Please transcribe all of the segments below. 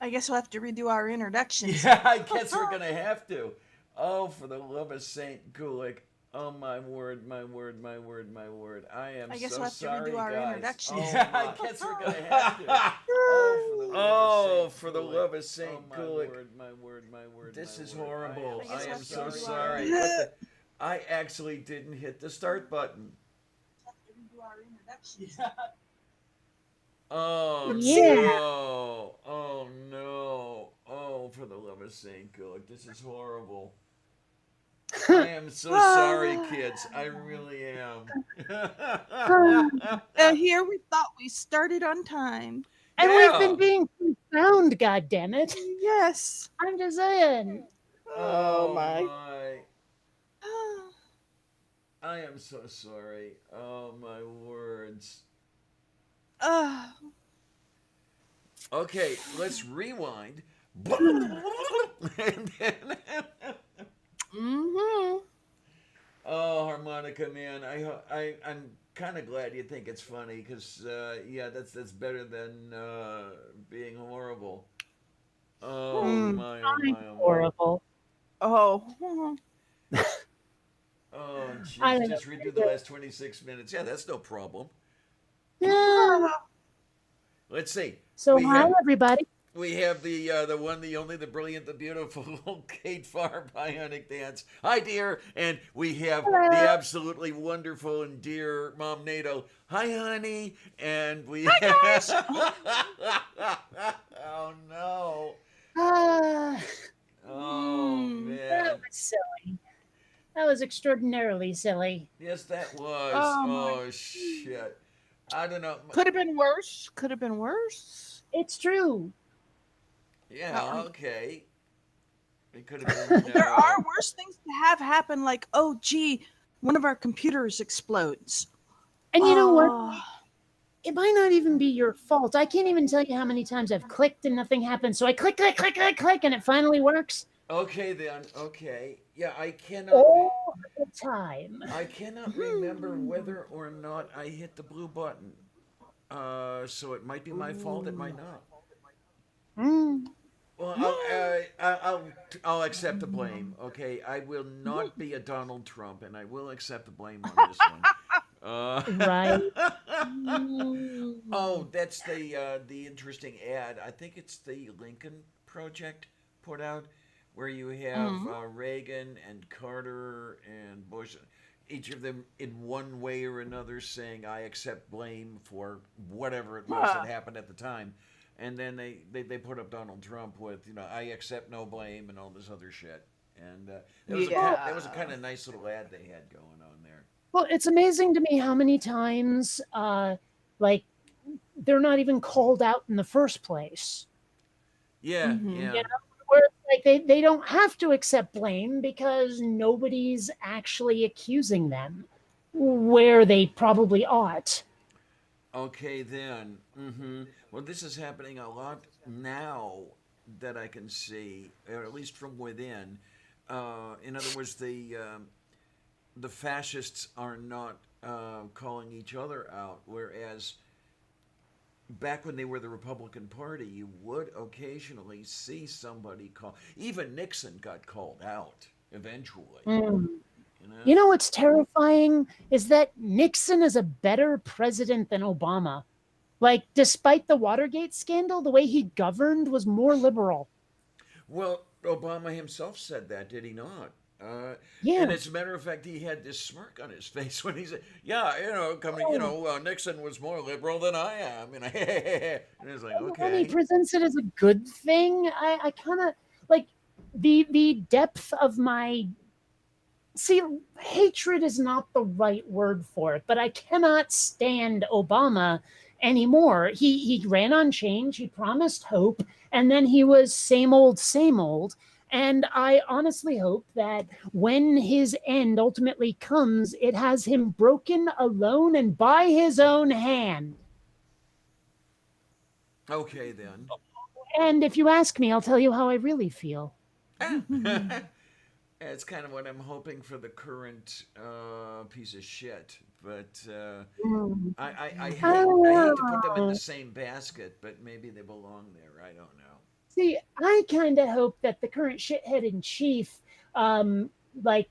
I guess we'll have to redo our introductions. Yeah, I guess we're gonna have to. Oh, for the love of Saint Gulick. Oh my word, my word, my word, my word. I am I guess so we'll have to redo sorry, our guys. introductions. Yeah, I guess we're gonna have to. Oh, for the love of Saint for the love of Saint Gulick. Word, my word, my word. This is horrible. I I guess we'll am have to so redo our sorry. What the? I actually didn't hit the start button. introductions. Oh Oopsie. Yeah. no! Oh no! Oh, for the love of Saint Good, this is horrible. I am so sorry, kids. I really am. Here we thought we started on time. And we've been Yeah. being confound, goddammit. Yes. I'm just saying. Oh Oh my. my. I am so sorry. Oh my words. Uh, Okay, let's rewind. And then mm-hmm. oh, harmonica man, I'm kind of glad you think it's funny because yeah, that's better than being horrible. Oh Mm. my, oh I'm my, oh my. horrible. Oh. Oh I jeez, don't just redo the know. last 26 minutes. Yeah, that's no problem. Yeah. Let's see. So We hi have everybody. the one, the only, the brilliant, the beautiful Kate Farr Bionic Dance. Hi, dear. And we have the Hello. absolutely wonderful and dear Mom NATO. Hi, honey. And we Hi guys. oh no. Ah, Oh Mm. that man. was silly. That was extraordinarily silly. Yes, that was. Oh my. Oh shit. I don't know. Could have been worse. Could have been worse. It's true. Yeah. Uh, Okay. It could have been. there are worse things to have happen, like, oh, gee, one of our computers explodes. And you know what? Oh. It might not even be your fault. I can't even tell you how many times I've clicked and nothing happens. So I click, click, click, click, click, and it finally works Okay then. Okay. Yeah. I cannot. all the time. I cannot remember Hmm. whether or not I hit the blue button. So it might be my fault. It might Ooh. not. Mm. Well, Hmm. I'll accept the blame. Okay, I will not be a Donald Trump, and I will accept the blame on this one. Uh, Right. Mm. oh, that's the interesting ad. I think it's the Lincoln Project put out, where you have Mm. Reagan and Carter and Bush, each of them in one way or another saying, "I accept blame for whatever it was that Ah. happened at the time." And then they put up Donald Trump with, I accept no blame and all this other shit. And Well, that was a Yeah. kind of nice little ad they had going on there. well, it's amazing to me how many times, like, they're not even called out in the first place. Yeah, Mm-hmm. You yeah. know, where it's like they don't have to accept blame because nobody's actually accusing them, where they probably ought. Okay, then. Well, this is happening a lot now that I can see, or at least from within. In other words, the fascists are not calling each other out, whereas back when they were the Republican Party, you would occasionally see somebody call. Even Nixon got called out eventually. Mm. You know. You know what's terrifying is that Nixon is a better president than Obama. Like, despite the Watergate scandal, the way he governed was more liberal. Well, Obama himself said that, did he not? Uh, Yeah. and as a matter of fact, he had this smirk on his face when he said, "Yeah, Oh, Nixon was more liberal than I am." And it's like, when he okay, presents it as a good thing, I kind of like the depth of my see hatred is not the right word for it, but I cannot stand Obama anymore. He ran on change, he promised hope, and then he was same old, same old. And I honestly hope that when his end ultimately comes, it has him broken alone and by his own hand. okay then. And if you ask me, I'll tell you how I really feel. It's kind of what I'm hoping for the current piece of shit, but Mm. I hate to put them in the Oh, same basket, but maybe they belong there. I don't know. See, I kind of hope that the current shithead in chief, um, like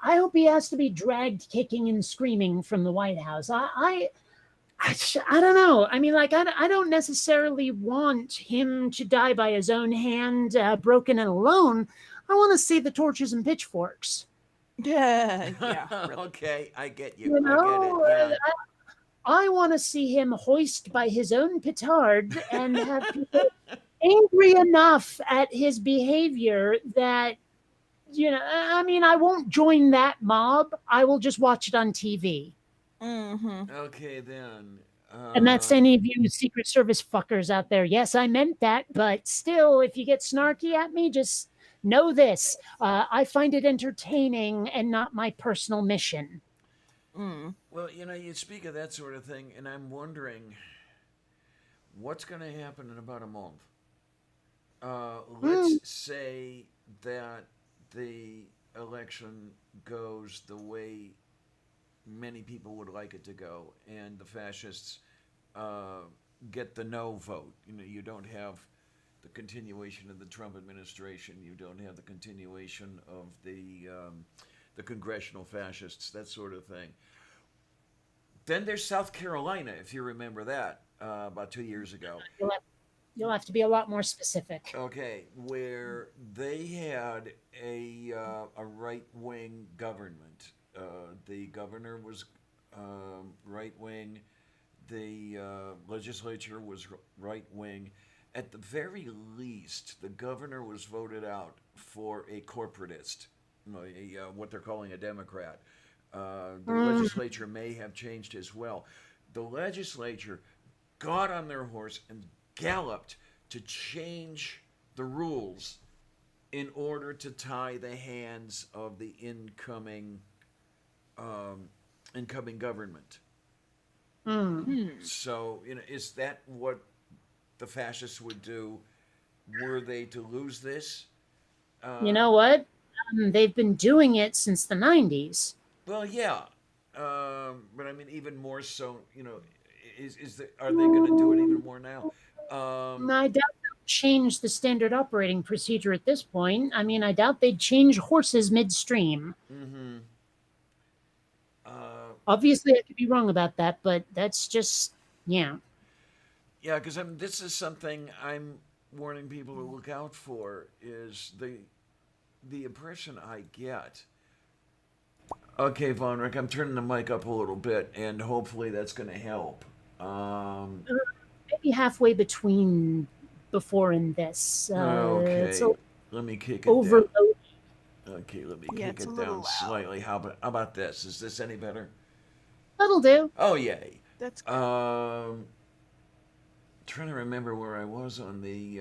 I hope he has to be dragged kicking and screaming from the White House. I don't know. I mean, like, I don't necessarily want him to die by his own hand, broken and alone. I want to see the torches and pitchforks. Yeah, yeah, really. Okay, I get you. You I get it. know, Yeah. I want to see him hoist by his own petard and have people angry enough at his behavior that, I mean, I won't join that mob. I will just watch it on TV. Mm-hmm. Okay then. And that's any of you Secret Service fuckers out there. Yes, I meant that, but still, if you get snarky at me, just know this. I find it entertaining and not my personal mission. Mm. Well, you speak of that sort of thing, and I'm wondering what's going to happen in about a month. Let's Mm, say that the election goes the way many people would like it to go, and the fascists uh, get the no vote. You don't have the continuation of the Trump administration. You don't have the continuation of the congressional fascists, that sort of thing. Then there's South Carolina, if you remember that, about 2 years ago. you'll, have, you'll have to be a lot more specific. Okay, where they had a right wing government. The governor was right wing. The legislature was right wing. At the very least, the governor was voted out for a corporatist, what they're calling a Democrat. The Mm, legislature may have changed as well. The legislature got on their horse and galloped to change the rules in order to tie the hands of the um, incoming government. mm. Hmm. So, is that what the fascists would do were they to lose this? You Uh, know what? They've been doing it since the 90s. well, yeah, but I mean, even more so. Are they going to do it even more now? Um, I doubt they'll change the standard operating procedure at this point. I mean, I doubt they'd change horses midstream. mm-hmm. Uh, Obviously, I could be wrong about that, but that's just, yeah. yeah, because this is something I'm warning people to look out for. Is the impression I get. Okay, Von Rick, I'm turning the mic up a little bit, and hopefully that's going to help. Um, Maybe halfway between before and this. It's okay, let me kick it down. overload. Okay, let me Yeah, kick it's a it little down loud. slightly. How about this? Is this any better? That'll do. Oh, yay. That's good. Trying to remember where I was on the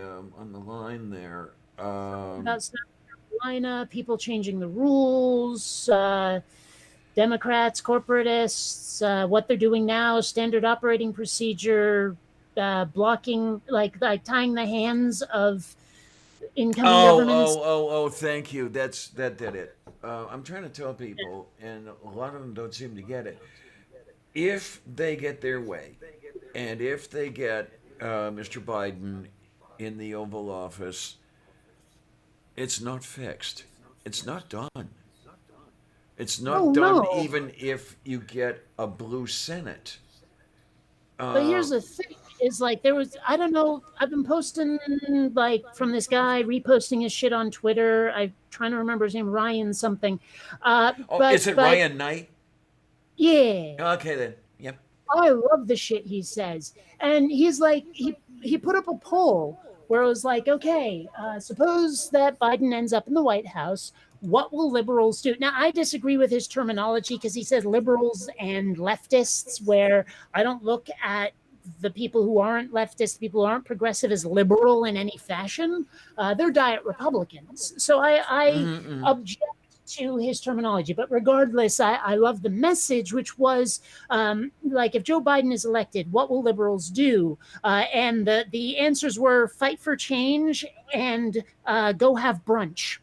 line there. About South Carolina, people changing the rules, Democrats, corporatists, what they're doing now, standard operating procedure, blocking, like tying the hands of incoming governments. Thank you. That did it. I'm trying to tell people, and a lot of them don't seem to get it. If they get their way, and if they get Mr. Biden in the Oval Office, it's not fixed. It's not done. It's Oh not done no! even if you get a blue Senate. But Uh, here's the thing: is like there was I don't know. I've been posting like from this guy reposting his shit on Twitter. I'm trying to remember his name, Ryan something. Uh, oh, but is it but Ryan Knight? yeah, Okay then. Yep. I love the shit he says. And he's like, he put up a poll where it was like, okay, suppose that Biden ends up in the White House. What will liberals do? Now, I disagree with his terminology because he said liberals and leftists, where I don't look at the people who aren't leftists, people who aren't progressive, as liberal in any fashion. They're diet Republicans. So I Mm-hmm. object to his terminology. But regardless, I love the message, which was like, if Joe Biden is elected, what will liberals do? And the answers were fight for change and go have brunch.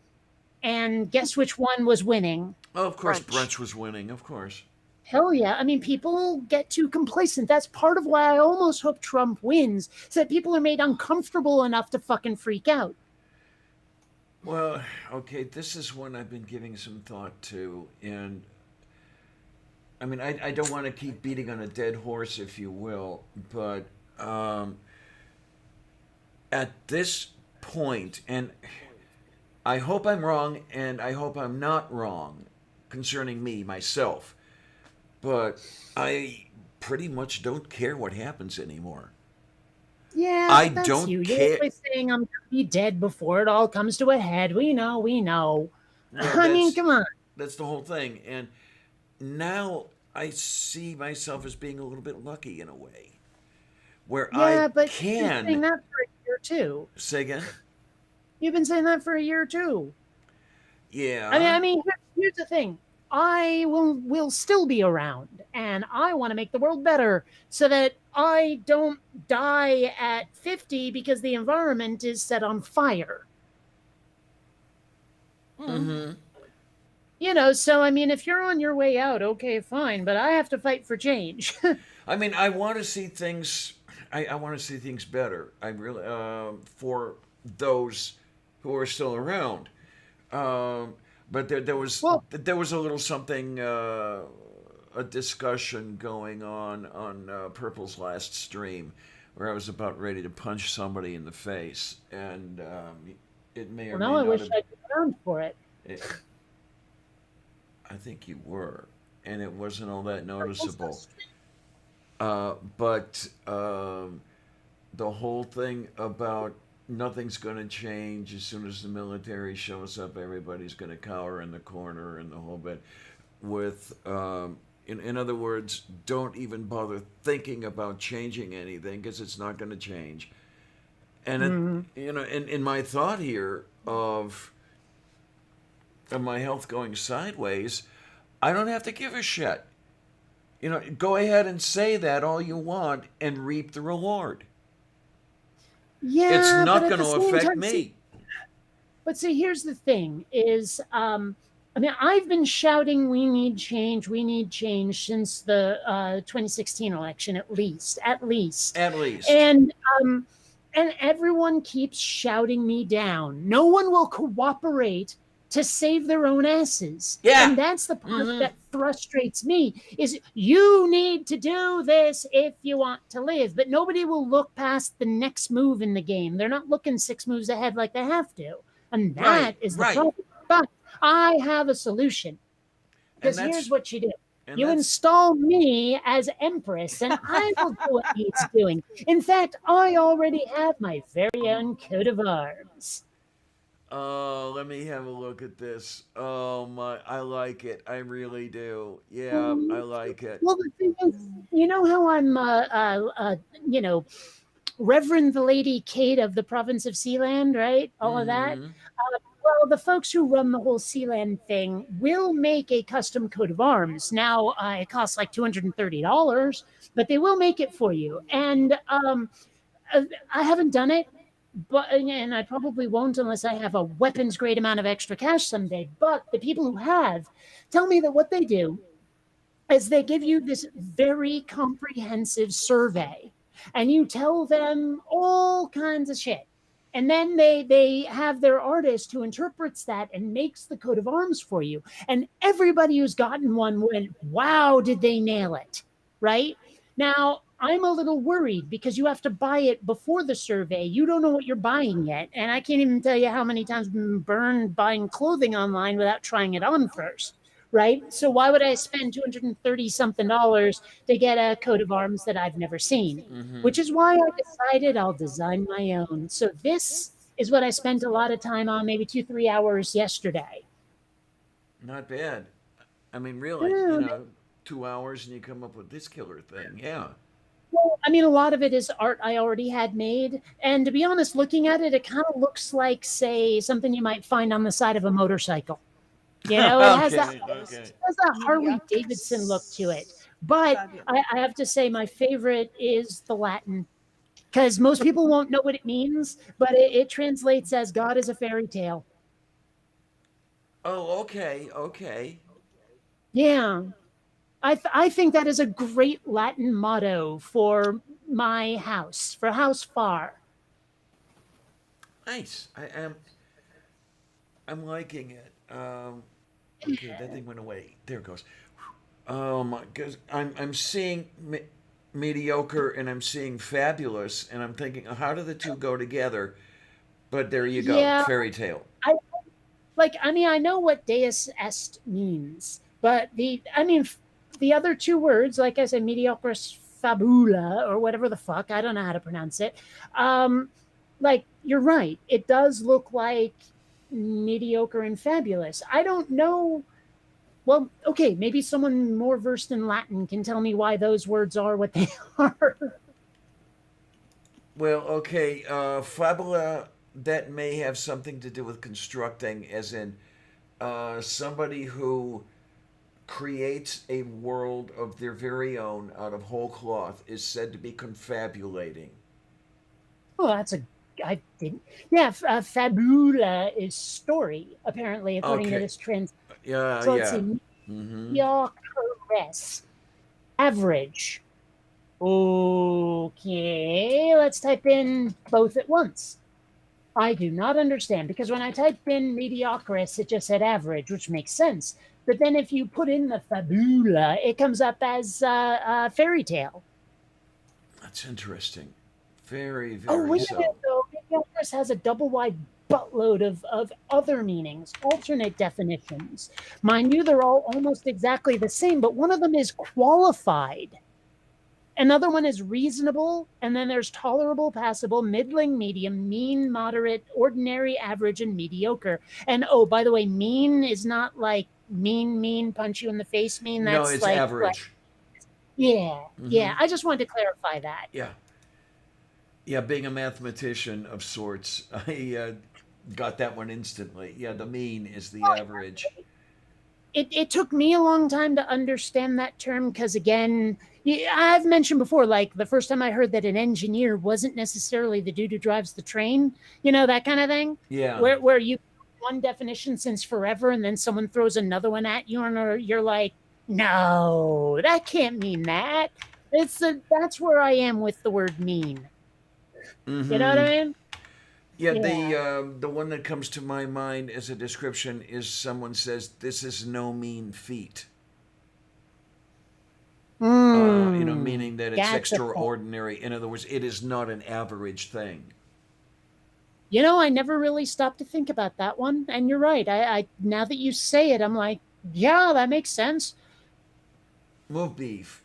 And guess which one was winning? Oh, of course, Brunch. brunch was winning. Of course. Hell yeah. I mean, people get too complacent. That's part of why I almost hope Trump wins, so that people are made uncomfortable enough to fucking freak out. Well, okay, this is one I've been giving some thought to, and I mean, I don't want to keep beating on a dead horse, if you will, but um, at this point, and I hope I'm wrong, and I hope I'm not wrong concerning me, myself, but I pretty much don't care what happens anymore. Yeah, I but that's don't you. You're care. always saying I'm gonna be dead before it all comes to a head. We know, we know. Well, I mean, come on. that's the whole thing, and now I see myself as being a little bit lucky in a way, where I Yeah, but you've been saying can that for a year too. say again. You've been saying that for a year too. Yeah. Here's the thing. I will still be around, and I want to make the world better so that I don't die at 50 because the environment is set on fire. Mm. Mm-hmm. So I mean, if you're on your way out, okay, fine, but I have to fight for change. I mean, I want to see things. I want to see things better. I really for those who are still around. Um, but Well, there was a little something, a discussion going on Purple's last stream, where I was about ready to punch somebody in the face, and it may or now may I not wish have. I'd been around for it. It, I think you were, and it wasn't all that Purple's noticeable. last But the whole thing about nothing's going to change as soon as the military shows up, everybody's going to cower in the corner and the whole bit. With, in other words, don't even bother thinking about changing anything because it's not going to change. And it, stream. in my thought here of my health going sideways, I don't have to give a shit. Go ahead and say that all you want and reap the reward. It's Yeah, but not at going the to same affect time, see, me. but see, here's the thing: is I mean, I've been shouting, we need change" since the 2016 election, at least, At least. and um, and everyone keeps shouting me down. No one will cooperate to save their own asses. Yeah. And that's the part Mm-hmm. that frustrates me is you need to do this if you want to live, but nobody will look past the next move in the game. They're not looking 6 moves ahead like they have to. And Right. that is the Right. problem. But I have a solution. And Because here's what you do. You that's install me as Empress, and I will do what needs doing. In fact, I already have my very own coat of arms. oh, let me have a look at this. Oh my, I like it. I really do. Yeah, I Um, like it. well, the thing is, you know how I'm, you know, Reverend the Lady Kate of the province of Sealand, right? All of that. Mm-hmm. Well, the folks who run the whole Sealand thing will make a custom coat of arms. Now, it costs like $230, but they will make it for you. And uh, I haven't done it, but and I probably won't unless I have a weapons grade amount of extra cash someday. But the people who have tell me that what they do is they give you this very comprehensive survey, and you tell them all kinds of shit, and then they have their artist who interprets that and makes the coat of arms for you, and everybody who's gotten one went, wow, did they nail it, right? Now I'm a little worried because you have to buy it before the survey. You don't know what you're buying yet, and I can't even tell you how many times I've been burned buying clothing online without trying it on first, right? So why would I spend 230 something dollars to get a coat of arms that I've never seen? Mm-hmm. Which is why I decided I'll design my own. So this is what I spent a lot of time on, maybe 2, 3 hours yesterday. Not bad. I mean, really, Yeah, 2 hours and you come up with this killer thing. Yeah. well, I mean, a lot of it is art I already had made. And to be honest, looking at it, it kind of looks like, say, something you might find on the side of a motorcycle. It has that Okay. Okay. Harley Davidson look to it. Yes. But Fabulous. I have to say, my favorite is the Latin, because most people won't know what it means, but it translates as God is a fairy tale. Oh, okay. Okay. Yeah. I think that is a great Latin motto for my house, for House Far. Nice. I'm liking it. Okay, that thing went away. There it goes. Oh my, because I'm seeing mediocre and I'm seeing fabulous, and I'm thinking, how do the two go together? But there you go, Yeah, fairy tale. I I mean, I know what Deus est means, but the other two words, like I said, mediocris fabula or whatever the fuck, I don't know how to pronounce it. Um, like you're right, it does look like mediocre and fabulous. I don't know. Well, okay, maybe someone more versed in Latin can tell me why those words are what they are. Well, okay, fabula, that may have something to do with constructing, as in somebody who creates a world of their very own out of whole cloth is said to be confabulating. Oh, that's a I didn't. Yeah, fabula is story apparently, according to Okay, this trans. yeah, So let's yeah. see, Mm-hmm. mediocres, average. Okay, let's type in both at once. I do not understand because when I typed in mediocris, it just said average, which makes sense. But then if you put in the fabula, it comes up as fairy tale. That's interesting. Very, Oh, very wait a minute, so. though. Mediocris has a double wide buttload of other meanings, alternate definitions. Mind you, they're all almost exactly the same, but one of them is qualified. Another one is reasonable, and then there's tolerable, passable, middling, medium, mean, moderate, ordinary, average, and mediocre. And oh, by the way, mean is not like mean, punch you in the face mean. No, That's it's like average. yeah, Mm-hmm. yeah. I just wanted to clarify that. Yeah. Yeah, being a mathematician of sorts, I got that one instantly. Yeah, the mean is the average. It took me a long time to understand that term because again, I've mentioned before, like the first time I heard that an engineer wasn't necessarily the dude who drives the train, that kind of thing, Yeah. where you one definition since forever and then someone throws another one at you and you're like, no, that can't mean that. That's where I am with the word mean. You know what Mm-hmm. I mean? Yeah, Yeah. the one that comes to my mind as a description is someone says this is no mean feat. Meaning that it's That's a thing. extraordinary. In other words, it is not an average thing. I never really stopped to think about that one. And you're right. I now that you say it, I'm like, yeah, that makes sense. Move beef.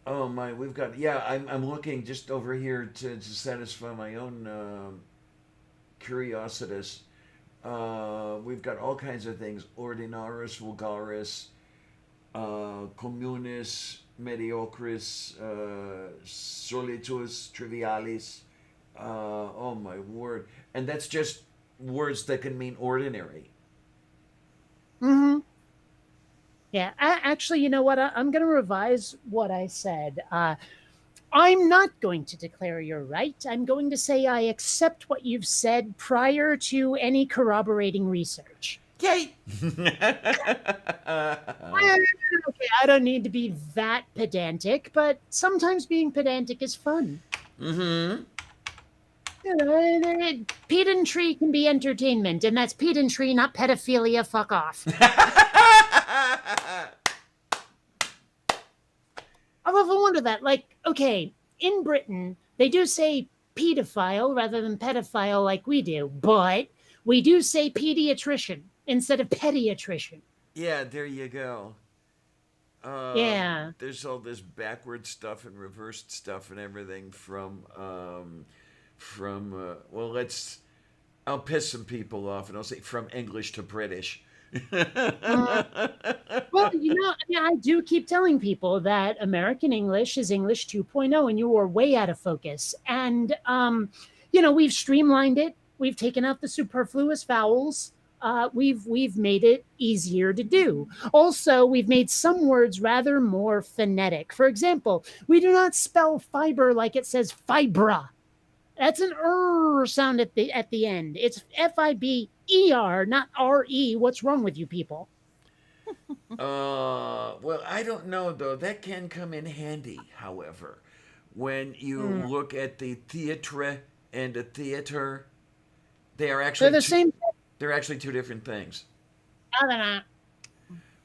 Oh my, we've got yeah. I'm looking just over here to satisfy my own curiosities. We've got all kinds of things: ordinaris, vulgaris, communis, mediocris, solitus, trivialis. Oh my word! And that's just words that can mean ordinary. Mm-hmm. Yeah. Actually, you know what? I'm going to revise what I said. I'm not going to declare you're right. I'm going to say I accept what you've said prior to any corroborating research. Yay! Okay, I don't need to be that pedantic, but sometimes being pedantic is fun. Mm-hmm. Pedantry can be entertainment, and that's pedantry, not pedophilia. Fuck off. I've often wondered that. Like, okay, in Britain, they do say pedophile rather than pedophile like we do, but we do say pediatrician instead of pediatrician. Yeah, there you go. Yeah. There's all this backward stuff and reversed stuff and everything well, I'll piss some people off and I'll say from English to British. Uh, well, I do keep telling people that American English is English 2.0 and you are way out of focus. And, we've streamlined it. We've taken out the superfluous vowels. We've made it easier to do. Also, we've made some words rather more phonetic. For example, we do not spell fiber like it says fibra. That's an sound at the end. It's FIBER, not RE. What's wrong with you people? Well, I don't know though. That can come in handy, however, when you Hmm. look at the theatre and a theater. They are They're actually the two. same. They're actually two different things. No, they're not.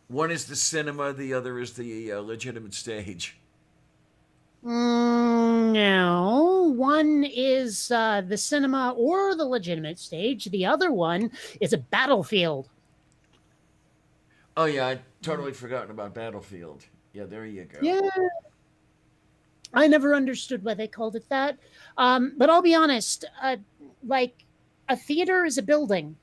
One is the cinema. The other is the legitimate stage. No, one is the cinema or the legitimate stage. The other one is a battlefield. Oh yeah, I totally forgotten about Battlefield. Yeah, there you go. Yeah, I never understood why they called it that. But I'll be honest, like a theater is a building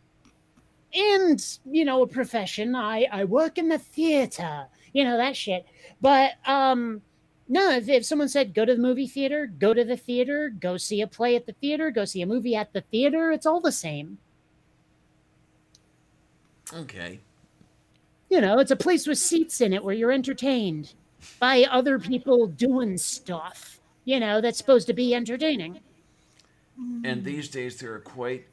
and, a profession. I work in the theater, that shit. But no, if someone said go to the movie theater, go to the theater, go see a play at the theater, go see a movie at the theater, it's all the same. Okay. It's a place with seats in it where you're entertained by other people doing stuff, that's supposed to be entertaining. And these days there are quite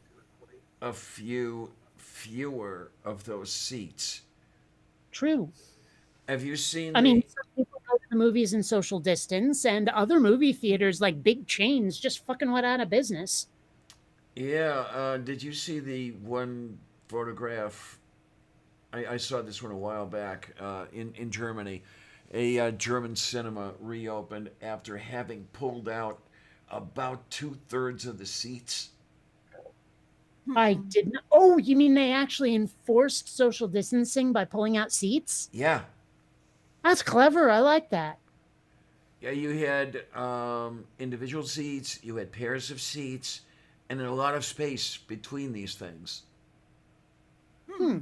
a few fewer of those seats. True. Have you seen I mean, the? some people go to the movies in social distance, and other movie theaters, like big chains, just fucking went out of business. Yeah. Did you see the one photograph? I saw this one a while back in Germany. A German cinema reopened after having pulled out about 2/3 of the seats. I did not. Oh, you mean they actually enforced social distancing by pulling out seats? Yeah. That's clever. I like that. Yeah, you had individual seats, you had pairs of seats, and then a lot of space between these things. Hmm.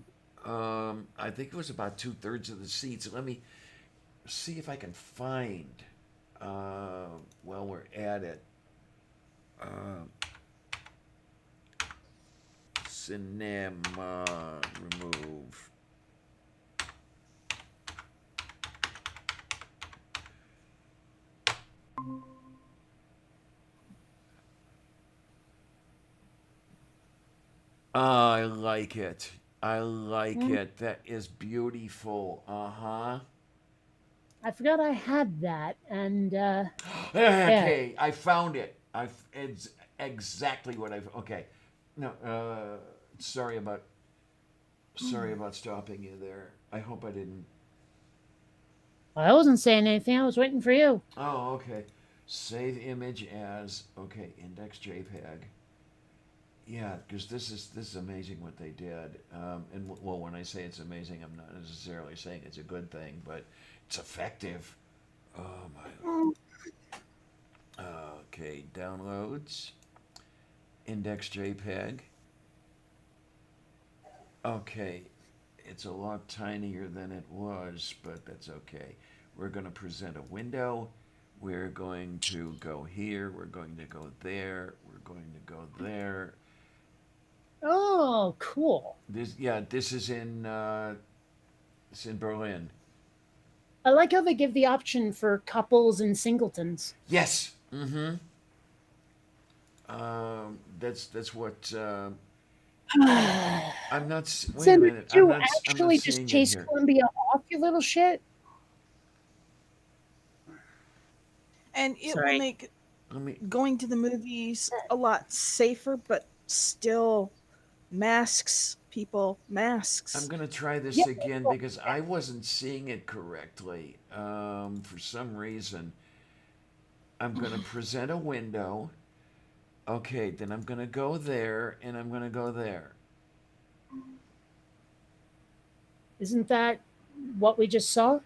I think it was about 2/3 of the seats. Let me see if I can find, while we're at it, uh, cinema remove. I like it. I like Hmm. it. That is beautiful. Uh huh. I forgot I had that, and yeah. Okay, I found it. It's exactly what I've. Okay, no. Sorry about. Sorry about stopping you there. I hope I didn't. I wasn't saying anything. I was waiting for you. Oh, okay. Save image as okay. Index JPEG. Yeah, because this is amazing what they did. And well, when I say it's amazing, I'm not necessarily saying it's a good thing, but it's effective. Oh my. Okay, downloads. Index JPEG. Okay, it's a lot tinier than it was, but that's okay. We're going to present a window. We're going to go here. We're going to go there. We're going to go there. Oh, cool. This is in it's in Berlin. I like how they give the option for couples and singletons. Yes. Mm-hmm. That's what I'm not. Wait a Then minute. did you I'm not actually just seeing it chase here. Columbia off, you little shit? And it will Sorry. make Let me. going to the movies a lot safer, but still masks, people, I'm masks. gonna try this Yeah. again because I wasn't seeing it correctly. For some reason, I'm gonna present a window. Okay, then I'm gonna go there and I'm gonna go there. Isn't that what we just saw?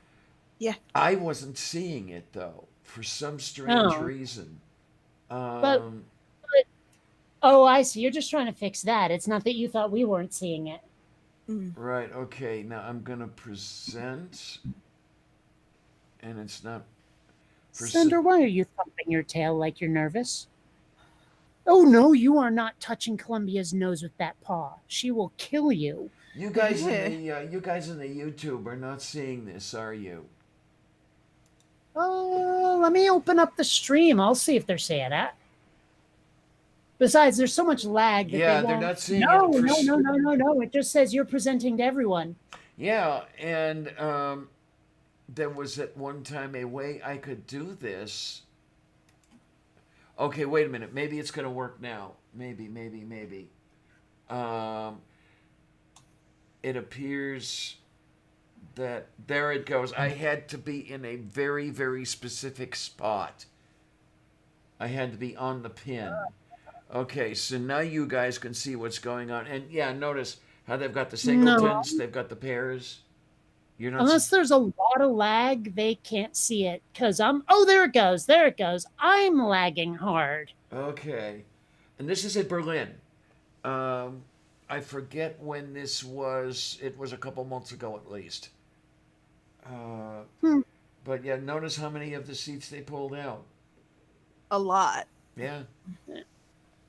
Yeah. I wasn't seeing it though for some strange Oh. reason. But, Um, but oh, I see. You're just trying to fix that. It's not that you thought we weren't seeing it. Mm. right. Okay. Now I'm gonna present, and it's not. Pres- Cinder, why are you thumping your tail like you're nervous? Oh no, you are not touching Columbia's nose with that paw. She will kill you. you guys in the YouTube are not seeing this, are you? Oh, let me open up the stream. I'll see if they're saying that. Besides, there's so much lag that they Yeah, they're won't. not seeing No, it for. no, no, no, no, no. It just says you're presenting to everyone. Yeah, and there was at one time a way I could do this. Okay, wait a minute. Maybe it's going to work now. Maybe. Um, it appears that there it goes. I had to be in a very, very specific spot. I had to be on the pin. Okay, so now you guys can see what's going on. And yeah, notice how they've got the No, singletons, they've got the pairs. You're not. unless there's a lot of lag, they can't see it because I'm. Oh, there it goes. There it goes. I'm lagging hard. Okay. And this is at Berlin. Um, I forget when this was. It was a couple months ago at least. Uh, Hmm. but yeah, notice how many of the seats they pulled out. A lot. Yeah.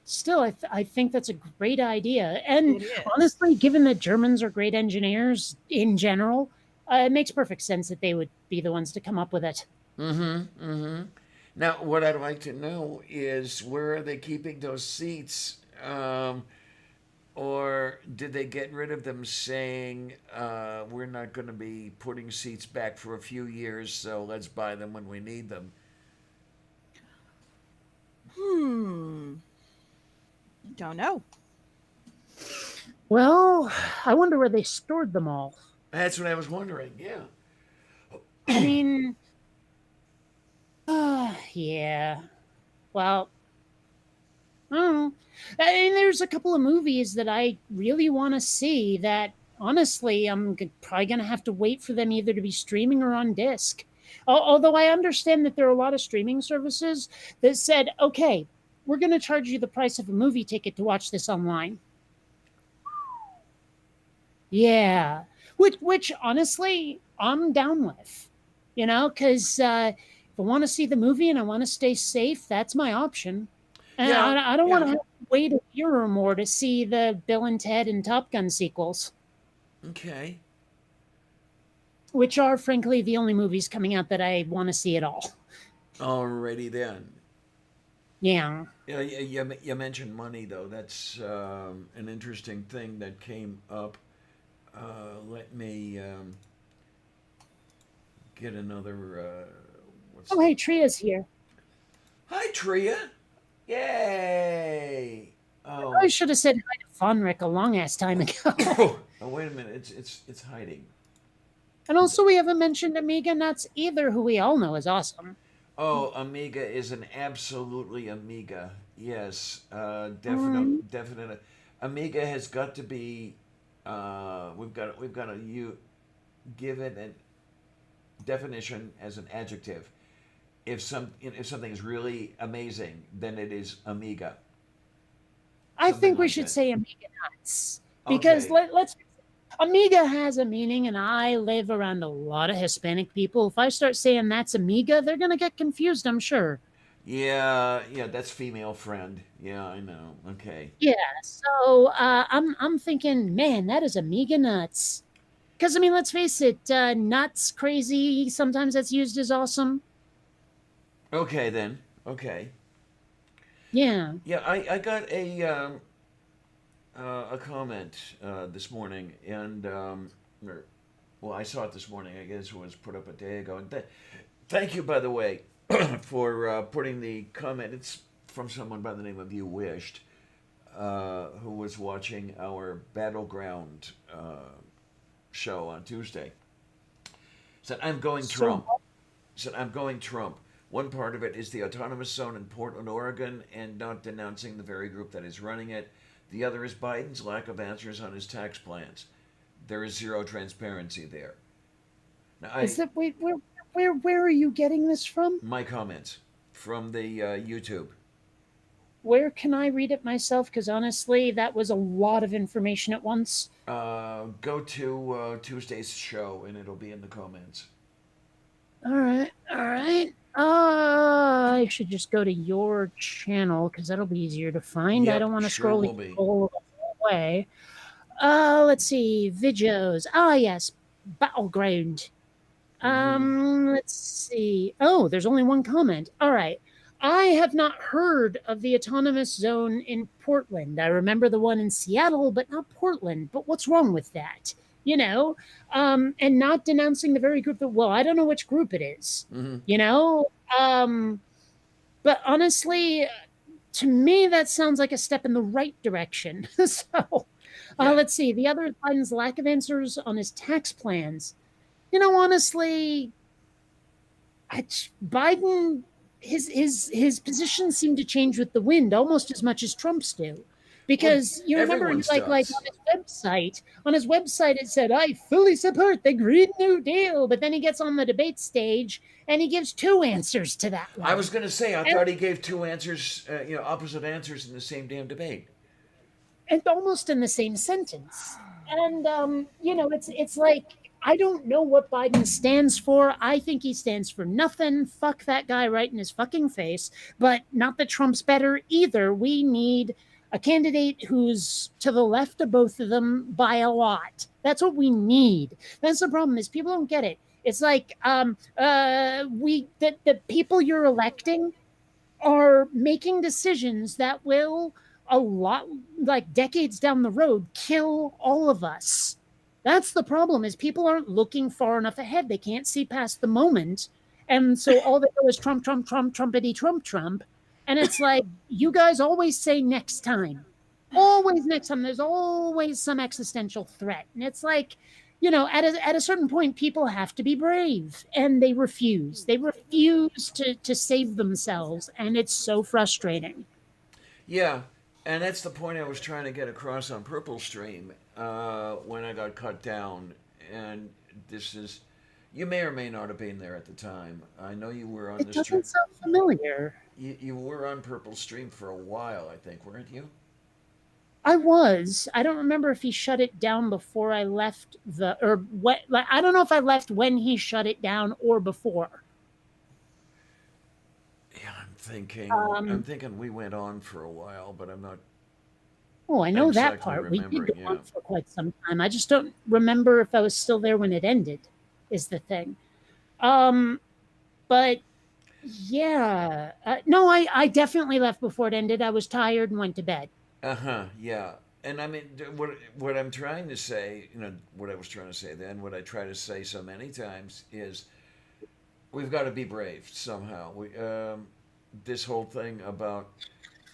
Still, I think that's a great idea. And It is. honestly, given that Germans are great engineers in general, it makes perfect sense that they would be the ones to come up with it. Now, what I'd like to know is where are they keeping those seats? Or did they get rid of them saying, we're not going to be putting seats back for a few years, so let's buy them when we need them? Hmm. Don't know. Well, I wonder where they stored them all. That's what I was wondering, yeah. I mean, yeah. Well, I don't know. I mean, there's a couple of movies that I really want to see that honestly, probably going to have to wait for them either to be streaming or on disc. Although I understand that there are a lot of streaming services that said, okay, we're going to charge you the price of a movie ticket to watch this online. Yeah. Which honestly, I'm down with. Because if I want to see the movie and I want to stay safe, that's my option. And Yeah, I don't want yeah. to have to wait a year or more to see the Bill and Ted and Top Gun sequels, Okay. which are frankly the only movies coming out that I want to see at all. Alrighty then. Yeah. Yeah, you mentioned money, though. That's an interesting thing that came up. Let me get another. What's Oh, hey, Tria's here. Hi, Tria. Yay! I Oh. should have said hi to Fonric a long ass time ago. Oh, wait a minute. It's hiding. And also, we haven't mentioned Amiga Nuts either, who we all know is awesome. Oh, Amiga is an absolutely Amiga. Yes, Mm, definite. Amiga has got to be. We've got to give it a definition as an adjective. If something is really amazing, then it is Amiga. I Something think we like should that. say Amiga Nuts because Okay. let's. Amiga has a meaning, and I live around a lot of Hispanic people. If I start saying that's Amiga, they're gonna get confused, I'm sure. Yeah, that's female friend. Yeah, I know. Okay. Yeah, so I'm thinking, man, that is Amiga Nuts. Because I mean, let's face it, nuts, crazy. Sometimes that's used as awesome. Okay then. Okay. Yeah. Yeah, I got a comment this morning, and or, well, I saw it this morning. I guess it was put up a day ago. And thank you, by the way, for putting the comment. It's from someone by the name of You Wished, who was watching our Battleground show on Tuesday. Said, I'm going So Trump. Said, I'm going Trump. One part of it is the autonomous zone in Portland, Oregon, and not denouncing the very group that is running it. The other is Biden's lack of answers on his tax plans. There is zero transparency there. Now, is that wait where are you getting this from? my comments from the YouTube. Where can I read it myself? Because honestly, that was a lot of information at once. Go to Tuesday's show, and it'll be in the comments. All right, all right. I should just go to your channel because that'll be easier to find. I don't Yep, want to sure scroll the will be. whole way. Let's see, videos. Ah, yes, battleground. Mm-hmm. Let's see. Oh, there's only one comment. All right. I have not heard of the autonomous zone in Portland. I remember the one in Seattle, but not Portland. But what's wrong with that? you know, and not denouncing the very group that, well, I don't know which group it is, Mm-hmm. you know. But honestly, to me, that sounds like a step in the right direction. So Yeah. let's see. The other, Biden's lack of answers on his tax plans. Honestly, Biden, his positions seem to change with the wind almost as much as Trump's do. Well, Because you remember, everyone's like does. on his website, it said, "I fully support the Green New Deal," but then he gets on the debate stage and he gives two answers to that I was one, going to say, I and thought he gave two answers, opposite answers in the same damn debate. almost in the same sentence. And it's like, I don't know what Biden stands for. I think he stands for nothing. Fuck that guy right in his fucking face. But not that Trump's better either. We need a candidate who's to the left of both of them by a lot. That's what we need. That's the problem, is people don't get it. It's like we the people you're electing are making decisions that will, a lot, like decades down the road, kill all of us. That's the problem, is people aren't looking far enough ahead. They can't see past the moment. And so all they know is Trump, Trump, Trump, Trumpity, Trump, Trump. And it's like, you guys always say next time. Always next time. There's always some existential threat. And it's like, at a certain point, people have to be brave, and they refuse. They refuse to save themselves, and it's so frustrating. Yeah, and that's the point I was trying to get across on Purple Stream when I got cut down. And this is, you may or may not have been there at the time. I know you were on It the stream. doesn't sound familiar. You were on Purple Stream for a while, I think, weren't you? I was. I don't remember if he shut it down before I left or what. Like, I don't know if I left when he shut it down or before. Yeah, I'm Um, thinking we went on for a while, but I'm not oh, I know that exactly part. We did remembering. go Yeah. on for quite some time. I just don't remember if I was still there when it ended, is the thing. Um, but yeah, no, I definitely left before it ended. I was tired and went to bed. Uh huh. Yeah. And I mean, what I'm trying to say, what I was trying to say then, what I try to say so many times is, we've got to be brave somehow. This whole thing about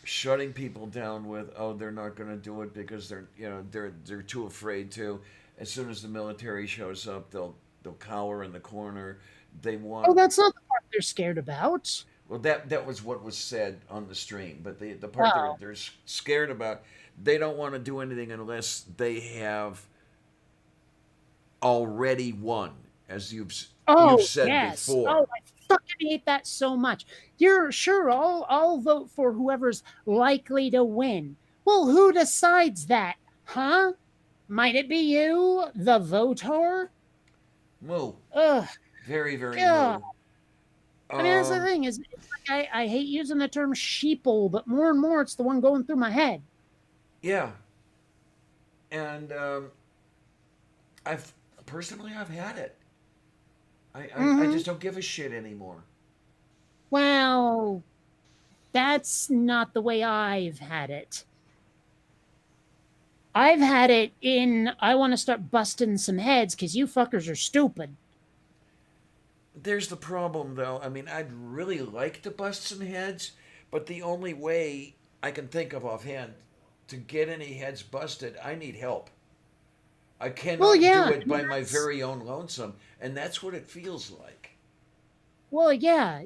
shutting people down with, oh, they're not going to do it because they're too afraid to. As soon as the military shows up, they'll cower in the corner. They Oh, want, that's not the part they're scared about. well, that was what was said on the stream, but the part Oh, they're scared about, they don't want to do anything unless they have already won, as you've oh said yes. before. Oh, I fucking hate that so much. You're sure I'll vote for whoever's likely to win. Well, who decides that? Huh? Might it be you, the voter? Moo, Ugh, very very God. moo. I mean, that's the Um, thing, is it's like, I hate using the term sheeple, but more and more it's the one going through my head. yeah, and I've personally I've had it. I Hmm. just don't give a shit anymore. Well, that's not the way I've had it. I've had it in, I want to start busting some heads because you fuckers are stupid. There's the problem, though. I mean, I'd really like to bust some heads, but the only way I can think of offhand to get any heads busted, I need help. I Well, cannot do yeah, it I mean, by my very own lonesome, and that's what it feels like.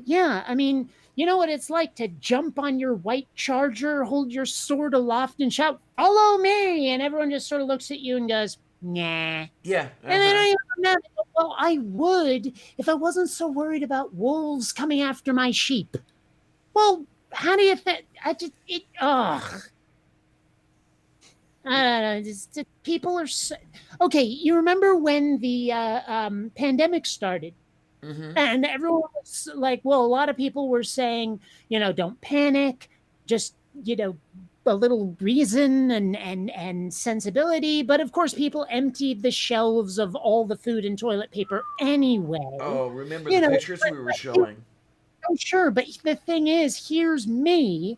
yeah. I mean, you know what it's like to jump on your white charger, hold your sword aloft, and shout, "Follow me!" And everyone just sort of looks at you and goes, "Nah." Yeah, And uh they huh. don't even know. Well, I would if I wasn't so worried about wolves coming after my sheep. Well, how do you think? Ugh. I don't know. People are so, okay. You remember when the pandemic started, Mm hmm. and everyone was like, well, a lot of people were saying, don't panic, just, a little reason and sensibility. But of course, people emptied the shelves of all the food and toilet paper anyway. Oh, remember the You know, pictures we were showing? oh, sure. But the thing is, here's me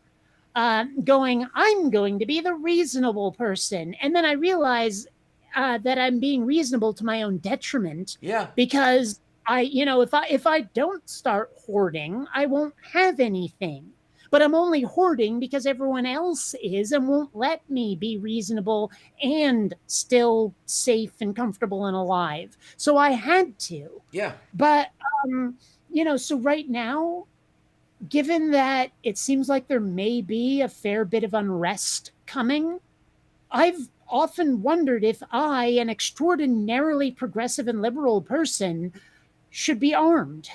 going, I'm going to be the reasonable person. And then I realize, that I'm being reasonable to my own detriment, Yeah. because if I don't start hoarding, I won't have anything. But I'm only hoarding because everyone else is and won't let me be reasonable and still safe and comfortable and alive. So I had to. Yeah. But um, so right now, given that it seems like there may be a fair bit of unrest coming, I've often wondered if I, an extraordinarily progressive and liberal person, should be armed.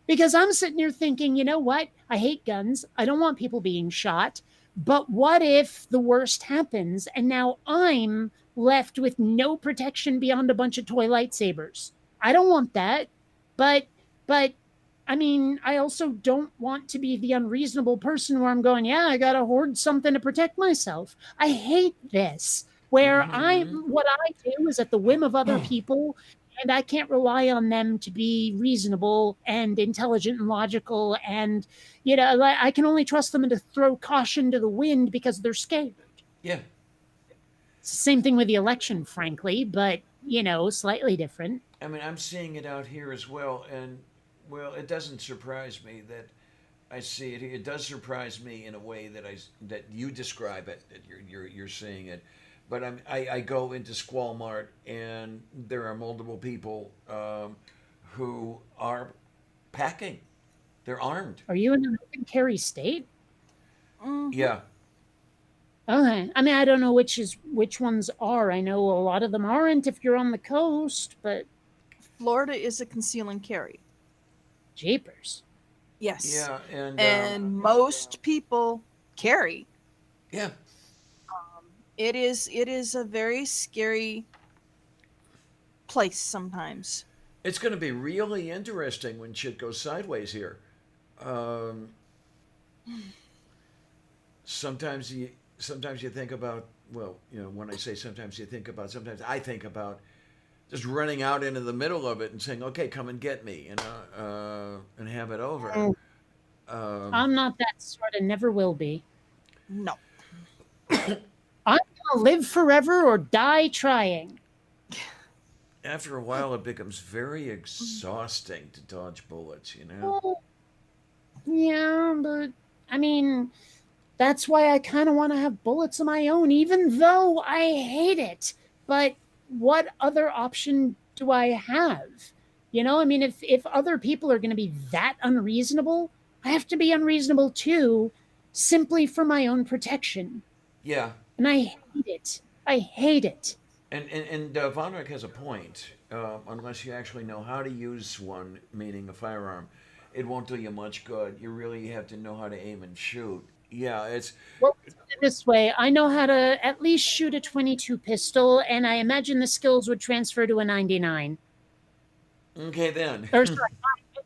Because I'm sitting here thinking, you know what? I hate guns. I don't want people being shot. But what if the worst happens and now I'm left with no protection beyond a bunch of toy lightsabers? I don't want that. But I mean, I also don't want to be the unreasonable person where I'm going, yeah, I got to hoard something to protect myself. I hate this where Mm-hmm. what I do is at the whim of other people, and I can't rely on them to be reasonable and intelligent and logical. And I can only trust them to throw caution to the wind because they're scared. Yeah. Same thing with the election, frankly, but slightly different. I mean, I'm seeing it out here as well, and well, it doesn't surprise me that I see it. It does surprise me in a way that you describe it, that you're seeing it. But I go into Squall Mart, and there are multiple people who are packing. They're armed. Are you in an open carry state? Mhm. Yeah. Okay. I mean, I don't know which ones are. I know a lot of them aren't if you're on the coast, but Florida is a conceal and carry. jeepers. Yes. Yeah. And most people carry. Yeah. It is a very scary place sometimes. It's going to be really interesting when shit goes sideways here. Um, sometimes you think about, well, when I say sometimes you think about, sometimes I think about just running out into the middle of it and saying, okay, come and get me, and have it over. Mm. Um, I'm not that sort of, never will be. No. I'm gonna live forever or die trying. After a while, it becomes very exhausting to dodge bullets. Well, yeah, but I mean, that's why I kind of want to have bullets of my own, even though I hate it. But what other option do I have? I mean, if other people are going to be that unreasonable, I have to be unreasonable too, simply for my own protection. Yeah, And I hate it. I hate it. and Von Rick has a point. Unless you actually know how to use one, meaning a firearm, it won't do you much good. You really have to know how to aim and shoot. Yeah, it's Well, let's put it this way, I know how to at least shoot a 22 pistol, and I imagine the skills would transfer to a 99. okay then. Or sorry,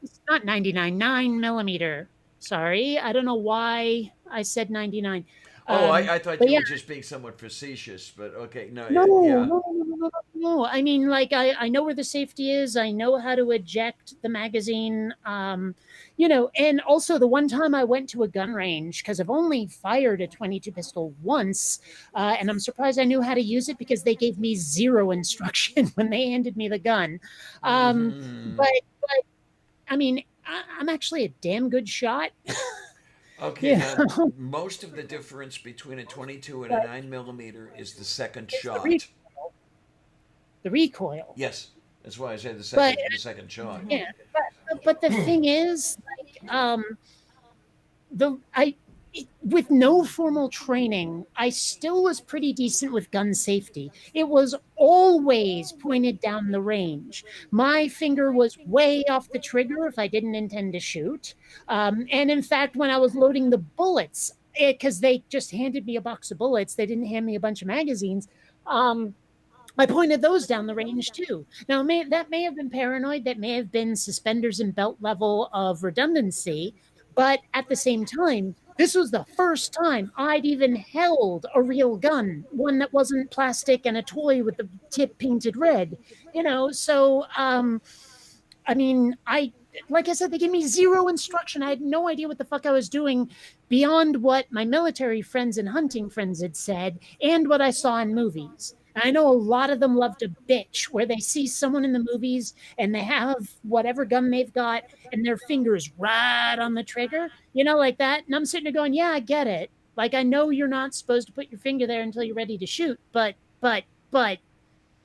it's not 99, 9 millimeter. Sorry, I don't know why I said 99. Oh, I thought But you yeah, were just being somewhat facetious, but okay, no, no, no, yeah, no, no, no, no. I mean, like, I know where the safety is. I know how to eject the magazine. And also the one time I went to a gun range, because I've only fired a 22 pistol once, and I'm surprised I knew how to use it because they gave me zero instruction when they handed me the gun. hmm But I mean, I'm actually a damn good shot. Okay, Yeah, now most of the difference between a 22 and a but 9 millimeter is the second it's the shot. the recoil. Yes, that's why I said the But second shot. Mhm. yeah, but the thing is, like, the I with no formal training, I still was pretty decent with gun safety. It was always pointed down the range. My finger was way off the trigger if I didn't intend to shoot. And in fact, when I was loading the bullets, because they just handed me a box of bullets, they didn't hand me a bunch of magazines. Um, I pointed those down the range too. Now, that may have been paranoid, that may have been suspenders and belt level of redundancy, but at the same time, this was the first time I'd even held a real gun, one that wasn't plastic and a toy with the tip painted red. So I mean, like I said, they gave me zero instruction. I had no idea what the fuck I was doing beyond what my military friends and hunting friends had said and what I saw in movies. And I know a lot of them love to bitch where they see someone in the movies and they have whatever gun they've got and their fingers right on the trigger, like that. And I'm sitting there going, yeah, I get it. Like, I know you're not supposed to put your finger there until you're ready to shoot, but, I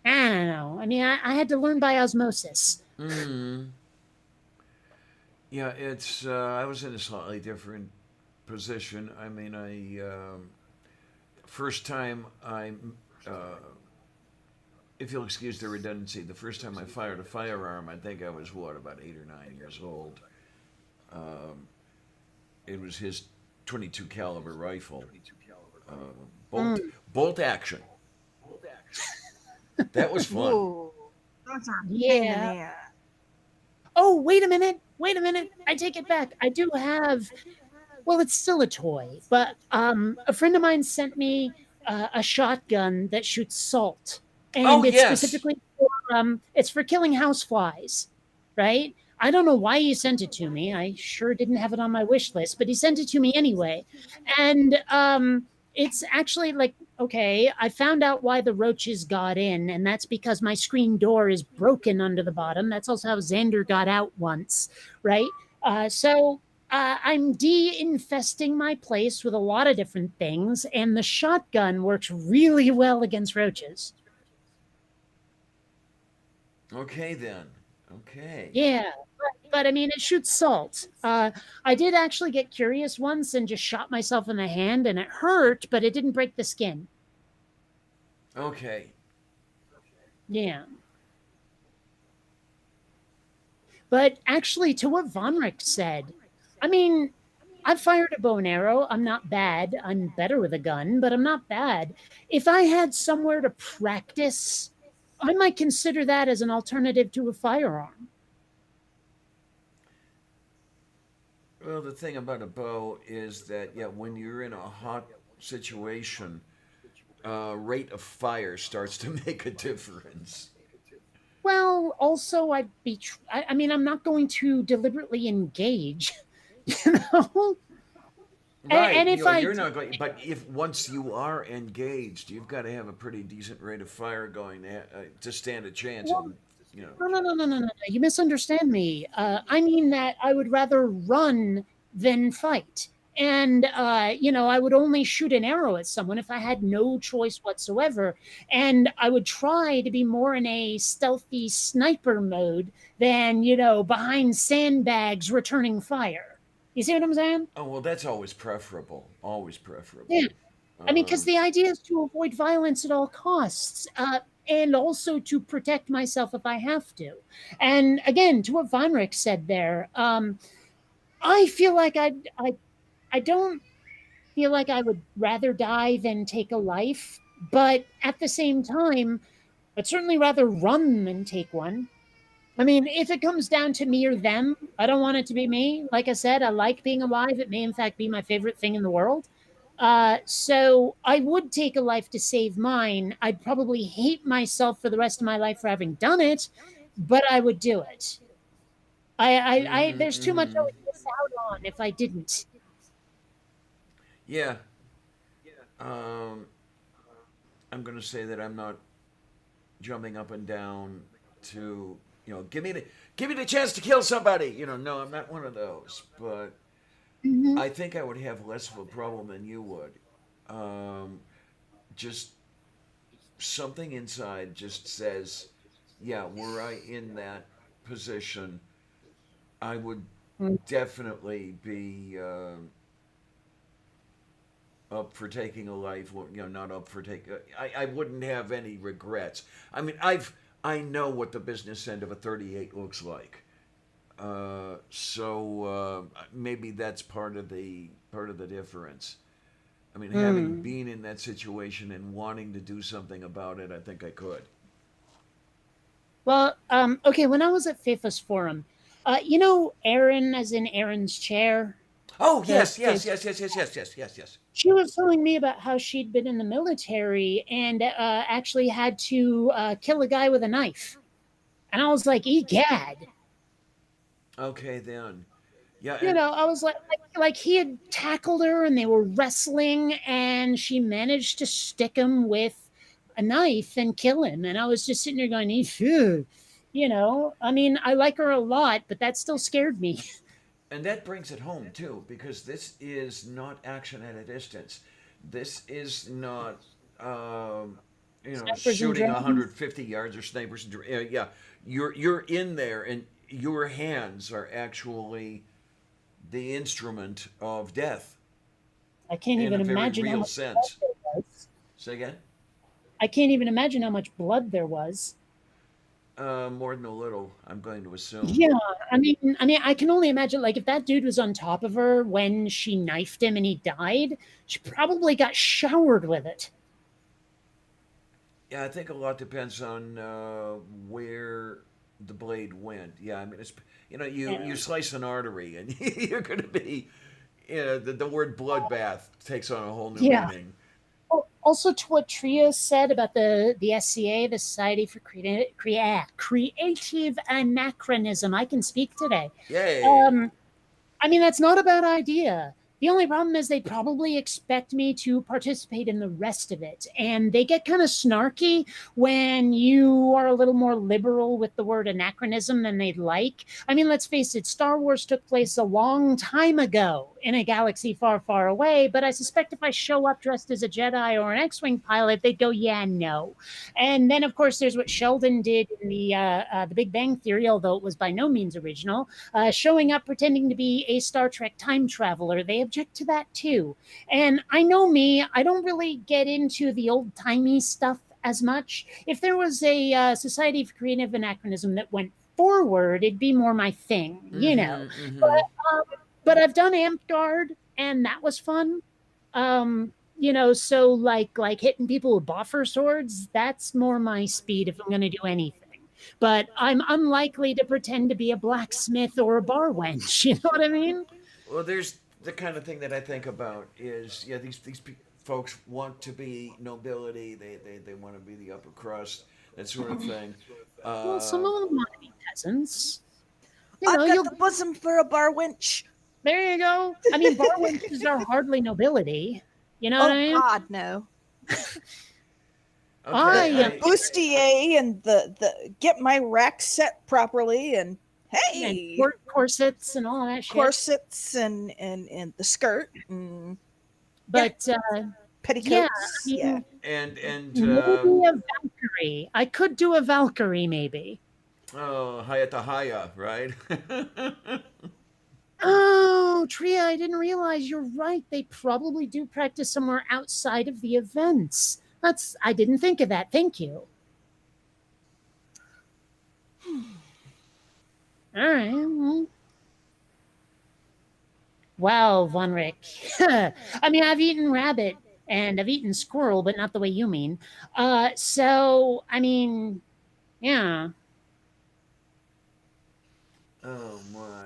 don't know. I mean, I had to learn by osmosis. Mm. Yeah, it's. I was in a slightly different position. I mean, first time I, uh, if you'll excuse the redundancy, the first time I fired a firearm, I think I was what, about 8 or 9 years old. Um, it was his 22 caliber rifle, uh, bolt Mm, bolt action. That was fun. Whoa, those are a pain in yeah. the ass. Oh, wait a minute. Wait a minute. I take it back. I do have, well, it's still a toy, but a friend of mine sent me a shotgun that shoots salt, Oh and yes. it's for killing houseflies, right? I don't know why he sent it to me. I sure didn't have it on my wish list, but he sent it to me anyway. And it's actually like, okay, I found out why the roaches got in, and that's because my screen door is broken under the bottom. That's also how Xander got out once, right? So I'm de-infesting my place with a lot of different things, and the shotgun works really well against roaches. Okay then. Okay. Yeah, but I mean, it shoots salt. I did actually get curious once and just shot myself in the hand, and it hurt, but it didn't break the skin. Okay. Yeah. But actually, to what Vonrick said, I mean, I've fired a bow and arrow. I'm not bad. I'm better with a gun, but I'm not bad. If I had somewhere to practice, I might consider that as an alternative to a firearm. Well, the thing about a bow is that yeah, when you're in a hot situation, rate of fire starts to make a difference. Well, also, I mean, I'm not going to deliberately engage, you know? Right, And if I you're not going, but if once you are engaged, you've got to have a pretty decent rate of fire going to stand a chance, well, and you know. no, no, no, no, no, no. You misunderstand me. I mean that I would rather run than fight. And, I would only shoot an arrow at someone if I had no choice whatsoever. And I would try to be more in a stealthy sniper mode than, behind sandbags returning fire. You see what I'm saying? Oh well, that's always preferable. Always Yeah. preferable. I mean, because Um, the idea is to avoid violence at all costs, and also to protect myself if I have to. And again, to what Vonrick said there, I feel like I don't feel like I would rather die than take a life, but at the same time, I'd certainly rather run than take one. I mean, if it comes down to me or them, I don't want it to be me. Like I said, I like being alive. It may, in fact, be my favorite thing in the world. So I would take a life to save mine. I'd probably hate myself for the rest of my life for having done it, but I would do it. There's too much I mm-hmm. would miss out on if I didn't. Yeah. Um, I'm going to say that I'm not jumping up and down to give me the chance to kill somebody. No, I'm not one of those. But Mhm. I think I would have less of a problem than you would. Um, just something inside just says, yeah, were I in that position, I would definitely be up for taking a life. Well, not up for taking. I wouldn't have any regrets. I mean, I know what the business end of a 38 looks like. So maybe that's part of the difference. I mean, having Mm. been in that situation and wanting to do something about it, I think I could. Well, okay, when I was at FIFA's forum, Aaron, as in Aaron's chair, Oh the yes, yes, face. yes, yes, yes, yes, yes, yes, yes. She was telling me about how she'd been in the military and actually had to kill a guy with a knife. And I was like, egad. Okay then. Yeah, and I was like he had tackled her and they were wrestling and she managed to stick him with a knife and kill him. And I was just sitting there going, "Phew." I mean, I like her a lot, but that still scared me. And that brings it home too, because this is not action at a distance. This is not, um, Snipers and shooting drones. 150 yards or snipers. Yeah, you're in there, and your hands are actually the instrument of death I can't in a even very imagine how real much blood sense. there was. Say again. I can't even imagine how much blood there was. More than a little, I'm going to assume. Yeah, I mean, I can only imagine like if that dude was on top of her when she knifed him and he died, she probably got showered with it. Yeah, I think a lot depends on where the blade went. Yeah, I mean, you Yeah. slice an artery, and you're going to be, the word bloodbath takes on a whole new Yeah. meaning. Also, to what Tria said about the SCA, the Society for Creative Anachronism, I can speak today. Yay! Um, I mean, that's not a bad idea. The only problem is they probably expect me to participate in the rest of it. And they get kind of snarky when you are a little more liberal with the word anachronism than they'd like. I mean, let's face it, Star Wars took place a long time ago in a galaxy far, far away. But I suspect if I show up dressed as a Jedi or an X Wing pilot, they'd go, yeah, no. And then, of course, there's what Sheldon did in the Big Bang Theory, although it was by no means original, showing up pretending to be a Star Trek time traveler. They object to that too. And I know me, I don't really get into the old timey stuff as much. If there was a Society for Creative Anachronism that went forward, it'd be more my thing. Mm-hmm. Mm-hmm. But, but I've done Amp Guard, and that was fun. So like hitting people with boffer swords, that's more my speed if I'm going to do anything. But I'm unlikely to pretend to be a blacksmith or a bar wench. You know what I mean? Well, there's the kind of thing that I think about is, yeah, folks want to be nobility. They want to be the upper crust, that sort of thing. Well, some Uh, of them want to be peasants. I've got You'll the bosom for a bar wench. there you go. I mean, bar wenches are hardly nobility. You know what I Oh mean? God, no. okay, I The bustier and the get my rack set properly and and hey, corsets and all that shit. corsets and the skirt and yeah, But yeah, I petticoats. Yeah. mean, and maybe a Valkyrie. I could do a Valkyrie, maybe. oh, Hayata Haya, right? Oh, Tria, I didn't realize you're right. They probably do practice somewhere outside of the events. I didn't think of that. Thank you. All right. Well, Von Rick. I mean, I've eaten rabbit and I've eaten squirrel, but not the way you mean. So, I mean, yeah. Oh my.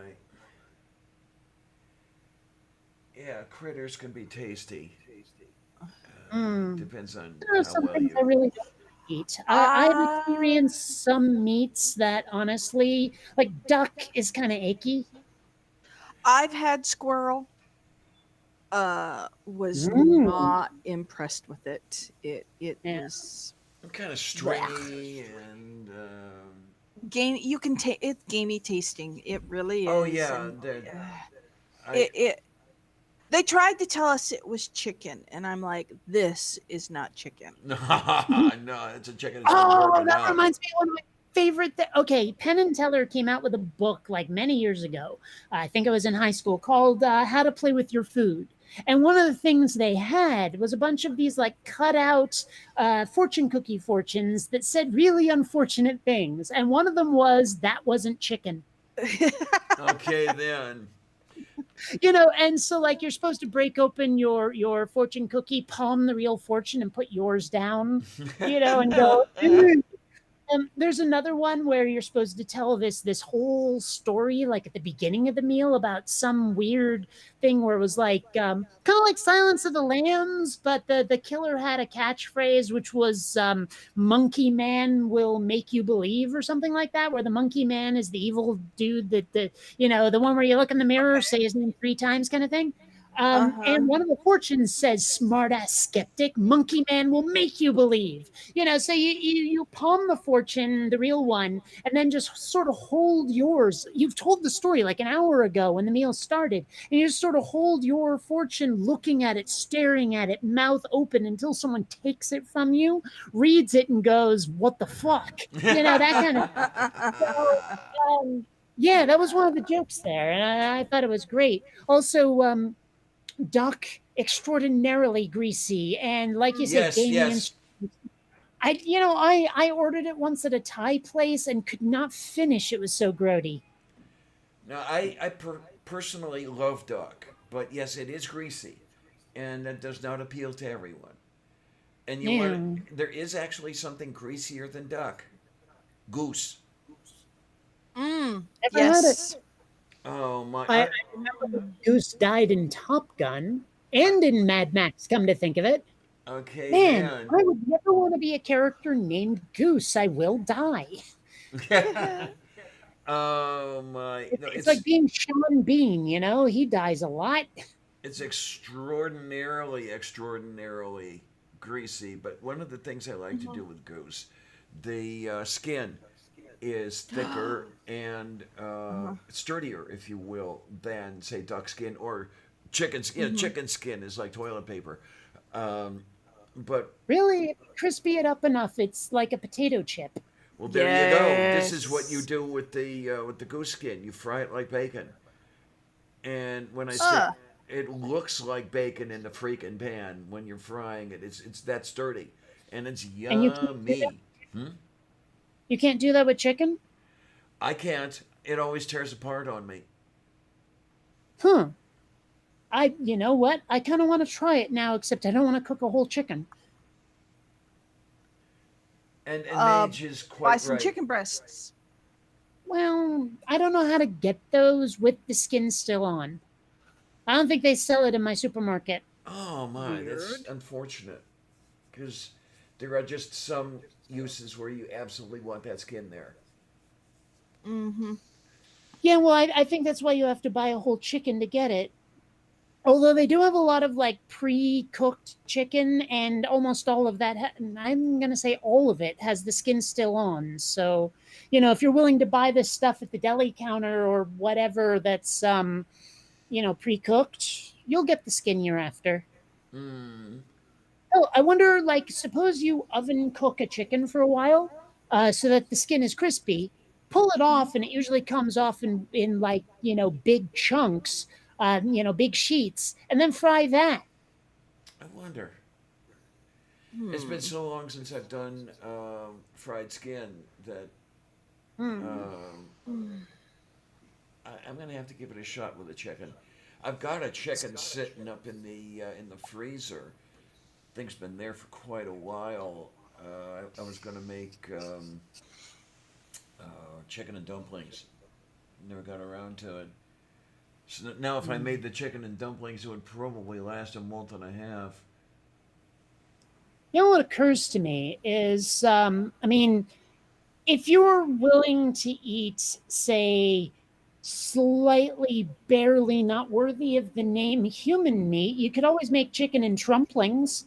Yeah, critters can be tasty. Mm. Depends on There are how some well things I you. really don't eat. I've Uh, experienced some meats that honestly, like duck is kind of icky. I've had squirrel. Was Mm. not impressed with it. It Yeah. was Kind of blech. stringy and. Game. You can take it's gamey tasting. It really Oh is, yeah, and I. it. They tried to tell us it was chicken, and I'm like, this is not chicken. No, it's a chicken that's been Oh, warping that out. reminds me of one of my favorite. Okay, Penn and Teller came out with a book like many years ago. I think I was in high school called "How to Play with Your Food." And one of the things they had was a bunch of these like cut out fortune cookie fortunes that said really unfortunate things. And one of them was that wasn't chicken. Okay then. And so like you're supposed to break open your fortune cookie, palm the real fortune and put yours down, and go, there's another one where you're supposed to tell this whole story like at the beginning of the meal about some weird thing where it was like kind of like Silence of the Lambs, but the killer had a catchphrase which was monkey man will make you believe or something like that, where the monkey man is the evil dude that the one where you look in the mirror, say his name 3 times kind of thing. Uh-huh. And one of the fortunes says, "Smart ass skeptic, monkey man will make you believe." So you palm the fortune, the real one, and then just sort of hold yours. You've told the story like an hour ago when the meal started, and you just sort of hold your fortune, looking at it, staring at it, mouth open until someone takes it from you, reads it, and goes, "What the fuck?" That kind of. So, yeah, that was one of the jokes there, and I thought it was great. Also, duck extraordinarily greasy, and like you say, Yes, gamey and yes. I ordered it once at a Thai place and could not finish. It was so grody. Now, personally love duck, but yes, it is greasy, and that does not appeal to everyone. And you want Yeah. there is actually something greasier than duck, goose. Mm. Never had it. Yes. Oh my! I remember when Goose died in Top Gun and in Mad Max, come to think of it. Okay Man, then. I would never want to be a character named Goose. I will die. Oh my! No, It's like being Sean Bean, he dies a lot. it's extraordinarily greasy. But one of the things I like to do with goose, the skin is thicker and Uh-huh. sturdier, if you will, than say duck skin or chicken skin. Mhm. Chicken skin is like toilet paper. Um, but Really, crispy it up enough, it's like a potato chip. well, there you go. This is what you Yes. do with the goose skin. You fry it like bacon. And when I say Uh. it looks like bacon in the freaking pan when you're frying it, it's that sturdy, and it's And you can't do that. yummy. Hmm? You can't do that with chicken? I can't. It always tears apart on me. Huh. You know what? I kind of want to try it now, except I don't want to cook a whole chicken. And Uh, Mage is buy quite some right. chicken breasts. Well, I don't know how to get those with the skin still on. I don't think they sell it in my supermarket. Oh my, that's Weird. unfortunate because there are just some uses where you absolutely want that skin there. Mm-hmm. Yeah, well, I think that's why you have to buy a whole chicken to get it. Although they do have a lot of like pre-cooked chicken, and almost all of that, I'm going to say all of it has the skin still on. So, if you're willing to buy this stuff at the deli counter or whatever that's pre-cooked, you'll get the skin you're after. Mm. Oh, I wonder, like, suppose you oven cook a chicken for a while, so that the skin is crispy. Pull it off, and it usually comes off in like big chunks, big sheets, and then fry that. I wonder. It's been Hmm. so long since I've done fried skin that Hmm. um, I'm gonna have to give it a shot with a chicken. I've got a chicken sitting up in the freezer. Thing's been there for quite a while. I was gonna make chicken and dumplings. Never got around to it. So now, if I made the chicken and dumplings, it would probably last a month and a half. What occurs to me is, I mean, if you're willing to eat, say, slightly, barely not worthy of the name human meat, you could always make chicken and dumplings.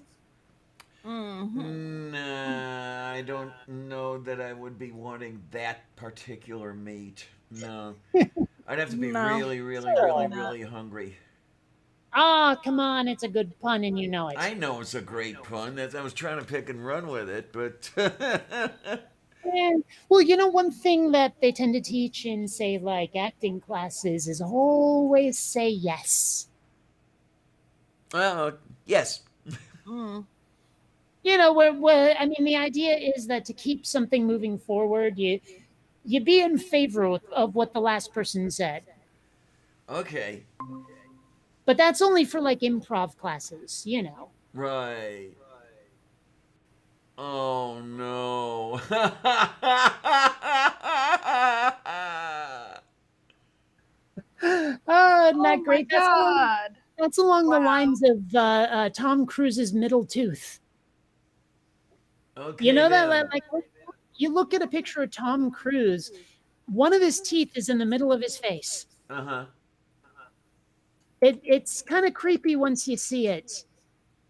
Mm-hmm. Nah, I don't know that I would be wanting that particular meat. No, I'd have to be No, Oh, certainly not. really hungry. ah, come on, it's a good pun and you know it. I know it's a great pun. I was trying to pick and run with it, but And, well, one thing that they tend to teach in, say, like acting classes is always say yes. yes. Mm. Where I mean, the idea is that to keep something moving forward, you be in favor of what the last person said. Okay. But that's only for like improv classes. Right. Oh no. Oh, isn't Oh that my great? god. That's along the Wow. lines of Tom Cruise's middle tooth. You Okay know that, then. like, you look at a picture of Tom Cruise, one of his teeth is in the middle of his face. Uh huh. it's kind of creepy once you see it,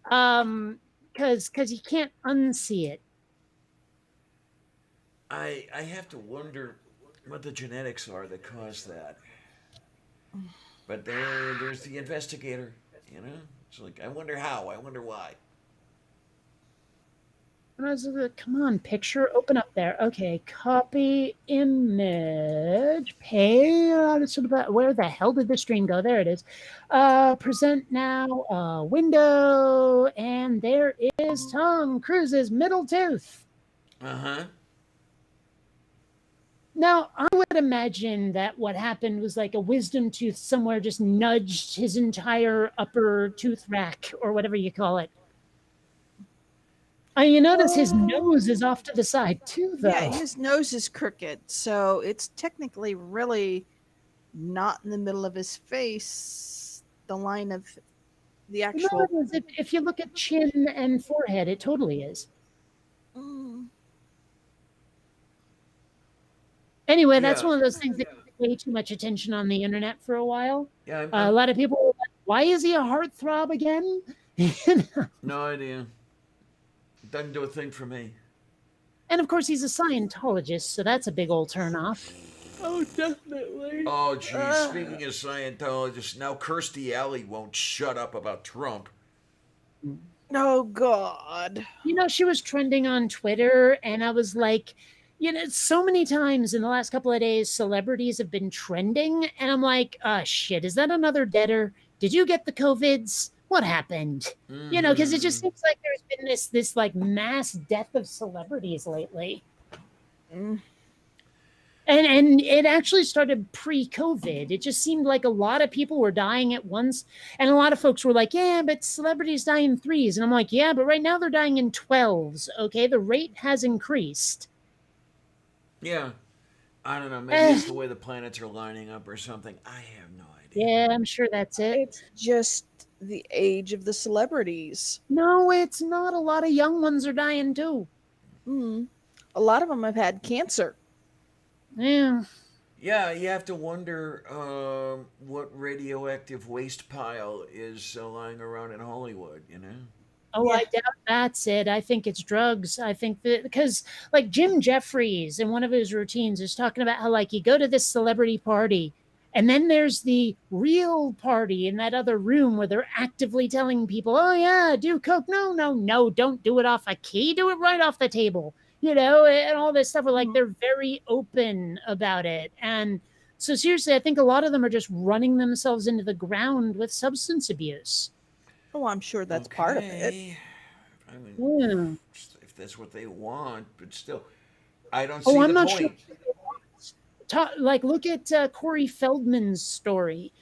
because you can't unsee it. I have to wonder what the genetics are that cause that. But there's the investigator. You know, it's like I wonder how. I wonder why. And I was like, come on, picture, open up there. Okay, copy image, pay. Where the hell did the stream go? There it is. Present now, window, and there is Tom Cruise's middle tooth. Uh huh. Now, I would imagine that what happened was like a wisdom tooth somewhere just nudged his entire upper tooth rack or whatever you call it. You notice his nose is off to the side too, though. Yeah, his nose is crooked, so it's technically really not in the middle of his face. The line of the actual. No, if you look at chin and forehead, it totally is. Mm, Anyway, that's Yeah. one of those things that gets way too much attention on the internet for a while. Yeah. A lot of people were like, why is he a heartthrob again? No idea. Doesn't do a thing for me. And of course, he's a Scientologist, so that's a big old turnoff. oh, definitely. Oh, geez. Speaking of Scientologists, now Kirstie Alley won't shut up about Trump. Oh God. You know, she was trending on Twitter, and I was like, you know, so many times in the last couple of days, celebrities have been trending, and I'm like, shit, is that another deader? Did you get the COVIDs? What happened? Mm-hmm. You know, because it just seems like there's been this like mass death of celebrities lately. Mm. And it actually started pre-COVID. It just seemed like a lot of people were dying at once. And a lot of folks were like, yeah, but celebrities die in threes. And I'm like, yeah, but right now they're dying in 12s. Okay, the rate has increased. Yeah. I don't know. Maybe it's the way the planets are lining up or something. I have no idea. Yeah, I'm sure that's it. It's just the age of the celebrities. No, it's not. A lot of young ones are dying too. Mm. A lot of them have had cancer. Yeah. Yeah, you have to wonder what radioactive waste pile is lying around in Hollywood, you know? Oh, Yeah. I doubt that's it. I think it's drugs. I think that because like Jim Jeffries in one of his routines is talking about how like you go to this celebrity party and then there's the real party in that other room where they're actively telling people, oh yeah, do coke. No, don't do it off a key. Do it right off the table, you know, and all this stuff. Where like they're very open about it. And so seriously, I think a lot of them are just running themselves into the ground with substance abuse. Oh, I'm sure that's part of it. I mean, Yeah. if that's what they want, but still, I don't Oh, see I'm the not point. sure. Like, look at Corey Feldman's story.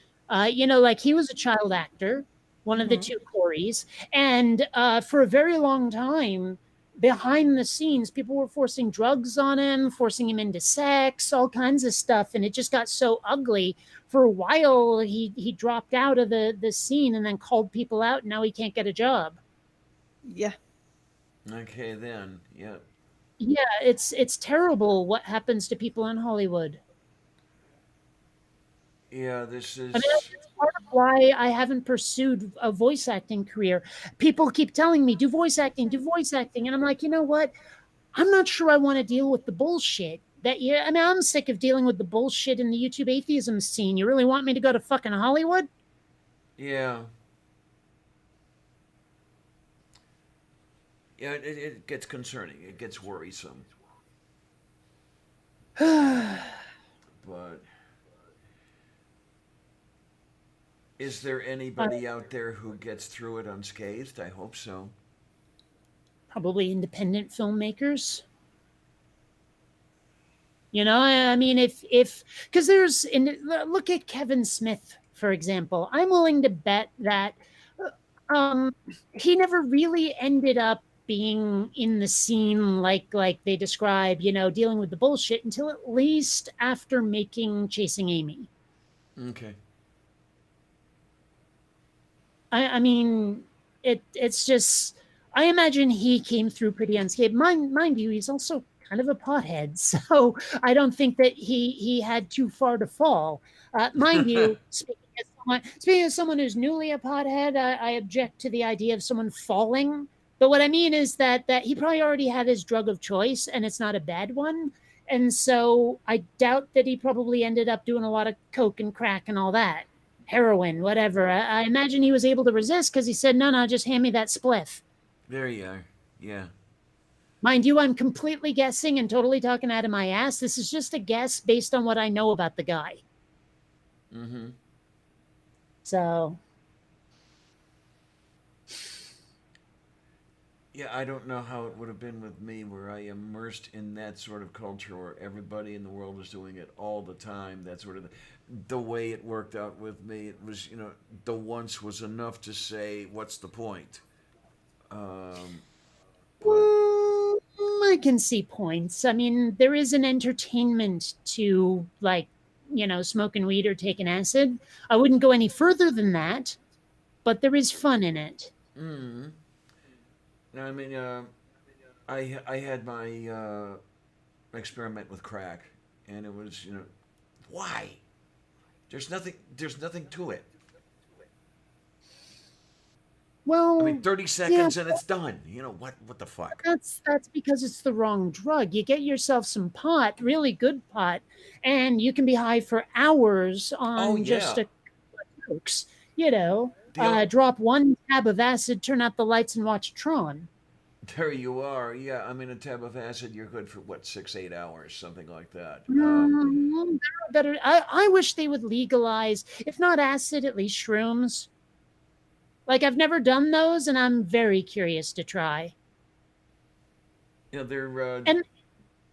You know, like he was a child actor, one of the two Coreys, and for a very long time, behind the scenes, people were forcing drugs on him, forcing him into sex, all kinds of stuff, and it just got so ugly. For a while, he dropped out of the scene and then called people out. And now he can't get a job. Yeah. Okay, then, yeah. Yeah, it's terrible what happens to people in Hollywood. Yeah, this is. I mean, that's part of why I haven't pursued a voice acting career. People keep telling me, do voice acting. And I'm like, you know what? I'm not sure I want to deal with the bullshit. I mean, I'm sick of dealing with the bullshit in the YouTube atheism scene. You really want me to go to fucking Hollywood? Yeah. Yeah, it gets concerning. It gets worrisome. But is there anybody out there who gets through it unscathed? I hope so. Probably independent filmmakers. You know, I mean, if because look at Kevin Smith, for example. I'm willing to bet that he never really ended up being in the scene like they describe, you know, dealing with the bullshit until at least after making Chasing Amy. Okay. I mean, it's just I imagine he came through pretty unscathed. Mind you, he's also kind of a pothead, so I don't think that he had too far to fall. Mind you, speaking as speaking of someone who's newly a pothead, I object to the idea of someone falling. But what I mean is that he probably already had his drug of choice, and it's not a bad one. And so I doubt that he probably ended up doing a lot of coke and crack and all that, heroin, whatever. I imagine he was able to resist because he said, "No, no, just hand me that spliff." There you are. Yeah. Mind you, I'm completely guessing and totally talking out of my ass. This is just a guess based on what I know about the guy. Mm-hmm. So Yeah, I don't know how it would have been with me where I immersed in that sort of culture where everybody in the world is doing it all the time. That sort of the way it worked out with me, it was, the once was enough to say, what's the point? Um, but I can see points. I mean, there is an entertainment to like, smoking weed or taking acid. I wouldn't go any further than that, but there is fun in it. mm, I mean, I had my experiment with crack, and it was, why? There's nothing to it. I mean, Well, 30 yeah, seconds and it's done. What the fuck? that's because it's the wrong drug. You get yourself some pot, really good pot, and you can be high for hours Oh on just yeah. a cokes. You know, The o- drop one tab of acid, turn out the lights, and watch Tron. there you are. Yeah, I mean, a tab of acid, you're good for what, 6, 8 hours, something like that. Better. I wish they would legalize, if not acid, at least shrooms. Like I've never done those, and I'm very curious to try. They're And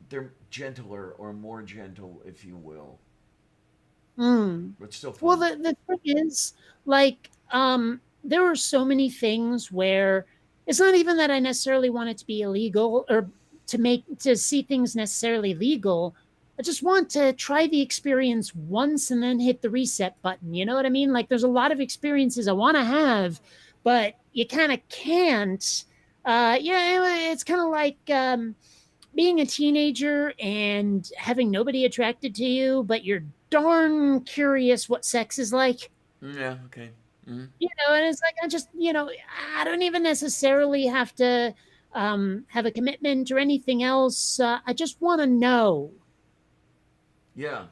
they're gentler or more gentle, if you will, mm, but still well, fun. the thing is, like, there are so many things where it's not even that I necessarily want it to be illegal or to see things necessarily legal. I just want to try the experience once and then hit the reset button. You know what I mean? Like, there's a lot of experiences I want to have, but you kind of can't. Yeah, it's kind of like being a teenager and having nobody attracted to you, but you're darn curious what sex is like. Yeah. Okay. Hmm. And it's like I don't even necessarily have to have a commitment or anything else. I just want to know. Yeah.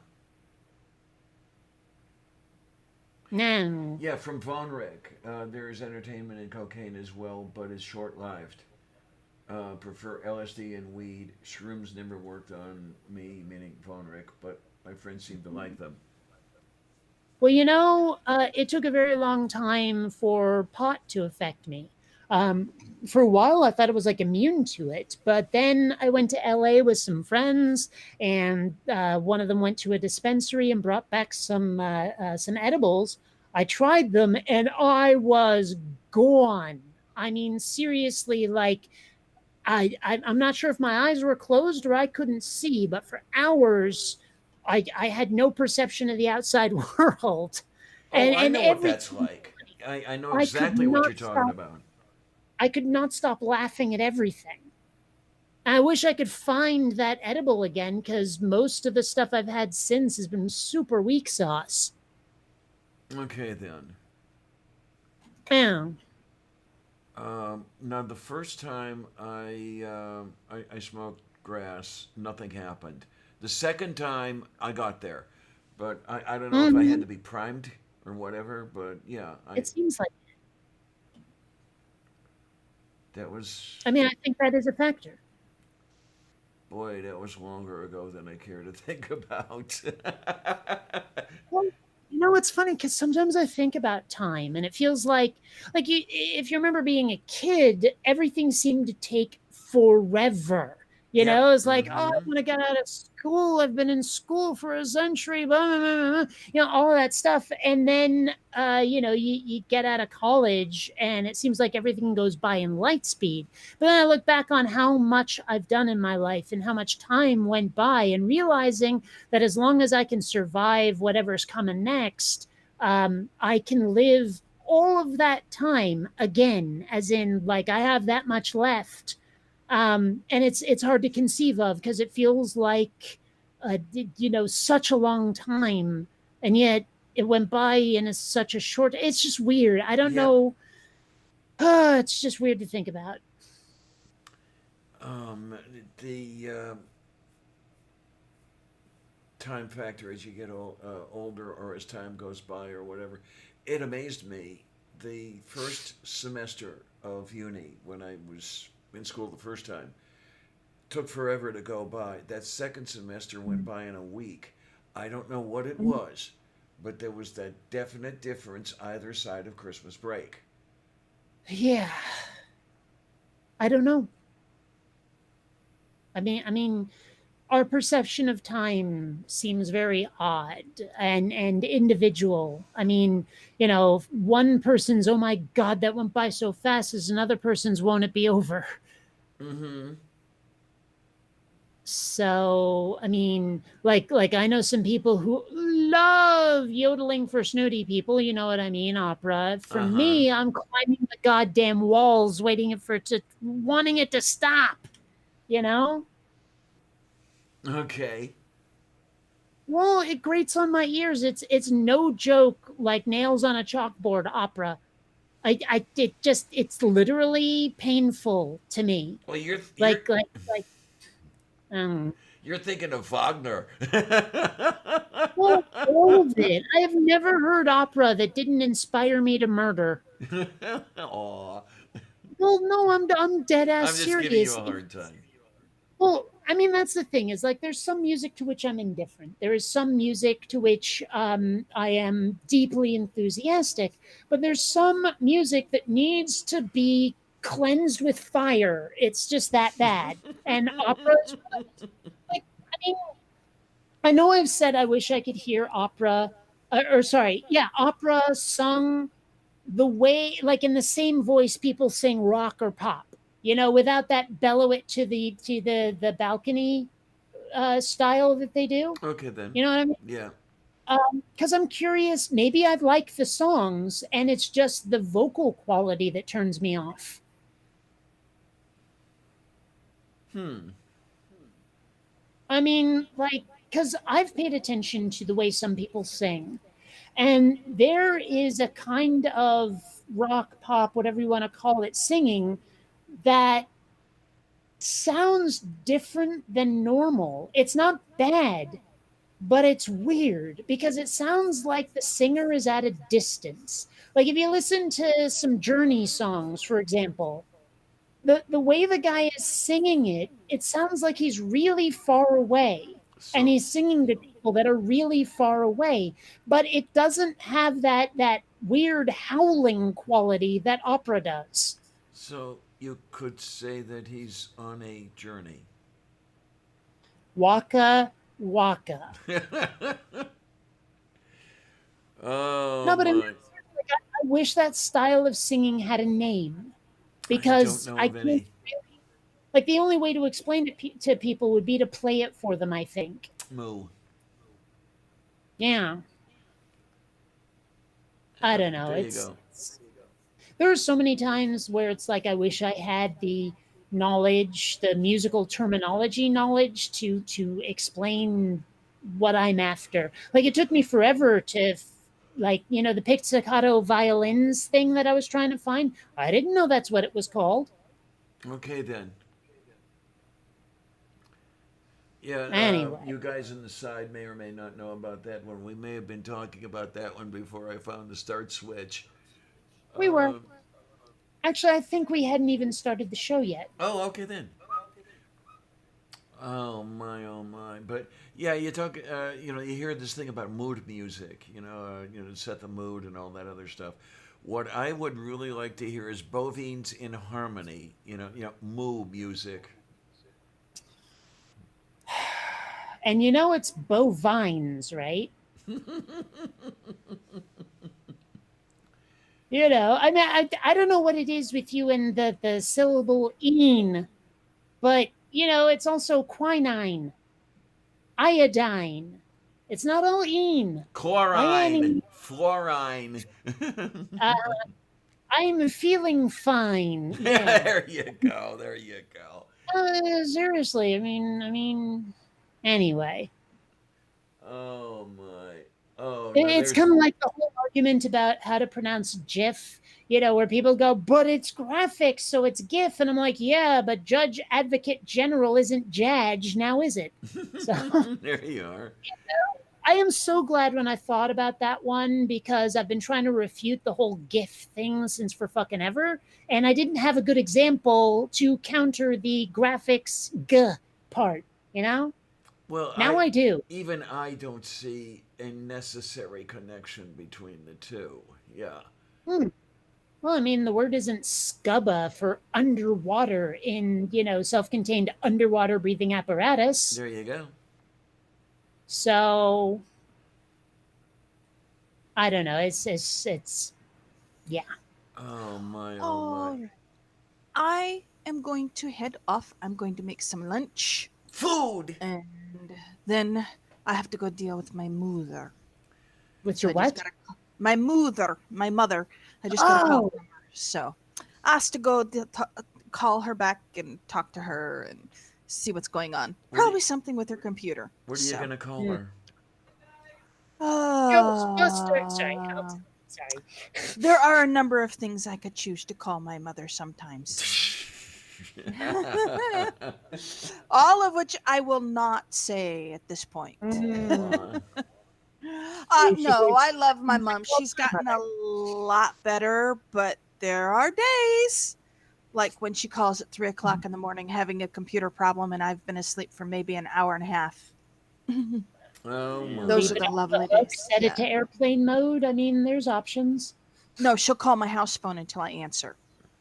No. Yeah. From Von Rick, there is entertainment in cocaine as well, but it's short-lived. Prefer LSD and weed. Shrooms never worked on me, meaning Von Rick, but my friends seem to like them. Well, it took a very long time for pot to affect me. Um, for a while, I thought it was like immune to it, but then I went to LA with some friends, and one of them went to a dispensary and brought back some edibles. I tried them, and I was gone. I mean, seriously, like I'm not sure if my eyes were closed or I couldn't see, but for hours I had no perception of the outside world, Oh, I and know what every that's like. I know I could exactly what you're not talking stop. about. I could not stop laughing at everything. I wish I could find that edible again because most of the stuff I've had since has been super weak sauce. Okay, then. Oh, Now, the first time I smoked grass, nothing happened. The second time, I got there, but I don't know if I had mm-hmm. to be primed or whatever. But yeah, It seems like. that was I mean, I think that is a factor. boy, that was longer ago than I care to think about. Well, it's funny because sometimes I think about time, and it feels like if you remember being a kid, everything seemed to take forever. Yep. It's like, oh, I Mm-hmm. want to get out of school. I've been in school for a century, blah, blah, blah, blah, all of that stuff. And then, you get out of college, and it seems like everything goes by in light speed. But then I look back on how much I've done in my life and how much time went by, and realizing that as long as I can survive whatever's coming next, I can live all of that time again, as in, like, I have that much left. And it's hard to conceive of because it feels like, such a long time, and yet it went by in such a short. It's just weird. I don't Yep. know. It's just weird to think about. Um, the time factor as you get older or as time goes by or whatever, it amazed me. The first semester of uni when I was in school the first time took forever to go by. That second semester went by in a week. I don't know what it was, but there was that definite difference either side of Christmas break. Yeah, I don't know. I mean, our perception of time seems very odd and individual. I mean, one person's "oh my god, that went by so fast" is another person's "won't it be over." Mm-hmm. So, I mean, like I know some people who love yodeling for snooty people, you know what I mean, opera. For Uh-huh. me, I'm climbing the goddamn walls waiting for it to wanting it to stop, you know? Okay. Well, it grates on my ears. It's no joke like nails on a chalkboard opera. It's literally painful to me. Well, Like you're thinking of Wagner. well, all of it. I have never heard opera that didn't inspire me to murder. Aw. Well, no, I'm dead ass I'm just giving you serious. a hard time. Well, I mean that's the thing is like there's some music to which I'm indifferent. There is some music to which I am deeply enthusiastic, but there's some music that needs to be cleansed with fire. It's just that bad. And operas, like I mean, I know I've said I wish I could hear opera, or sorry, yeah, opera sung the way, like in the same voice people sing rock or pop. Without that bellow it to the balcony style that they do. Okay then. You know what I mean? Yeah. Because I'm curious, maybe I like the songs, and it's just the vocal quality that turns me off. Hmm. I mean, like, because I've paid attention to the way some people sing, and there is a kind of rock, pop, whatever you want to call it, singing that sounds different than normal. It's not bad, but it's weird because it sounds like the singer is at a distance. Like if you listen to some Journey songs, for example, the way the guy is singing it, it sounds like he's really far away. And So he's singing to people that are really far away, but it doesn't have that weird howling quality that opera does. so you could say that he's on a journey. Waka waka. Oh No, but my. I wish that style of singing had a name I don't because know I of can't any. really, like the only way to explain it to people would be to play it for them, I think. Moo. Yeah, I don't know. There you go. There are so many times where it's like I wish I had the knowledge, the musical terminology knowledge to explain what I'm after. Like it took me forever to like, the pizzicato violins thing that I was trying to find. I didn't know that's what it was called. Okay then. Yeah, Anyway, you guys on the side may or may not know about that one. We may have been talking about that one before I found the start switch. we were. Uh, Actually, I think we hadn't even started the show yet. oh, okay then. Oh my, oh my! But yeah, you talk. You hear this thing about mood music. To set the mood and all that other stuff. What I would really like to hear is bovines in harmony. Moo music. And it's bovines, right? I mean, I don't know what it is with you and the syllable "een," but it's also quinine, iodine. It's not all "een." Chlorine, Iodine. fluorine. Uh, I'm feeling fine. Yeah. There you go. There you go. Seriously, I mean. Anyway, Oh my. Oh no, It's there's kind of like the whole argument about how to pronounce GIF, where people go, but it's graphics, so it's GIF. And I'm like, yeah, but Judge Advocate General isn't Judge, now is it? So there you are. I am so glad when I thought about that one because I've been trying to refute the whole GIF thing since for fucking ever. And I didn't have a good example to counter the graphics G part, you know? Well, Now I do. even I don't see a necessary connection between the two. Yeah. Hmm. Well, I mean, the word isn't scuba for underwater in, self contained underwater breathing apparatus. There you go. So I don't know. It's, yeah. Oh my, oh my. All right. I am going to head off. I'm going to make some lunch. Food! And then I have to go deal with my mother. With So your I just what? gotta my mother. I just gotta call Oh, her. So I have to go call her back and talk to her and see what's going on. What are, Probably something with her computer. what are you So gonna call mm. her? Ghostbuster. Sorry. uh, Sorry. there are a number of things I could choose to call my mother sometimes. All of which I will not say at this point. Mm. No, I love my mom. She's gotten a lot better, but there are days like when she calls at 3 o'clock in the morning having a computer problem and I've been asleep for maybe an hour and a half. Oh Those Leave are my. it the off the lovely hook. days. Set it Yeah. to airplane mode. I mean, there's options. No, she'll call my house phone until I answer.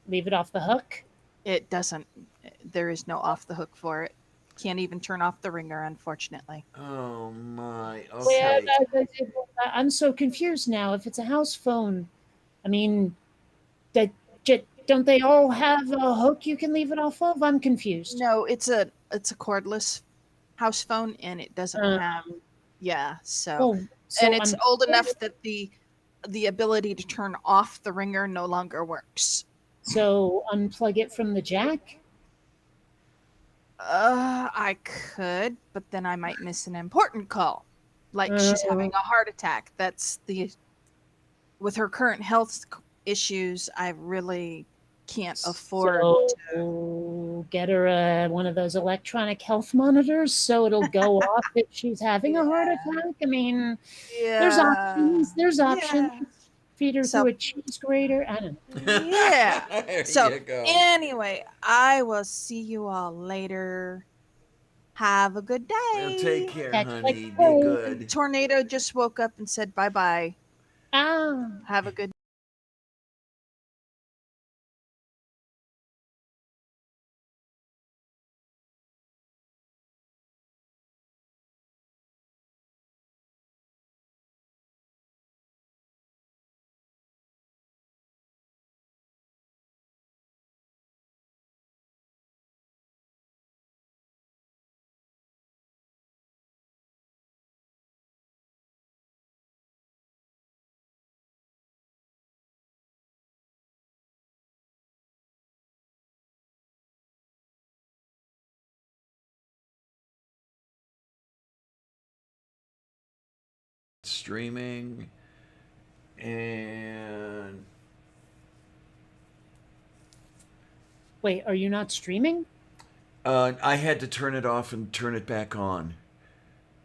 Leave it off the hook. It doesn't, there is no off the hook for it. Can't even turn off the ringer, unfortunately. Oh my. Well, Okay. I'm so confused now. If it's a house phone, I mean, that don't they all have a hook you can leave it off of? I'm confused. No, it's a cordless house phone and it doesn't Uh, have, yeah, so, oh, and so it's I'm old enough that the ability to turn off the ringer no longer works. so unplug it from the jack. I could, but then I might miss an important call. Like Uh, she's having a heart attack. That's the with her current health issues, I really can't afford to. so get her one of those electronic health monitors so it'll go off if she's having a heart Yeah. attack. I mean, there's Yeah. options. There's options. Yeah. Feed her So through a cheese grater. I don't know. yeah. there So you go. anyway, I will see you all later. Have a good Well, take day. care, Catch like honey. Be play. good. Tornado just woke up and said bye bye. Ah. Have a good Streaming and Wait, are you not streaming? I had to turn it off and turn it back on.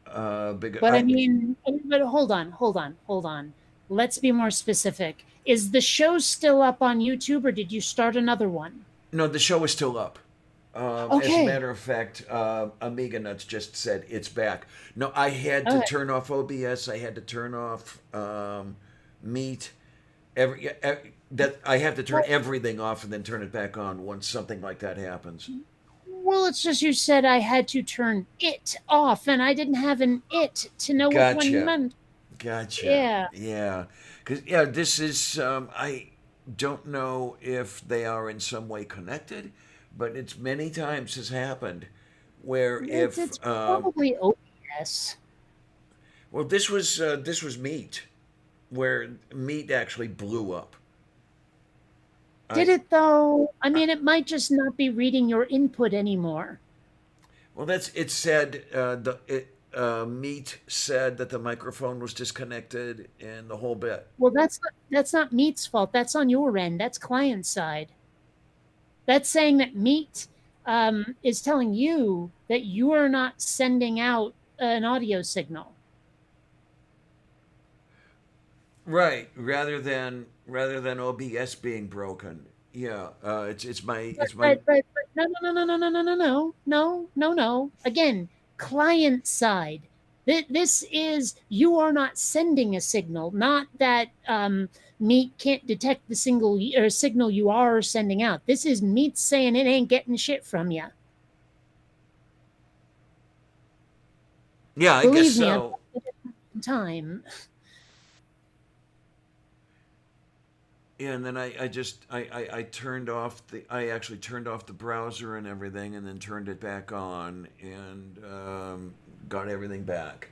Because But I mean, but hold on. Let's be more specific. Is the show still up on YouTube or did you start another one? no, the show is still up. As a Okay. matter of fact, Amiga Nuts just said it's back. No, I had to Okay. turn off OBS. I had to turn off Meet. Every that I have to turn Well, everything off and then turn it back on once something like that happens. well, it's just you said I had to turn it off and I didn't have an it to know which one you Gotcha. meant. Gotcha. Yeah. Yeah. Because yeah, this is I don't know if they are in some way connected, but it's many times has happened where It's if probably OBS. well this was Meat where Meat actually blew up. Did I it though? I mean, it might just not be reading your input anymore. well that's it said Meat said that the microphone was disconnected and the whole bit. Well, that's not Meat's fault. That's on your end. That's client side. That's saying that Meat is telling you that you are not sending out an audio signal. Right, rather than OBS being broken. Yeah, it's my. No, no, no, no, no, no, no, no, no, no, no. Again, client side. This is you are not sending a signal, not that Meat can't detect the single or signal you are sending out. This is Meat saying it ain't getting shit from you. Yeah, I guess Believe me, I've so. done it in time. Yeah, and then I turned off I actually turned off the browser and everything, and then turned it back on and got everything back.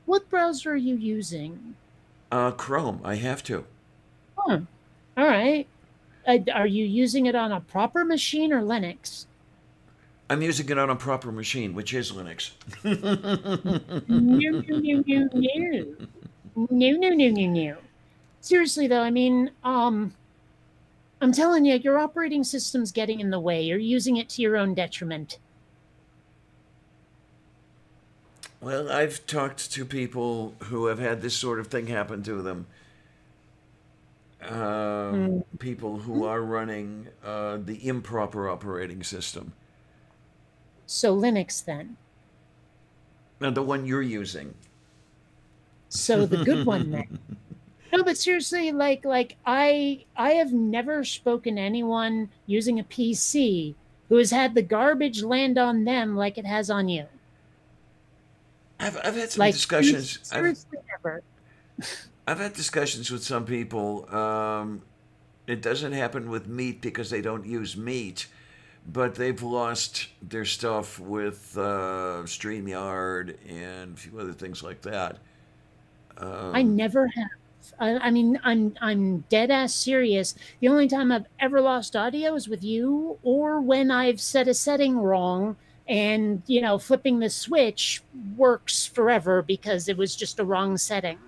What browser are you using? Chrome, I have to. Huh. All right. Are you using it on a proper machine or Linux? I'm using it on a proper machine, which is Linux. No, no, no, no, no. No, no, no, no, no. Seriously though, I mean, I'm telling you, your operating system's getting in the way. You're using it to your own detriment. Well, I've talked to people who have had this sort of thing happen to them. Hmm. People who are running the improper operating system. So Linux then. Now, the one you're using. So the good one then. No, but seriously, like I have never spoken to anyone using a PC who has had the garbage land on them like it has on you. I've had some Like discussions. seriously never. I've had discussions with some people. It doesn't happen with meat because they don't use meat, but they've lost their stuff with StreamYard and a few other things like that. I Um, never have. I mean, I'm dead ass serious. The only time I've ever lost audio is with you, or when I've set a setting wrong, and flipping the switch works forever because it was just a wrong setting.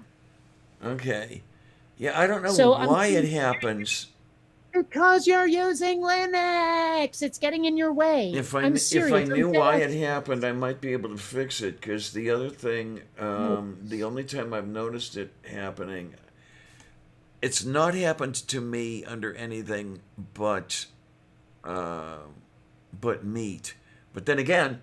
okay. Yeah, I don't know So I'm why it happens. because you're using Linux, it's getting in your way. I'm If I serious. I'm knew dead why ass it happened, I might be able to fix it. Because the other thing, serious. the only time I've noticed it happening, it's not happened to me under anything uh, but meat. But then again,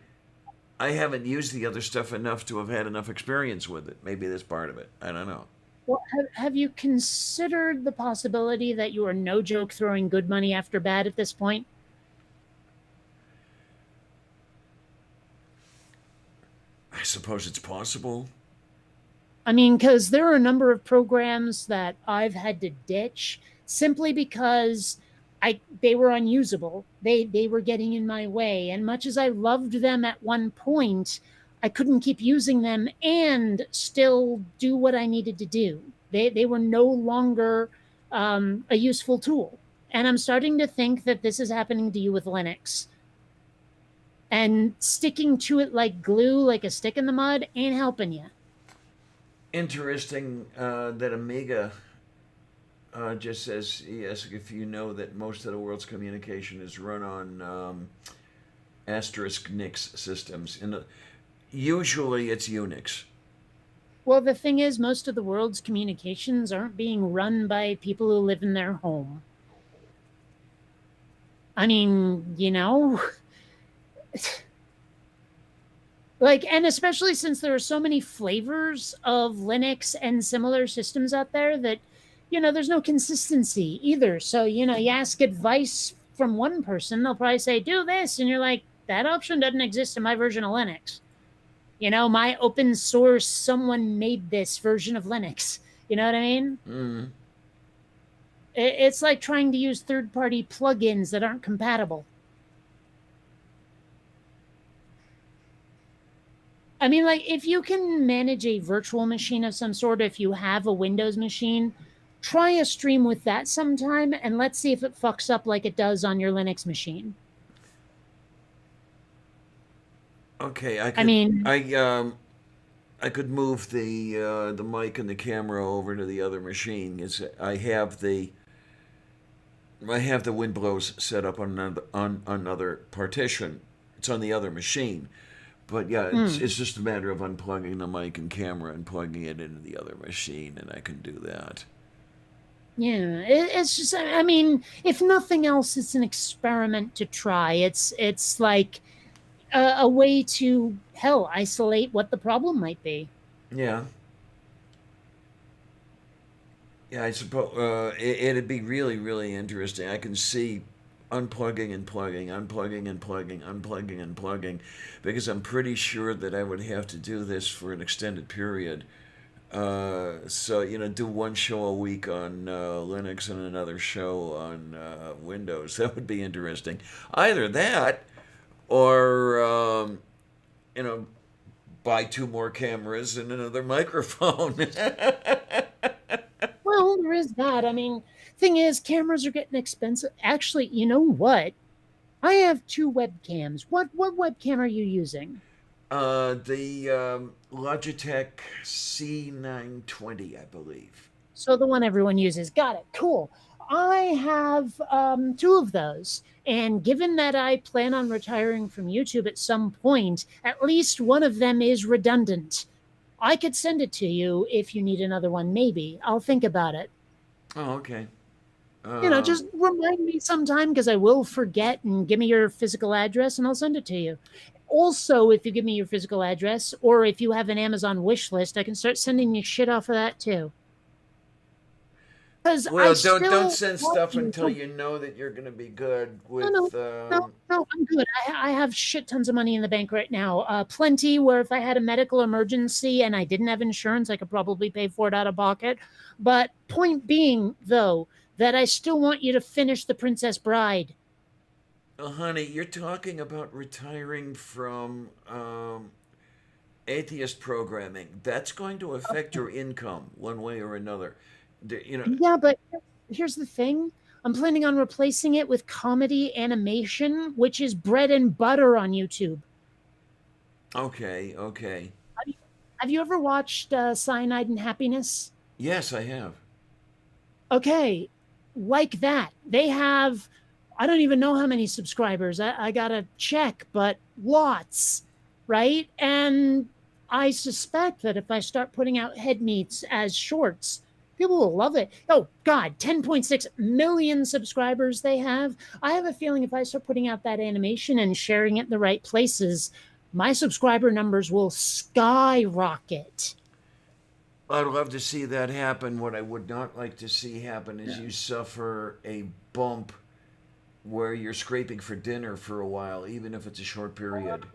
I haven't used the other stuff enough to have had enough experience with it. Maybe that's part of it. I don't know. Well, have you considered the possibility that you are no joke throwing good money after bad at this point? I suppose it's possible. I mean, because there are a number of programs that I've had to ditch simply because they were unusable. They were getting in my way, and much as I loved them at one point, I couldn't keep using them and still do what I needed to do. They were no longer a useful tool, and I'm starting to think that this is happening to you with Linux. And sticking to it like glue, like a stick in the mud, ain't helping you. Interesting that Amiga just says, yes, if you know that most of the world's communication is run on asterisk Nix systems. Usually it's Unix. Well, the thing is, most of the world's communications aren't being run by people who live in their home. I mean, like, and especially since there are so many flavors of Linux and similar systems out there that, there's no consistency either. So, you ask advice from one person, they'll probably say, do this. And you're like, that option doesn't exist in my version of Linux. My open source, someone made this version of Linux. You know what I mean? Mm. It's like trying to use third party plugins that aren't compatible. I mean, like, if you can manage a virtual machine of some sort, if you have a Windows machine, try a stream with that sometime and let's see if it fucks up like it does on your Linux machine. Okay, I I could. mean, I could move the mic and the camera over to the other machine. I have the Windblows set up on another partition. It's on the other machine. But yeah, Hmm. it's just a matter of unplugging the mic and camera and plugging it into the other machine, and I can do that. Yeah, it's just, I mean, if nothing else, it's an experiment to try. It's like a way to, hell, isolate what the problem might be. Yeah, yeah. I suppose it'd be really, really interesting. I can see unplugging and plugging, unplugging and plugging, unplugging and plugging, because I'm pretty sure that I would have to do this for an extended period. So do one show a week on Linux and another show on Windows. That would be interesting. Either that, or you know, buy two more cameras and another microphone. Well, there is that. I mean, thing is, cameras are getting expensive. Actually, you know what? I have two webcams. What webcam are you using? The Logitech C920, I believe. So the one everyone uses. Got it. Cool. I have two of those. And given that I plan on retiring from YouTube at some point, at least one of them is redundant. I could send it to you if you need another one, maybe. I'll think about it. Oh, okay. Just remind me sometime because I will forget, and give me your physical address and I'll send it to you. Also, if you give me your physical address or if you have an Amazon wish list, I can start sending you shit off of that too. Because I well, don't still send want stuff you. until you know that you're going to be good No, no, with. no, I'm good. I have shit tons of money in the bank right now. Plenty where if I had a medical emergency and I didn't have insurance, I could probably pay for it out of pocket. But point being, though, that I still want you to finish The Princess Bride. Honey, you're talking about retiring from atheist programming. That's going to affect your income one way or another. Yeah, but here's the thing. I'm planning on replacing it with comedy animation, which is bread and butter on YouTube. Okay, okay. Have you, have you ever watched Cyanide and Happiness? Yes, I have. Okay, like that. They have, I don't even know how many subscribers. I gotta check, but lots, right? And I suspect that if I start putting out head meets as shorts, people will love it. Oh, God, 10.6 million subscribers they have. I have a feeling if I start putting out that animation and sharing it in the right places, my subscriber numbers will skyrocket. I'd love to see that happen. What I would not like to see happen is you suffer a bump where you're scraping for dinner for a while, even if it's a short period.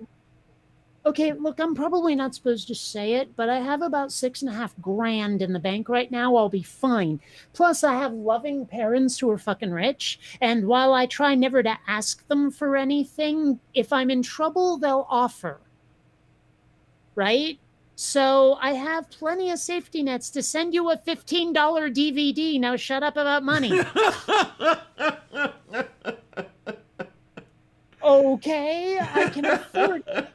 Okay, look, I'm probably not supposed to say it, but I have about 6.5 grand in the bank right now. I'll be fine. Plus, I have loving parents who are fucking rich. And while I try never to ask them for anything, if I'm in trouble, they'll offer. Right? So I have plenty of safety nets to send you a $15 DVD. Now shut up about money. Okay, I can afford it.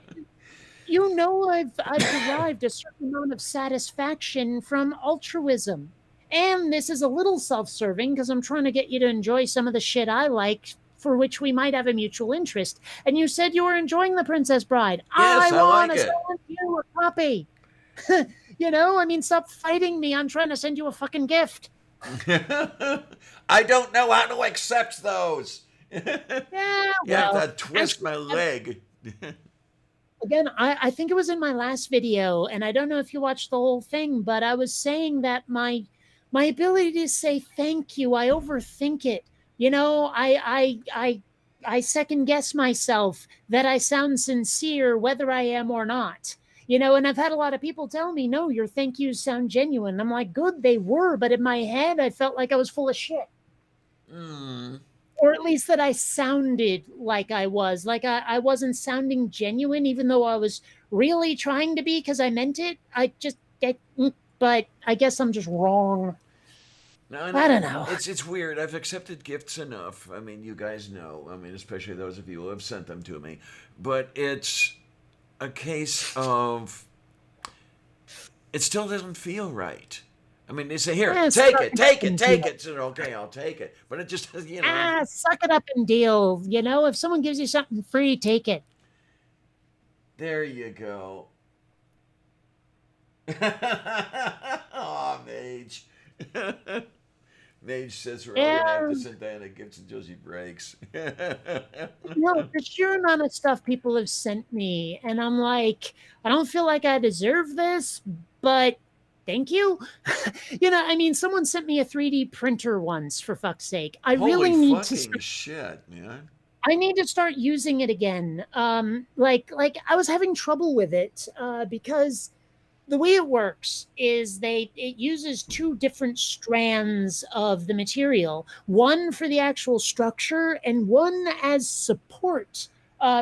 I've derived a certain amount of satisfaction from altruism. And this is a little self-serving because I'm trying to get you to enjoy some of the shit I like for which we might have a mutual interest. And you said you were enjoying The Princess Bride. Yes, I I want like to it. send you a copy. I mean, stop fighting me. I'm trying to send you a fucking gift. I don't know how to accept those. You Yeah, have well, to twist actually, my leg. again, I think it was in my last video, and I don't know if you watched the whole thing, but I was saying that my ability to say thank you, I overthink it. I second guess myself that I sound sincere whether I am or not. And I've had a lot of people tell me, no, your thank yous sound genuine. I'm like, good, they were, but in my head, I felt like I was full of shit. Mm. Or at least that I sounded like I was, like I wasn't sounding genuine, even though I was really trying to be because I meant it. But I guess I'm just wrong. No, I no, don't know. it's weird. I've accepted gifts enough. I mean, you guys know. I mean, especially those of you who have sent them to me. But it's a case of it still doesn't feel right. I mean, they say, here, take Suck it, it up take it, and take deal. it. So, okay, I'll take it. But it just, you know, Suck it up and deal. If someone gives you something free, take it. there you go. Aw, Mage. Mage says we're all Yeah, going to have to send Diana gifts until she breaks. no, the sheer amount of stuff people have sent me, and I'm like, I don't feel like I deserve this, but thank you. I mean, someone sent me a 3D printer once, for fuck's sake. Holy fucking shit, man. I need to start using it again. Like I was having trouble with it because the way it works is it uses two different strands of the material, one for the actual structure and one as support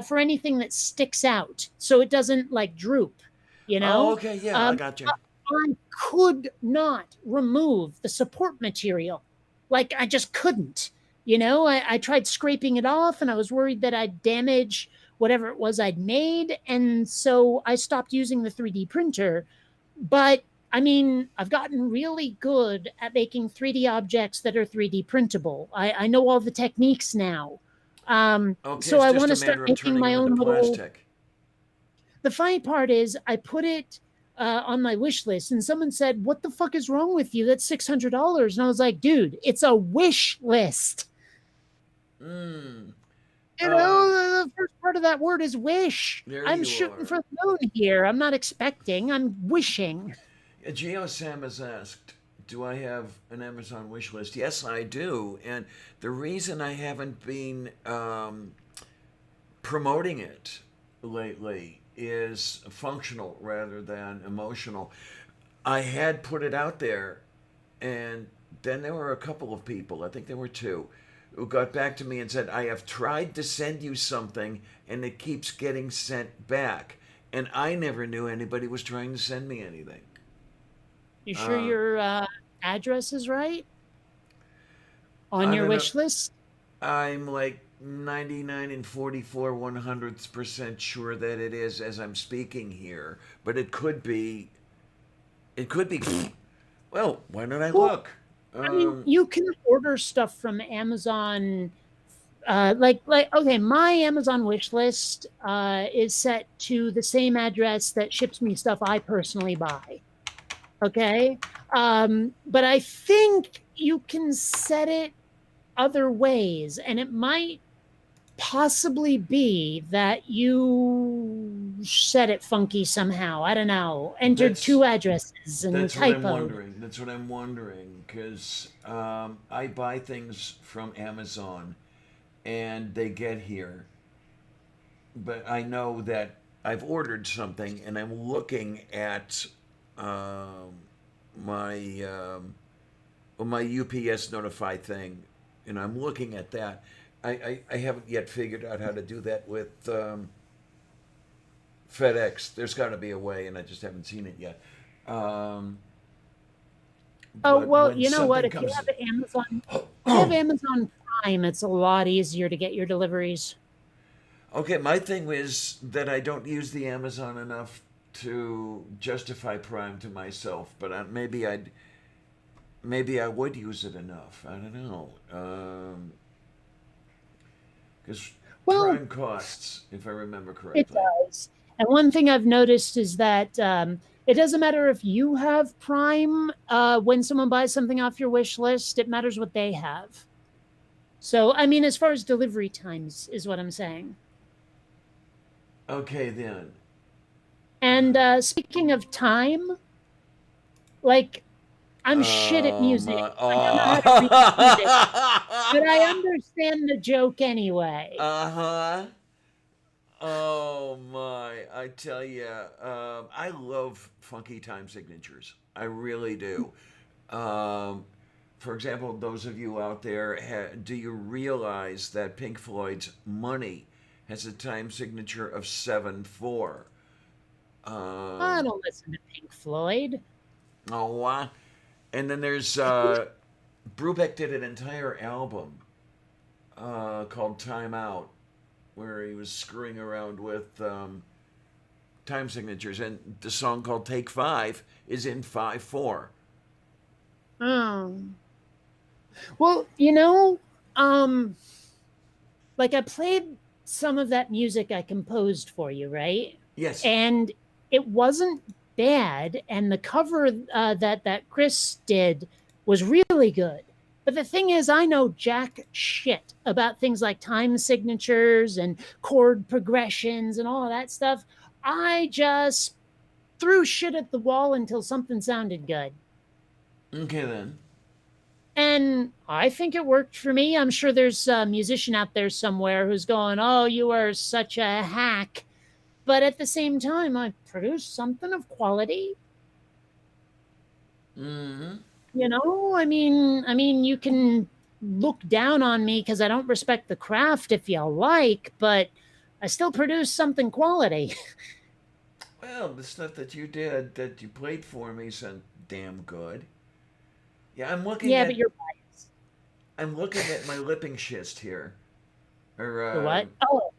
for anything that sticks out, so it doesn't like droop. You Oh, know, okay, yeah, I um, got you. I could not remove the support material. Like, I just couldn't. I tried scraping it off and I was worried that I'd damage whatever it was I'd made. And so I stopped using the 3D printer. But I mean, I've gotten really good at making 3D objects that are 3D printable. I know all the techniques now. Okay, So it's I just want a to start matter of making turning my them into own little. plastic. The funny part is, I put it on my wish list, and someone said, "What the fuck is wrong with you? That's $600." And I was like, "Dude, it's a wish list." Mm. The first part of that word is wish. There I'm you shooting are. for the moon here. I'm not expecting. I'm wishing. Geo Sam has asked, do I have an Amazon wish list? Yes, I do. And the reason I haven't been promoting it lately is functional rather than emotional. I had put it out there, and then there were a couple of people, I think there were two, who got back to me and said, I have tried to send you something and it keeps getting sent back. And I never knew anybody was trying to send me anything. You sure Uh, your address is right on I'm your gonna. wish list? I'm like 99 and 44 100% sure that it is as I'm speaking here, but it could be. It could be. Well, why don't I Well, look? I mean, Um, you can order stuff from Amazon. Like okay, my Amazon wish list is set to the same address that ships me stuff I personally buy. Okay, but I think you can set it other ways, and it might possibly be that you set it funky somehow. I don't know. Entered that's two addresses and that's what I'm typoed. wondering. That's what I'm wondering because I buy things from Amazon and they get here, but I know that I've ordered something and I'm looking at um, my my UPS notify thing, and I'm looking at that. I haven't yet figured out how to do that with FedEx. There's got to be a way, and I just haven't seen it yet. Um, Oh, but well, when you know what? something If you comes, have Amazon Prime, it's a lot easier to get your deliveries. okay, my thing is that I don't use the Amazon enough to justify Prime to myself, but maybe I would use it enough. I don't know. Because Well, Prime costs, if I remember it correctly. does. And one thing I've noticed is that it doesn't matter if you have Prime when someone buys something off your wish list, it matters what they have. So, I mean, as far as delivery times is what I'm saying. Okay, then. And speaking of time, like, I'm shit at music. I don't know how to read music, but I understand the joke anyway. Uh-huh. Oh my, I tell you, I love funky time signatures. I really do. Um, for example, those of you out there, do you realize that Pink Floyd's Money has a time signature of 7/4? I Um, don't listen to Pink Floyd. oh, and then there's Brubeck did an entire album called Time Out, where he was screwing around with time signatures, and the song called "Take Five" is in 5/4. Oh. Well, um, like I played some of that music I composed for you, right? Yes. And it wasn't bad, and the cover that Chris did was really good. But the thing is, I know jack shit about things like time signatures and chord progressions and all of that stuff. I just threw shit at the wall until something sounded good. Okay then. And I think it worked for me. I'm sure there's a musician out there somewhere who's going, "Oh, you are such a hack." But at the same time, I produced something of quality. Mm-hmm. I mean, you can look down on me because I don't respect the craft if you like, but I still produced something quality. Well, the stuff that you did, that you played for me, sound damn good. Yeah, I'm looking Yeah, but at you're biased. I'm looking at my lipping schist here. Or The what? Oh,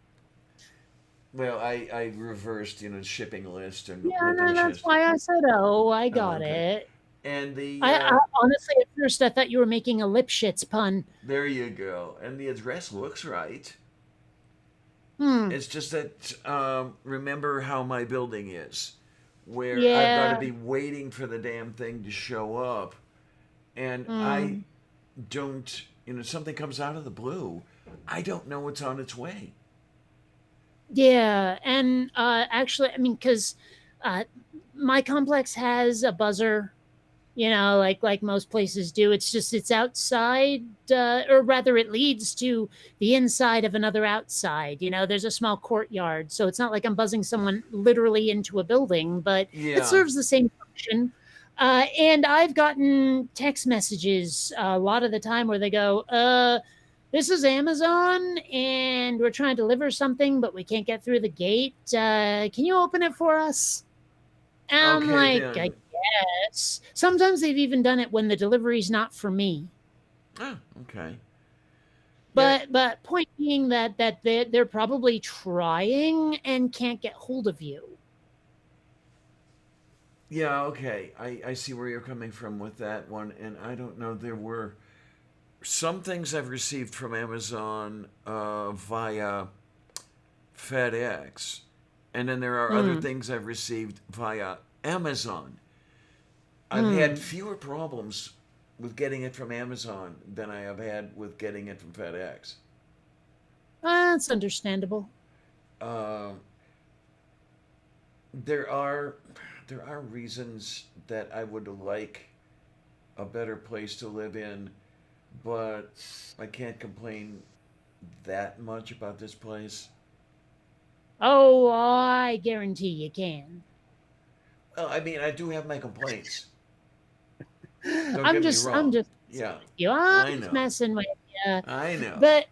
well, I reversed, shipping list and yeah, lipping that's schist. why I said, "Oh, I Oh, got okay. it." And the I honestly, at first, I thought you were making a lip shits pun. there you go. And the address looks right. Hmm. It's just that remember how my building is, where I've got to Yeah. be waiting for the damn thing to show up, and I Hmm. don't. Something comes out of the blue. I don't know what's on its way. Yeah, and actually, I mean, because uh, my complex has a buzzer, like most places do. It's just it's outside, or rather, it leads to the inside of another outside. There's a small courtyard, so it's not like I'm buzzing someone literally into a building, but it Yeah. serves the same function. And I've gotten text messages a lot of the time where they go, this is Amazon and we're trying to deliver something, but we can't get through the gate. Can you open it for us? And I'm Okay like, I then. guess. Sometimes they've even done it when the delivery's not for me. Oh, okay. Yeah. But point being that they're probably trying and can't get hold of you. Yeah. Okay. I see where you're coming from with that one, and I don't know. There were some things I've received from Amazon via FedEx, and then there are other Hmm. things I've received via Amazon. I've had Hmm. fewer problems with getting it from Amazon than I have had with getting it from FedEx. That's understandable. Uh, there are there are reasons that I would like a better place to live in, but I can't complain that much about this place. Oh, I guarantee you can. Well, I mean, I do have my complaints. Don't I'm get me just I'm wrong. just messing Yeah, with you. I'm I just know. messing with you. I know. But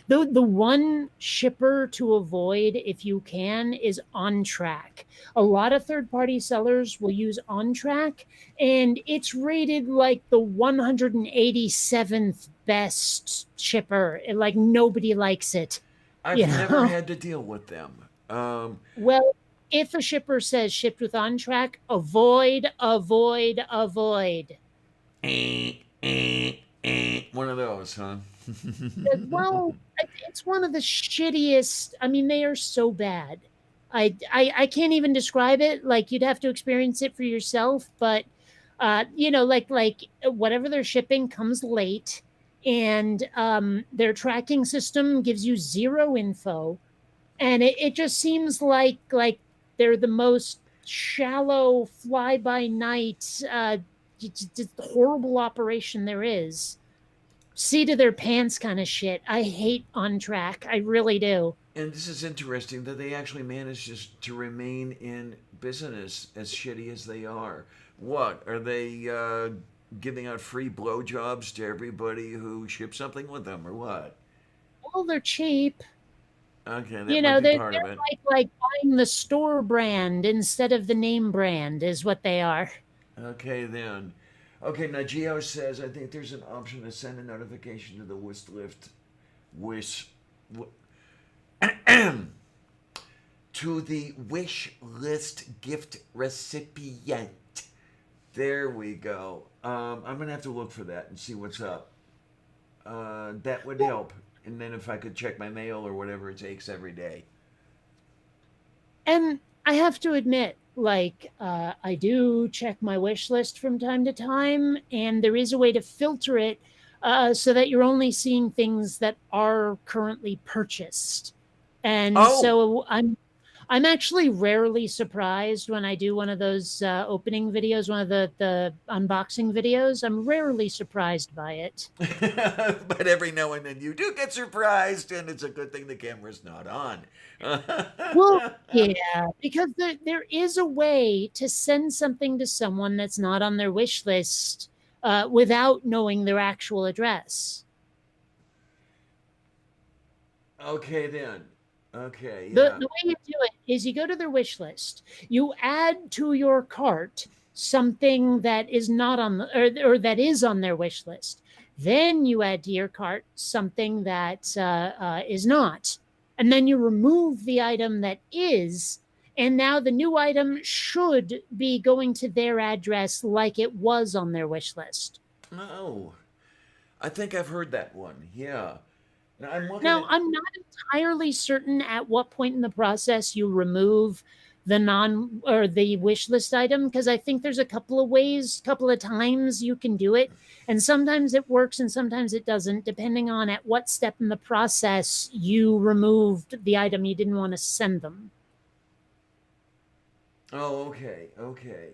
the one shipper to avoid if you can is on track. A lot of third party sellers will use on track, and it's rated like the 187th best shipper. Like nobody likes it, you I've never know. had to deal with them. Well, if a shipper says shipped with on track, avoid, avoid, avoid. One of those, huh? Well, it's one of the shittiest. I mean, they are so bad. I can't even describe it. Like you'd have to experience it for yourself. But like whatever they're shipping comes late, and their tracking system gives you zero info, and it just seems like they're the most shallow fly by night, just horrible operation there is, seat of their pants kind of shit. I hate on track. I really do. And this is interesting that they actually managed to remain in business as shitty as they are. What are they giving out free blowjobs to everybody who ships something with them, or what? Well, they're cheap. Okay, that You might know, be they're part of it. like buying the store brand instead of the name brand is what they are. Okay, then. Okay, now Geo says I think there's an option to send a notification to the Wish lift. Wish. to the wish list gift recipient. There we go. I'm gonna have to look for that and see what's up. That would help. And then if I could check my mail or whatever it takes every day. And I have to admit, like, I do check my wish list from time to time, and there is a way to filter it so that you're only seeing things that are currently purchased. And Oh, so I'm actually rarely surprised when I do one of those opening videos, one of the unboxing videos. I'm rarely surprised by it. but every now and then you do get surprised, and it's a good thing the camera's not on. Well, yeah, because there is a way to send something to someone that's not on their wish list without knowing their actual address. Okay, then. Okay, The yeah. the way you do it is you go to their wish list, you add to your cart something that is not on the or that is on their wish list. Then you add to your cart something that is not, and then you remove the item that is. And now the new item should be going to their address like it was on their wish list. Oh, I think I've heard that one. Yeah. Now I'm looking Now, at. I'm not entirely certain at what point in the process you remove the non or the wish list item because I think there's a couple of ways, couple of times you can do it. And sometimes it works and sometimes it doesn't, depending on at what step in the process you removed the item you didn't want to send them. Oh, okay, okay.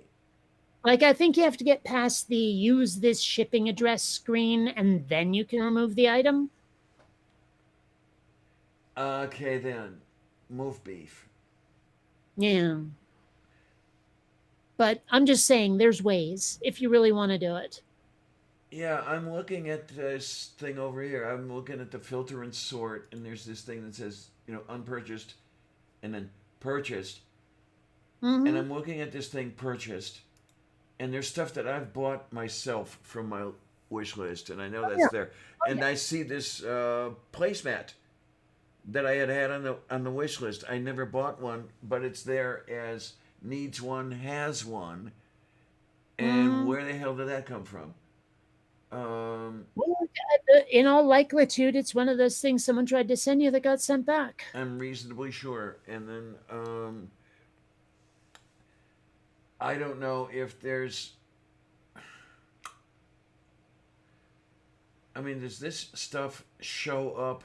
Like, I think you have to get past the use this shipping address screen and then you can remove the item. Okay, then. Move beef. Yeah. But I'm just saying there's ways if you really want to do it. Yeah, I'm looking at this thing over here. I'm looking at the filter and sort, and there's this thing that says, unpurchased and then purchased. And Hmm. I'm looking at this thing purchased, and there's stuff that I've bought myself from my wish list, and I know Oh, that's yeah. there. Oh, And yeah. I see this placemat that I had on the wish list. I never bought one, but it's there as needs one, has one. And Hmm. where the hell did that come from? Um, Well, in all likelihood, it's one of those things someone tried to send you that got sent back. I'm reasonably sure. And then I don't know if there's. I mean, does this stuff show up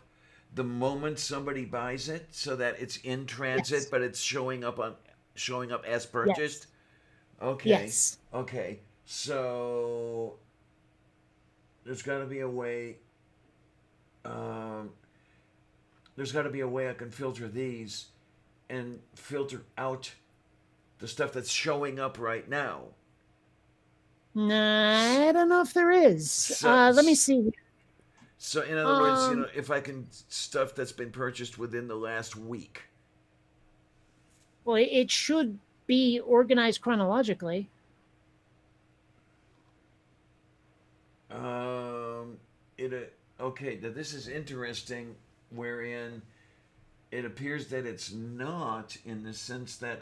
the moment somebody buys it, so that it's in transit, Yes. but it's showing up as Yes. purchased? Okay, Yes. okay. So there's got to be a way. Um, there's got to be a way I can filter these and filter out the stuff that's showing up right now. Nah, I don't know if there is. So, Let me see. so in other words, Um, if I can stuff that's been purchased within the last week. well, it should be organized chronologically. Um, okay. Now this is interesting, wherein it appears that it's not, in the sense that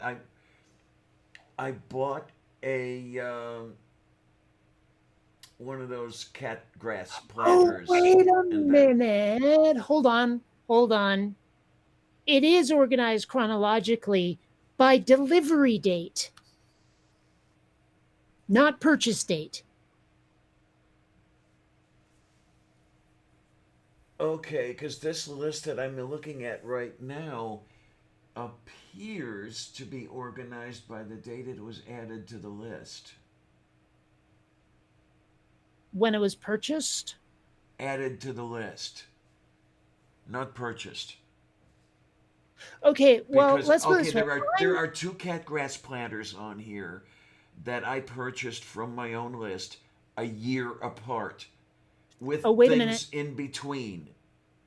I bought a one of those cat grass Oh, planters, wait a and then minute. Hold on. Hold on. It is organized chronologically by delivery date, not purchase date. okay, because this list that I'm looking at right now appears to be organized by the date it was added to the list. When it was purchased. Added to the list, not purchased. Okay, well, Because let's put it okay, this way. there are two catgrass planters on here that I purchased from my own list a year apart, with Oh, wait a minute. things in between,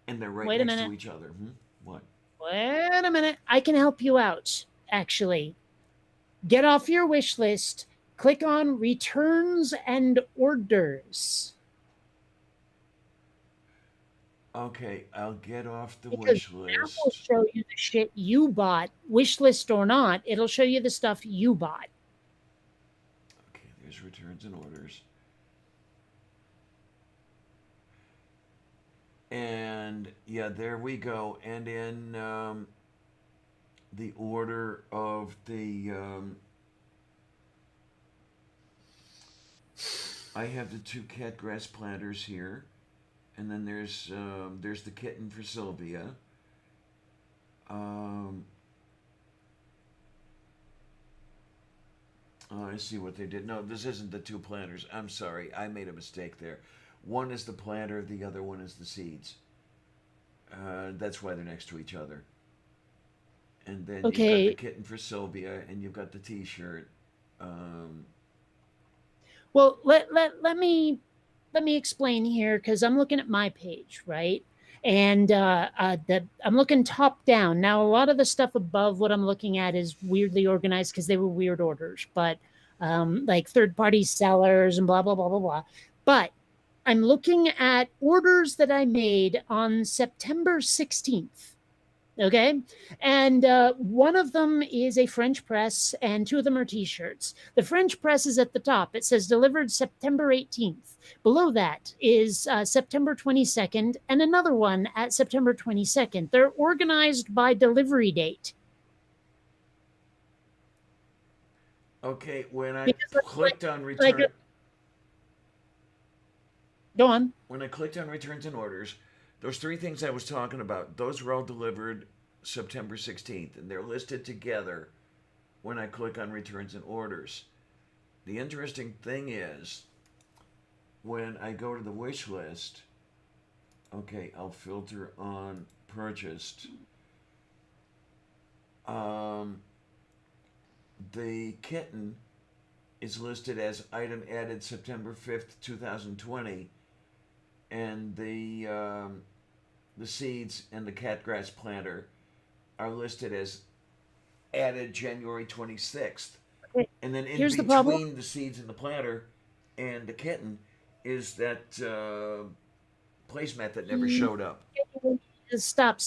and they're right Wait a next to minute. each other. What? Wait a minute. I can help you out, actually. Get off your wish list, click on returns and orders. Okay, I'll get off the because wish that will list. show you the shit you bought, wish list or not. It'll show you the stuff you bought. Okay, there's returns and orders. And yeah, there we go. And in the order of I have the two catgrass planters here, and then there's the kitten for Sylvia. Um, oh, I see what they did. No, this isn't the two planters. I'm sorry, I made a mistake there. One is the planter, the other one is the seeds. That's why they're next to each other. And then you've got the Okay. kitten for Sylvia, and you've got the T-shirt. Um, Well, let me explain here because I'm looking at my page, right? And I'm looking top down. Now, a lot of the stuff above what I'm looking at is weirdly organized because they were weird orders, but like third party sellers and blah blah blah blah blah. But I'm looking at orders that I made on September 16th. Okay. And one of them is a French press, and two of them are t shirts. The French press is at the top. It says delivered September 18th. Below that is September 22nd, and another one at September 22nd. They're organized by delivery date. okay, when I Because, clicked on like, return, go on. when I clicked on returns and orders, those three things I was talking about, those were all delivered September 16th, and they're listed together when I click on returns and orders. The interesting thing is, when I go to the wish list, okay, I'll filter on purchased. Um, the kitten is listed as item added September 5th, 2020, and the seeds and the catgrass planter are listed as added January 26th. Okay. And then in Here's the problem. between the seeds and the planter and the kitten is that placemat that never showed up. Stop.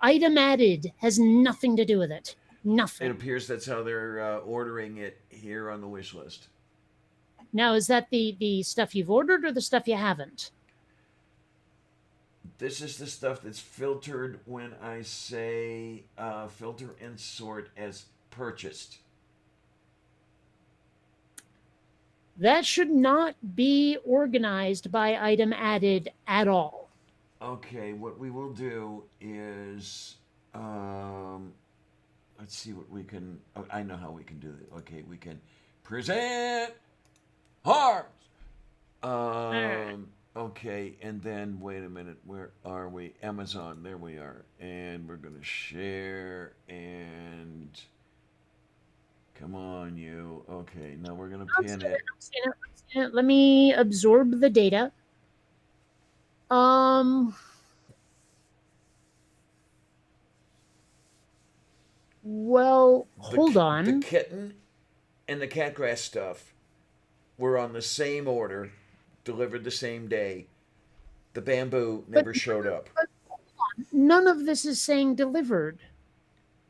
Item added has nothing to do with it. It Nothing. appears that's how they're ordering it here on the wish list. Now, is that the stuff you've ordered or the stuff you haven't? This is the stuff that's filtered when I say filter and sort as purchased. That should not be organized by item added at all. Okay, what we will do is let's see what we can. Oh, I know how we can do it. Okay, we can present harms. Okay, and then wait a minute. Where are we? Amazon. There we are. And we're gonna share and come on, you. Okay, now we're gonna pin it. Let me absorb the data. Well, hold The on. kitten and the catgrass stuff were on the same order, delivered the same day. The bamboo But, never showed up. but none of this is saying delivered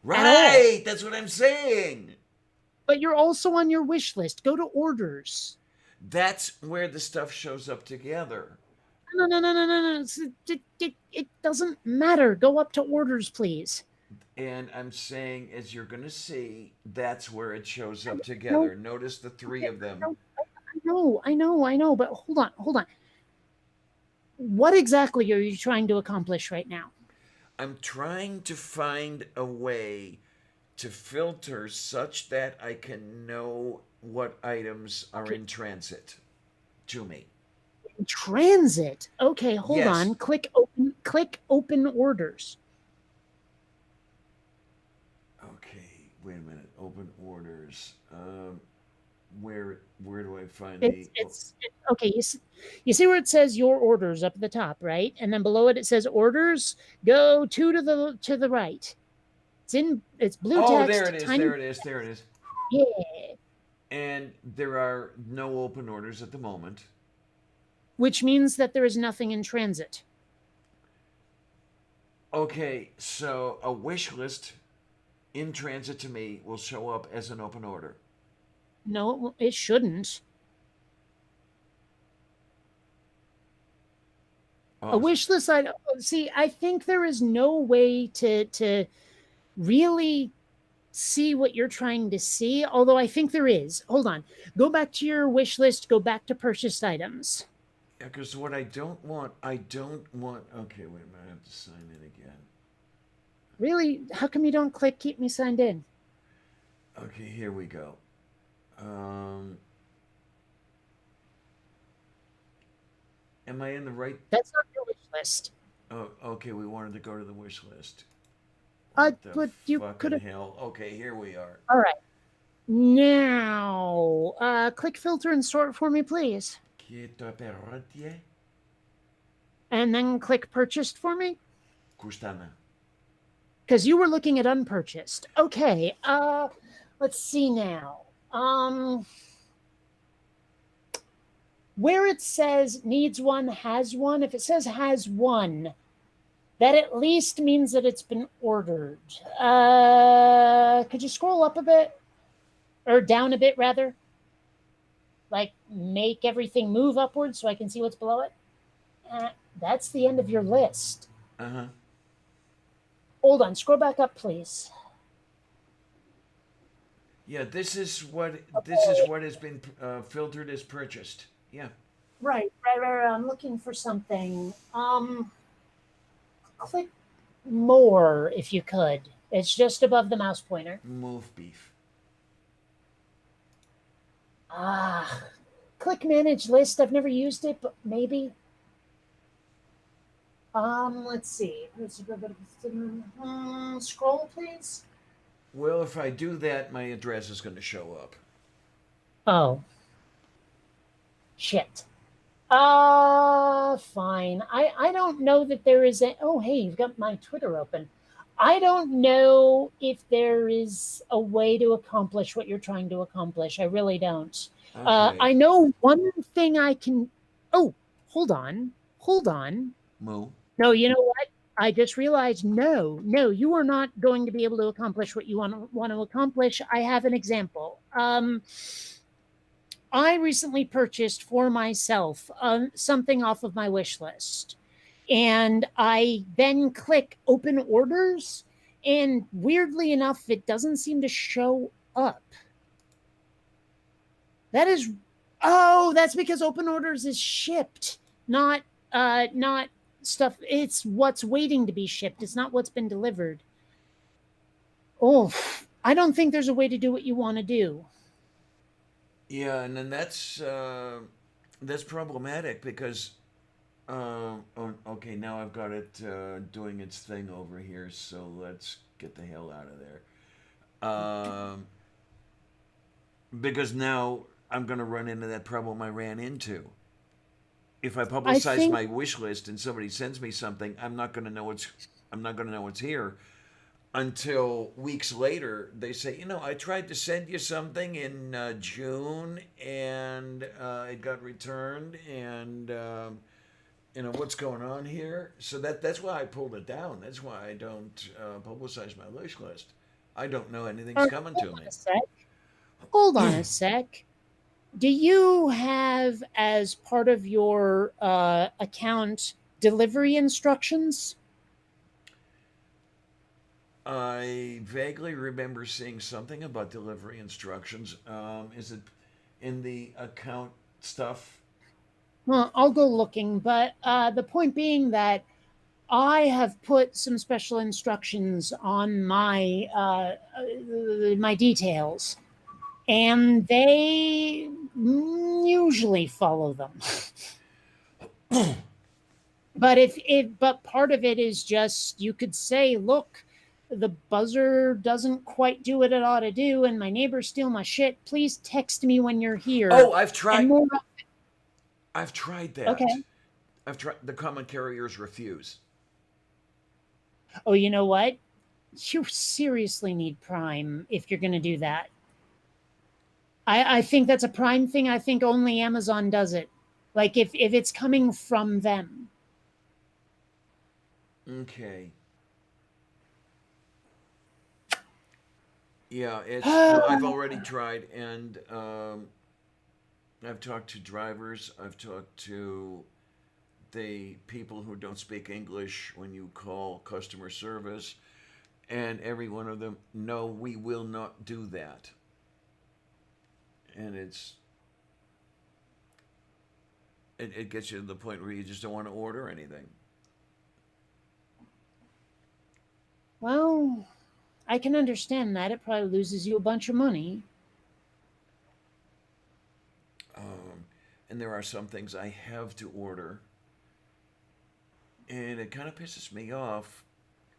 at all. Right, that's what I'm saying. But you're also on your wish list. Go to orders. That's where the stuff shows up together. No. It doesn't matter. Go up to orders, please. And I'm saying, as you're going to see, that's where it shows up No, together. Notice the three of them. I know. But hold on. What exactly are you trying to accomplish right now? I'm trying to find a way to filter such that I can know what items are Okay, in transit to me. transit. Okay, hold Yes. on. Click open. Click open orders. Okay, wait a minute. Open orders. Where do I find the? It's okay. You see where it says your orders up at the top, right? And then below it says orders. Go two to the right. It's blue Oh, there text, it is. tiny. There it is. There it is. Yeah. And there are no open orders at the moment. Which means that there is nothing in transit. Okay, so a wish list in transit to me will show up as an open order. No, it shouldn't. A Oh, wish list. I see. I think there is no way to really see what you're trying to see. Although I think there is. Hold on. Go back to your wish list. Go back to purchased items. yeah, because what I don't want. Okay, wait a minute. I have to sign in again. Really? How come you don't click keep me signed in? Okay, here we go. Um, am I in the right? That's not your wish list. Oh, okay. We wanted to go to the wish list. What the But you could fucking have. hell? Okay, here we are. All right. Now, click filter and sort for me, please. Quieto perrotie. And then click purchased for me. Custana. Because you were looking at unpurchased. Okay. Let's see now. Where it says needs one, has one, if it says has one, that at least means that it's been ordered. Could you scroll up a bit? Or down a bit, rather? Like, make everything move upwards so I can see what's below it? That's the end of your list. Uh huh. Hold on, scroll back up, please. Yeah, this is Okay. what has been filtered as purchased. Yeah. Right. I'm looking for something. Click more if you could. It's just above the mouse pointer. Move beef. Ah, click manage list. I've never used it, but maybe. Let's see. Scroll, please. Well, if I do that, my address is going to show up. Oh, shit. Fine. I don't know that there is a. Oh, hey, you've got my Twitter open. I don't know if there is a way to accomplish what you're trying to accomplish. I really don't. Okay. I know one thing I can. Oh, hold on. Hold on. Moo. No, you know what? I just realized no, you are not going to be able to accomplish what you want to accomplish. I have an example. I recently purchased for myself something off of my wish list. And I then click open orders. And weirdly enough, it doesn't seem to show up. That is, oh, that's because open orders is shipped, not stuff. It's what's waiting to be shipped. It's not what's been delivered. Oh, I don't think there's a way to do what you want to do. Yeah, and then that's problematic because oh, okay, now I've got it doing its thing over here. So let's get the hell out of there. Because now I'm going to run into that problem I ran into. If I I publicize think my wish list and somebody sends me something, I'm not going to know it's here until weeks later. They say, I tried to send you something in June and it got returned, and what's going on here. So that's why I pulled it down. That's why I don't publicize my wish list. I don't know anything's coming hold to on me. a sec. Hold on a sec. Do you have, as part of your account, delivery instructions? I vaguely remember seeing something about delivery instructions. Is it in the account stuff? Well, I'll go looking, but the point being that I have put some special instructions on my details, and they usually follow them. But part of it is just you could say, look, the buzzer doesn't quite do what it ought to do, and my neighbors steal my shit. Please text me when you're here. Oh, And more. I've tried that. Okay. I've tried. The common carriers refuse. Oh, you know what? You seriously need Prime if you're going to do that. I think that's a Prime thing. I think only Amazon does it. Like if it's coming from them. Okay. Yeah, it's well. I've already tried, and I've talked to drivers. I've talked to the people who don't speak English when you call customer service, and every one of them, no, we will not do that. And it gets you to the point where you just don't want to order anything. Well, I can understand that. It probably loses you a bunch of money. Um, and there are some things I have to order, and it kind of pisses me off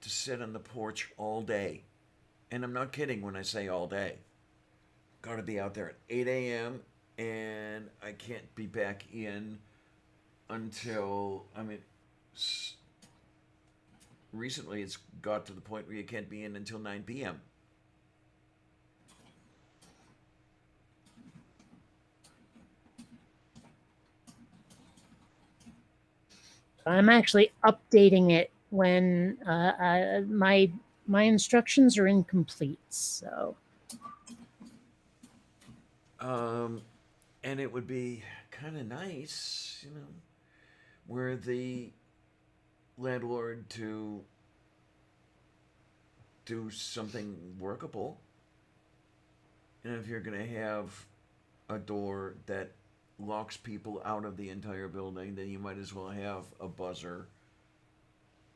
to sit on the porch all day. And I'm not kidding when I say all day. Got to be out there at 8 a.m. and I can't be back in until, I mean, recently it's got to the point where you can't be in until 9 p.m. I'm actually updating it when my instructions are incomplete. So Um, and it would be kind of nice, where the landlord to do something workable. And if you're going to have a door that locks people out of the entire building, then you might as well have a buzzer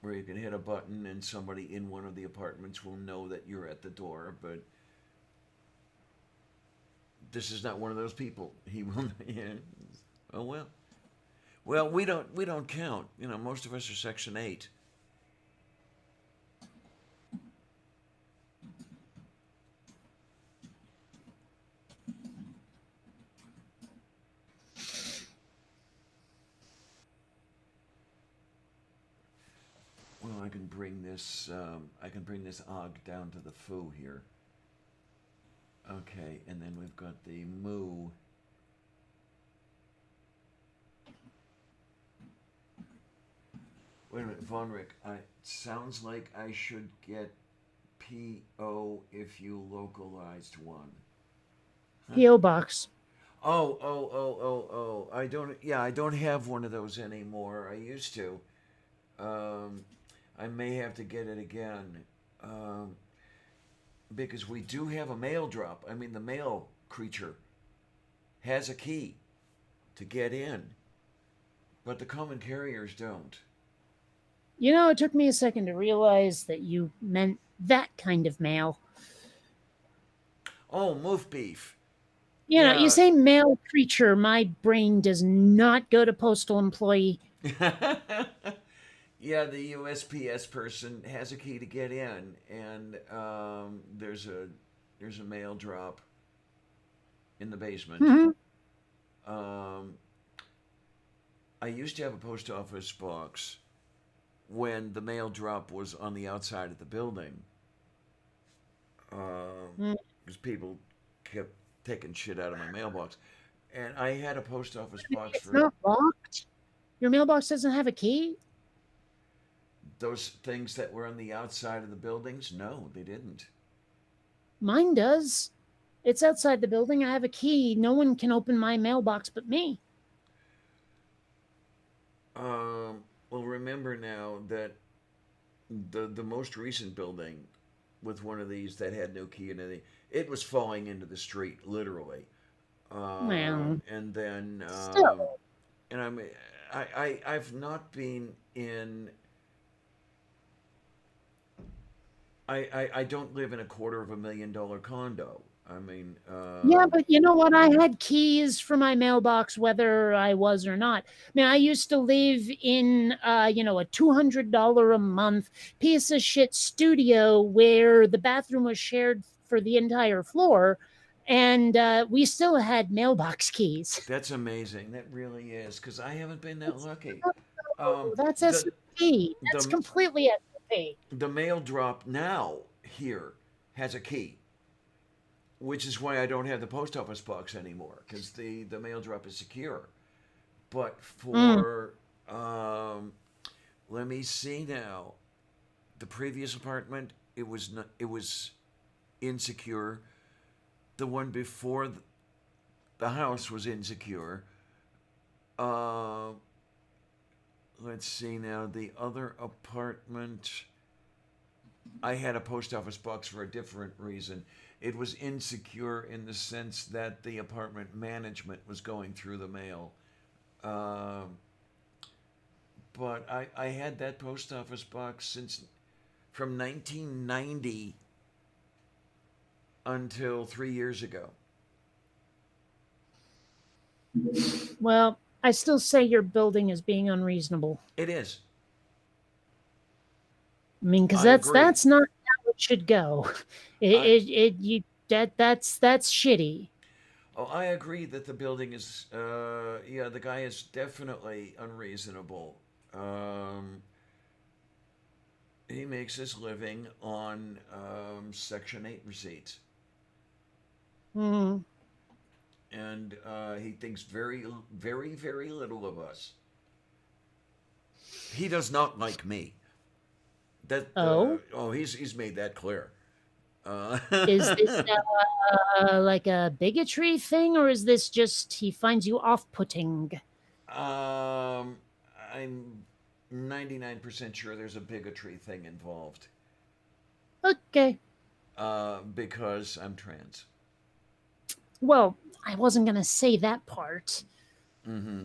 where you can hit a button and somebody in one of the apartments will know that you're at the door. But this is not one of those people. He will. Yeah. Oh well. Well, we don't count. Most of us are Section 8. Well, I can bring this og down to the foo here. Okay, and then we've got the moo. Wait a minute, Von Rick. Sounds like I should get PO if you localized one. Huh? PO box. Oh, oh, oh, oh, oh. I don't. Yeah, I don't have one of those anymore. I used to. Um, I may have to get it again. Um, because we do have a mail drop. I mean, the mail creature has a key to get in, but the common carriers don't. It took me a second to realize that you meant that kind of mail. Oh, moof beef. You Yeah. say mail creature, my brain does not go to postal employee. Yeah, the USPS person has a key to get in, and there's a mail drop in the basement. Mhm. Um, I used to have a post office box when the mail drop was on the outside of the building, Mm. because people kept taking shit out of my mailbox, and I had a post office box It's for not locked. Your mailbox doesn't have a key. those things that were on the outside of the buildings. No, they didn't. Mine does. It's outside the building. I have a key. No one can open my mailbox but me. Well, remember now that the most recent building with one of these that had no key and anything, it was falling into the street literally. Well, And then still. and I've not been in. I don't live in a $250,000 condo. I mean, Yeah, but you know what? I had keys for my mailbox whether I was or not. I mean, I used to live in, a $200 a month piece of shit studio where the bathroom was shared for the entire floor, and we still had mailbox keys. that's amazing. That really is because I haven't been that That's, lucky. Um, that's the SOP. That's the completely SOP. the mail drop now here has a key, which is why I don't have the post office box anymore because the mail drop is secure. But Mm. for let me see now, the previous apartment it was not, it was insecure. The one before the house was insecure. Uh, let's see now. The other apartment, I had a post office box for a different reason. It was insecure in the sense that the apartment management was going through the mail. Um, but I had that post office box since from 1990 until 3 years ago. Well, I still say your building is being unreasonable. It is. I mean, because I agree. that's not how it should go. I You that's shitty. Oh, I agree that the building is. Yeah, the guy is definitely unreasonable. Um, he makes his living on Section 8 receipts, Hmm. and he thinks very, very, very little of us. He does not like me. That Oh, he's made that clear. Uh, is this like a bigotry thing, or is this just he finds you off-putting? um, I'm 99% sure there's a bigotry thing involved Okay. because I'm trans. Well, I wasn't gonna say that part. Mm-hmm.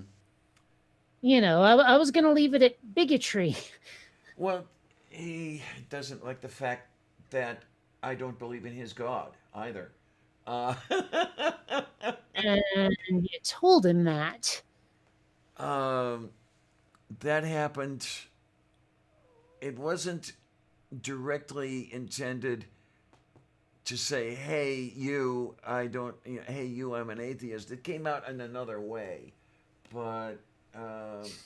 I was gonna leave it at bigotry. Well, he doesn't like the fact that I don't believe in his God either. Uh, And you told him that. um, that happened. It wasn't directly intended to say, "Hey, you, I don't. Hey, you, I'm an atheist." It came out in another way, but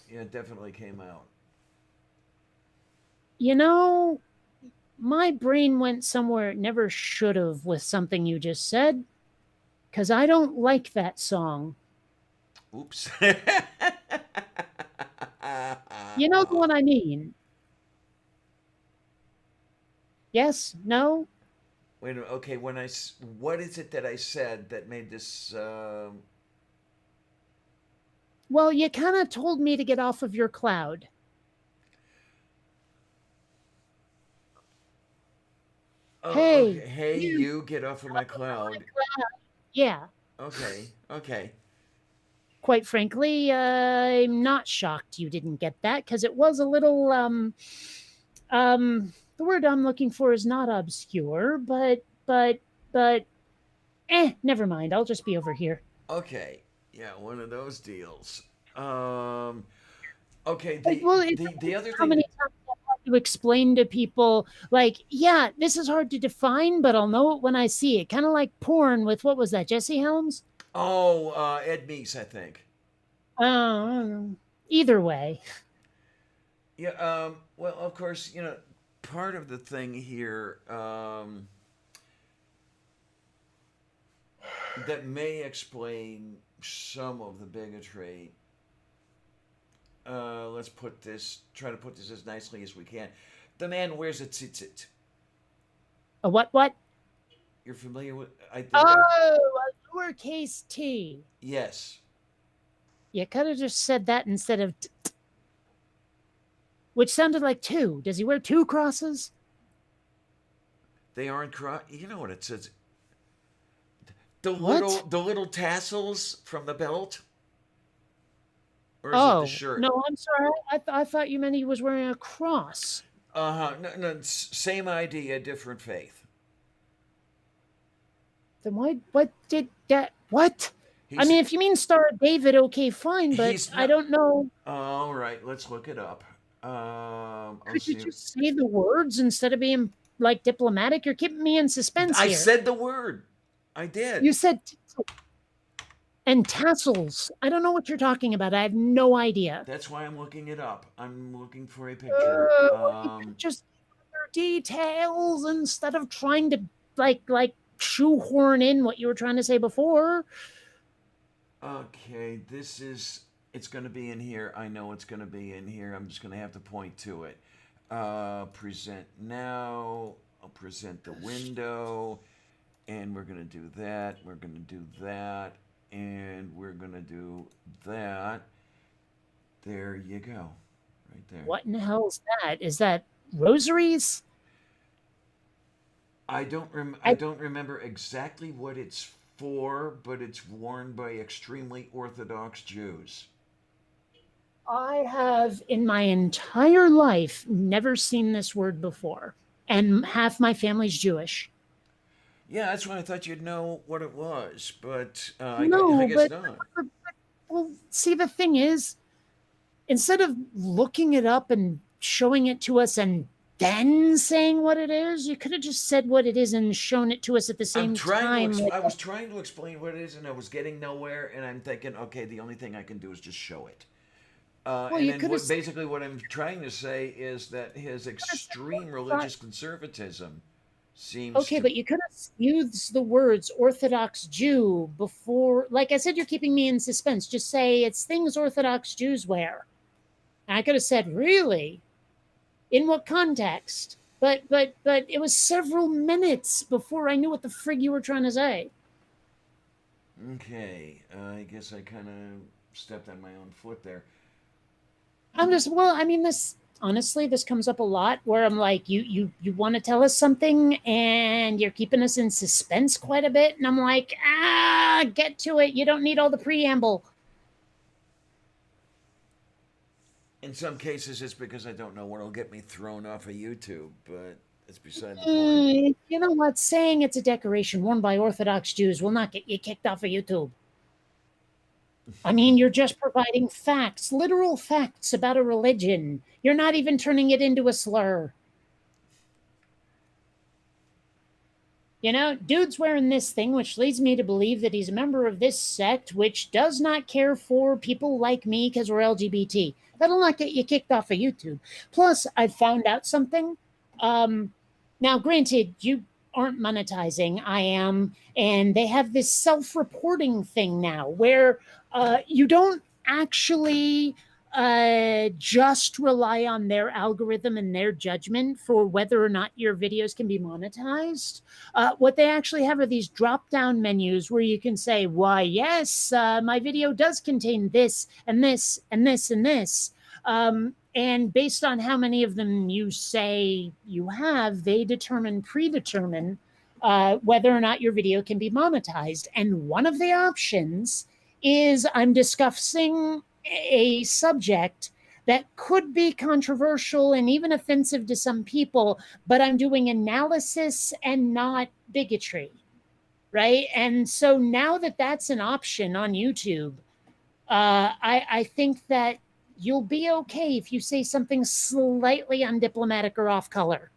yeah, it definitely came out. You know, my brain went somewhere it never should have with something you just said, because I don't like that song. Oops. You know the one I mean? Yes? No? Wait a minute. Okay, what is it that I said that made this? Well, you kind of told me to get off of your cloud. Oh, Hey, okay. Hey, you, you get off of my cloud. yeah. Okay, okay. Quite frankly, I'm not shocked you didn't get that because it was a little the word I'm looking for is not obscure, but never mind. I'll just be over here. Okay. Yeah, one of those deals. Um, okay, Like, well, it's the other how thing many that times I have to explain to people, like, yeah, this is hard to define, but I'll know it when I see it. Kind of like porn with what was that, Jesse Helms? Ed Meese, I think. Uh, Either way. Yeah, well, of course, part of the thing here that may explain some of the bigotry. Try to put this as nicely as we can. The man wears a tzitzit. A what? You're familiar with? I think I. Oh, a lowercase t. Yes, You could have just said that instead of which sounded like two. Does he wear two crosses? they aren't. You know what it says? The little What? the little tassels from the belt, or is it the Oh, shirt? no, I'm sorry. I thought you meant he was wearing a cross. Uh huh. No, no, same idea, different faith. Then why? What did that? What? I He's mean, if you mean Star of David, okay, fine, but he's I not. don't know. All right, let's look it up. I'll Could you see. just say the words instead of being like diplomatic? You're keeping me in suspense I here. said the word. I did. You said and tassels. I don't know what you're talking about. I have no idea. That's why I'm looking it up. I'm looking for a picture. You could just details instead of trying to like shoehorn in what you were trying to say before. Okay, it's going to be in here. I know it's going to be in here. I'm just going to have to point to it. Present now. I'll present the window. and we're going to do that. We're going to do that, and we're going to do that. There you go, right there. What in the hell is that? Is that rosaries? I don't remember exactly what it's for, but it's worn by extremely Orthodox Jews. I have in my entire life never seen this word before, and half my family's Jewish. Yeah, that's why I thought you'd know what it was, but I No, guess but not. well, see, the thing is, instead of looking it up and showing it to us and then saying what it is, you could have just said what it is and shown it to us at the same time. Like, I was trying to explain what it is, and I was getting nowhere. And I'm thinking, okay, the only thing I can do is just show it. well, And you then could have basically what I'm trying to say is that his extreme religious conservatism seems okay, to. but you could have used the words Orthodox Jew before. Like I said, you're keeping me in suspense. Just say it's things Orthodox Jews wear. And I could have said, really? In what context? But it was several minutes before I knew what the frig you were trying to say. Okay, I guess I kind of stepped on my own foot there. I'm just well, I mean this honestly, this comes up a lot where I'm like, you want to tell us something and you're keeping us in suspense quite a bit, and I'm like, get to it. You don't need all the preamble. In some cases, it's because I don't know what'll get me thrown off of YouTube, but it's beside the point. You know what? Saying it's a decoration worn by Orthodox Jews will not get you kicked off of YouTube. I mean, you're just providing facts, literal facts about a religion. You're not even turning it into a slur. You know, dude's wearing this thing, which leads me to believe that he's a member of this sect, which does not care for people like me because we're LGBT. That'll not get you kicked off of YouTube. Plus, I found out something. Um, Now, granted, you aren't monetizing. I am. And they have this self reporting thing now where you don't actually just rely on their algorithm and their judgment for whether or not your videos can be monetized. What they actually have are these drop down menus where you can say, why, yes, my video does contain this and this and this and this. And based on how many of them you say you have, they predetermine whether or not your video can be monetized. And one of the options is I'm discussing a subject that could be controversial and even offensive to some people, but I'm doing analysis and not bigotry, right? And so now that that's an option on YouTube, I think that you'll be okay if you say something slightly undiplomatic or off color.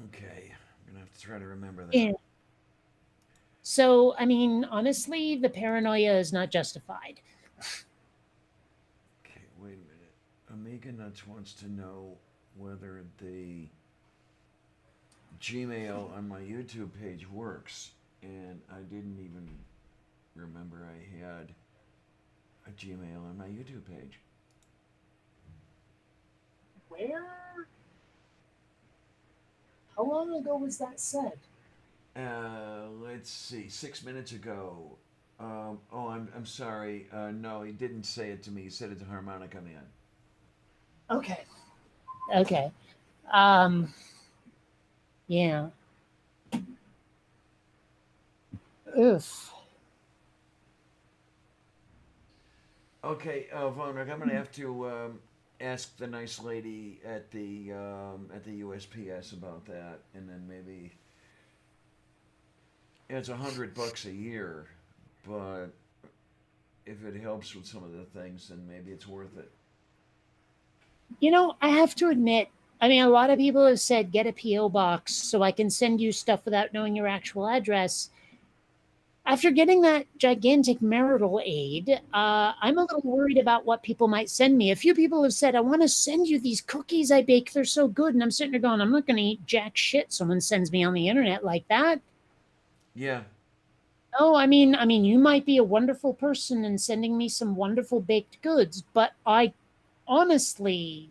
Okay, I'm gonna have to try to remember that. And so, I mean, honestly, the paranoia is not justified. Okay, wait a minute. Amiga Nuts wants to know whether the Gmail on my YouTube page works, and I didn't even remember I had a Gmail on my YouTube page. Where? How long ago was that said? Let's see, 6 minutes ago. I'm sorry. No, he didn't say it to me. He said it to Harmonica Man. Okay. Okay. Um, yeah. Oof. Okay, Vonrek, I'm gonna have to ask the nice lady at the USPS about that, and then maybe it's $100 a year, but if it helps with some of the things, then maybe it's worth it. You know, I have to admit, I mean, a lot of people have said get a P.O. box so I can send you stuff without knowing your actual address. After getting that gigantic marital aid, I'm a little worried about what people might send me. A few people have said, I want to send you these cookies I bake. They're so good. And I'm sitting there going, I'm not going to eat jack shit someone sends me on the internet like that. Yeah. Oh, I mean, you might be a wonderful person and sending me some wonderful baked goods, but I honestly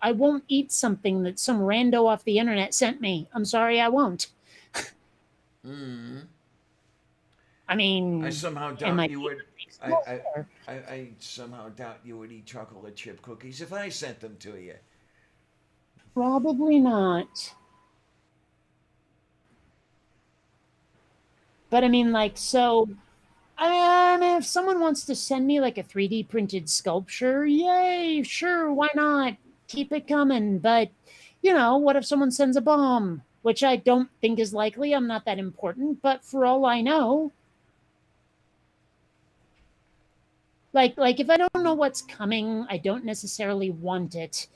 I won't eat something that some rando off the internet sent me. I'm sorry, I won't. Mm. I I mean, somehow am doubt I you being would. I, I, unreasonable? Or I somehow doubt you would eat chocolate chip cookies if I sent them to you. probably not. But I mean, like, so I mean, if someone wants to send me like a 3D printed sculpture, yay, sure, why not? Keep it coming. But, what if someone sends a bomb? Which I don't think is likely. I'm not that important. But for all I know, like if I don't know what's coming, I don't necessarily want it.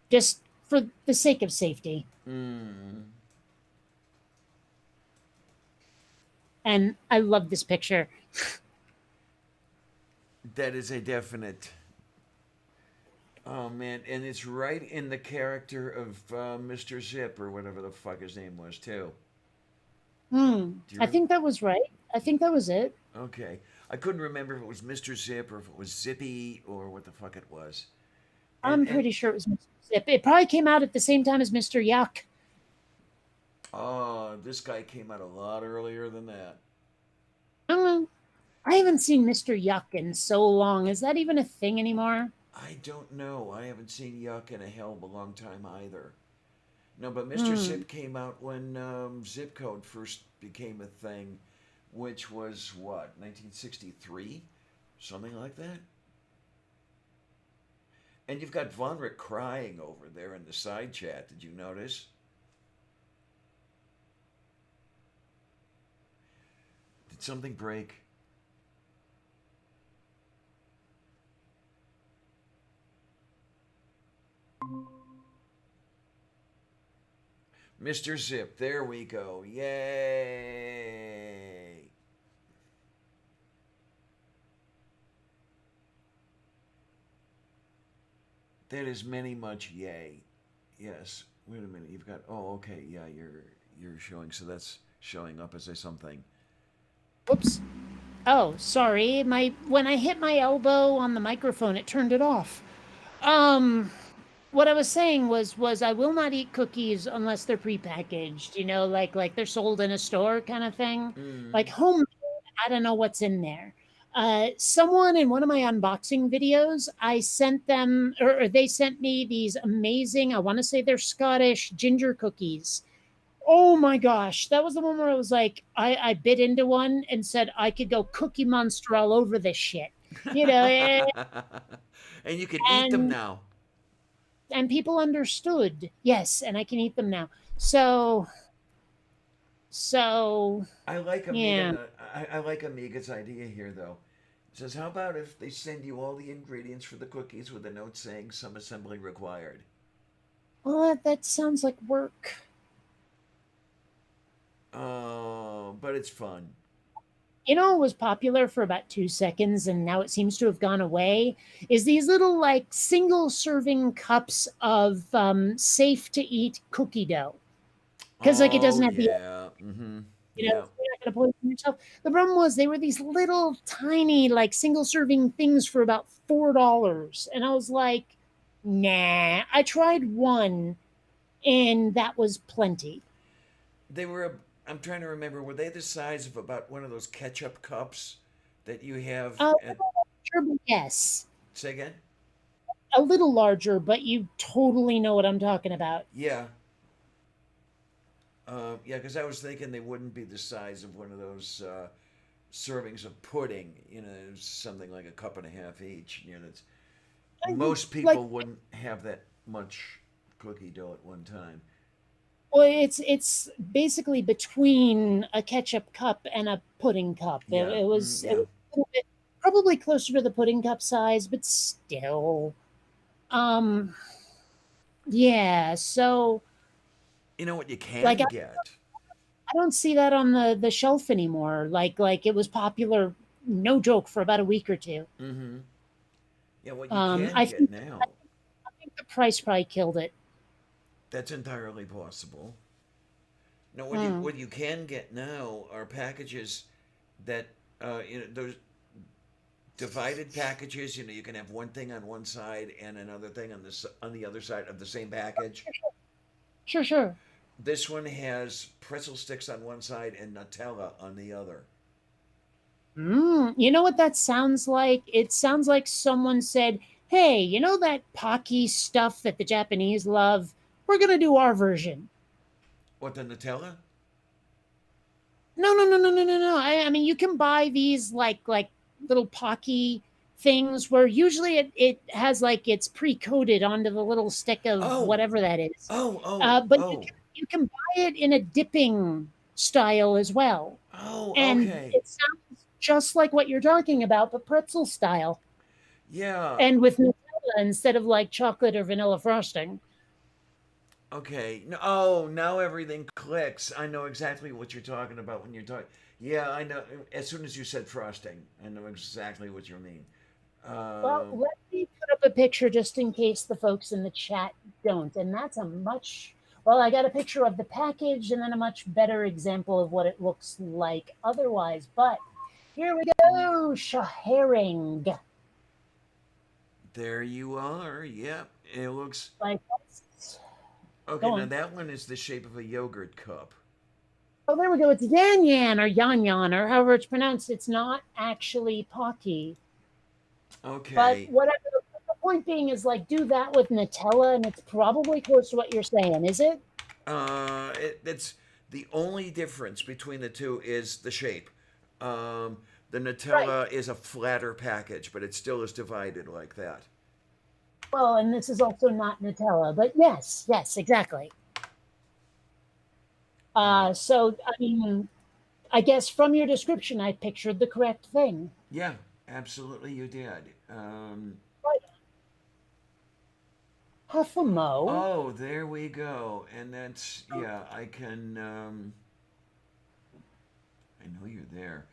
Just for the sake of safety. Mm. And I love this picture. That is a definite. Oh man, and it's right in the character of Mr. Zip or whatever the fuck his name was too. Do you I remember? think that was right. I think that was it. Okay, I couldn't remember if it was Mr. Zip or if it was Zippy or what the fuck it was. And I'm pretty sure it was Mr. Zip. It probably came out at the same time as Mr. Yuck. oh, this guy came out a lot earlier than that. I don't know. I haven't seen Mr. Yuck in so long. Is that even a thing anymore? I don't know. I haven't seen Yuck in a hell of a long time either. No, but Mr. Hmm. Zip came out when zip code first became a thing, which was what, 1963? Something like that? And you've got Vonrick crying over there in the side chat. Did you notice? Did something break? Mr. Zip, there we go. Yay! That is many much yay. Yes. Wait a minute. You've got. Oh, okay. Yeah, you're showing. So that's showing up as a something. Whoops. Oh, sorry. My when I hit my elbow on the microphone, it turned it off. Um, what I was saying was I will not eat cookies unless they're prepackaged. Like they're sold in a store kind of thing. Like Mm. homemade, I don't know what's in there. Someone in one of my unboxing videos, I sent them, or they sent me these amazing. I want to say they're Scottish ginger cookies. Oh my gosh, that was the one where I was like, I bit into one and said I could go Cookie Monster all over this shit, you know, eh, And you can eat them and now. and people understood. Yes, and I can eat them now. So I like yeah. Amiga. I like Amiga's idea here, though. It says, "How about if they send you all the ingredients for the cookies with a note saying some assembly required?" Well, that sounds like work. Oh, but it's fun. It was popular for about 2 seconds and now it seems to have gone away. Is these little like single serving cups of safe to eat cookie dough because like it Oh doesn't have the yeah. Mm-hmm. so Yeah. you're not going to poison yourself. The problem was they were these little tiny, like single serving things for about $4. And I was like, nah. I tried one and that was plenty. They were. I'm trying to remember. Were they the size of about one of those ketchup cups that you have A at? little larger, but yes. Say again. A little larger, but you totally know what I'm talking about. Yeah. Yeah, because I was thinking they wouldn't be the size of one of those servings of pudding. Something like a cup and a half each. That's most Like, people wouldn't have that much cookie dough at one time. well, it's basically between a ketchup cup and a pudding cup. It, Yeah. it Mm, was it yeah. was a little bit, probably closer to the pudding cup size, but still. Um, yeah. So, You know what you like, can get. I don't see that on the shelf anymore. Like it was popular, no joke, for about a week or two. Mm-hmm. Yeah, what you can I get think now. the price probably killed it. That's entirely possible. No, Hmm. what you can get now are packages that those divided packages, you can have one thing on one side and another thing on the other side of the same package. Sure, sure. This one has pretzel sticks on one side and Nutella on the other. You know what that sounds like? It sounds like someone said, "Hey, you know that Pocky stuff that the Japanese love? We're gonna do our version." What, the Nutella? No, no, no, no, no, no, no. I mean, you can buy these like little Pocky things where usually it has like it's pre-coated onto the little stick of Oh, whatever that is. oh, But oh, you can buy it in a dipping style as well, oh, and okay. it sounds just like what you're talking about, but pretzel style, Yeah, and with Nutella instead of like chocolate or vanilla frosting. okay. No, oh, now everything clicks. I know exactly what you're talking about when you're talking. Yeah, I know. As soon as you said frosting, I know exactly what you mean. Well, Um, let me put up a picture just in case the folks in the chat don't. And that's a much, well, I got a picture of the package and then a much better example of what it looks like otherwise. But here we go, Shahering. there you are. Yep, it looks. Like, Okay, go now on. that one is the shape of a yogurt cup. Oh, there we go. It's Yan Yan or Yan Yan or however it's pronounced. It's not actually Pocky. But Okay. whatever, the point being is like do that with Nutella and it's probably close to what you're saying, is it? It's the only difference between the two is the shape. The Right. Nutella is a flatter package, but it still is divided like that. Well, and this is also not Nutella, but yes, yes, exactly. Uh, So, I mean, I guess from your description, I pictured the correct thing. yeah, absolutely, you did. Right. Half a mo. Oh, there we go. And that's, yeah, I can, I know you're there.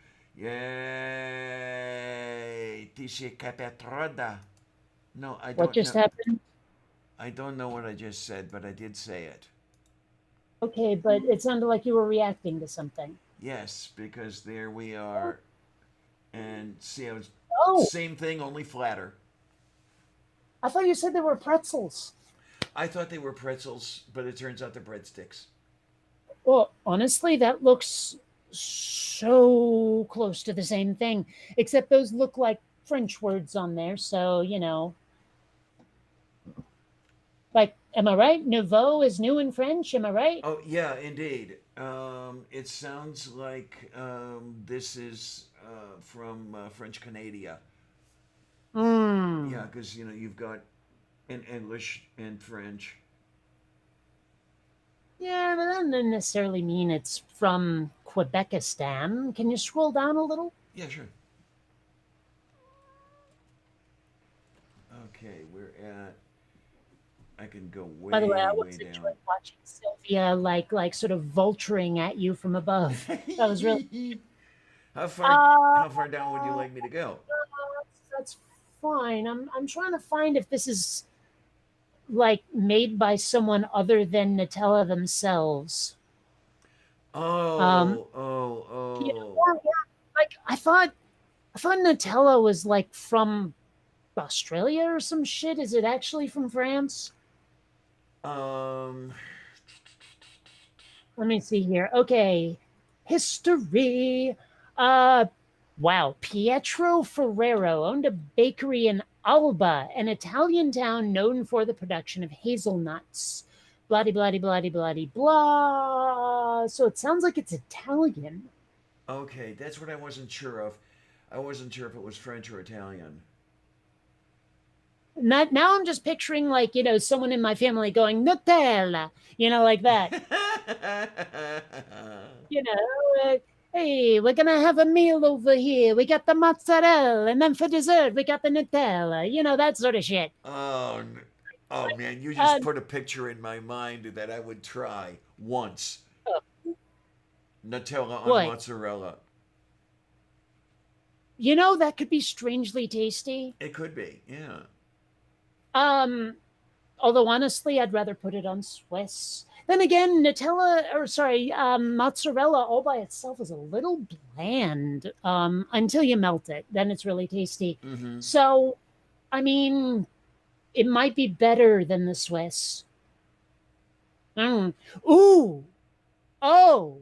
Yay! Tisha capetroda. No, I What don't just know. happened? I don't know what I just said, but I did say it. Okay, but it sounded like you were reacting to something. Yes, because there we are. And see, I was Oh, same thing, only flatter. I thought you said they were pretzels. I thought they were pretzels, but it turns out they're breadsticks. Well, honestly, that looks so close to the same thing, except those look like French words on there. So, like, am I right? Nouveau is new in French. Am I right? Oh yeah, indeed. It sounds like this is from French Canada. Hmm. Yeah, because you've got in English and French. Yeah, but that doesn't necessarily mean it's from Quebekistan. Can you scroll down a little? Yeah, sure. Okay, we're at. I can go By the way, I way, way was down. enjoying watching Sylvia like sort of vulturing at you from above. That was really how far uh how far down would you like me to go? that's fine. I'm trying to find if this is like made by someone other than Nutella themselves. Um Oh, oh, oh. or like I thought Nutella was like from Australia or some shit. Is it actually from France? Um, Let me see here. Okay. History. Uh wow. Pietro Ferrero owned a bakery in Alba, an Italian town known for the production of hazelnuts. Bloody bloody bloody bloody blah. So it sounds like it's Italian. okay, that's what I wasn't sure of. I wasn't sure if it was French or Italian. Not now I'm just picturing like, someone in my family going Nutella, like that. you know, hey, we're gonna have a meal over here. We got the mozzarella, and then for dessert, we got the Nutella. That sort of shit. oh, oh man, you just Uh, put a picture in my mind that I would try once. Nutella on what? mozzarella. That could be strangely tasty. It could be, yeah. Um, Although honestly, I'd rather put it on Swiss. Then again, Nutella, or sorry, mozzarella all by itself is a little bland until you melt it. Then it's really tasty. Mm-hmm. So, I mean, it might be better than the Swiss. Mm. Ooh, oh,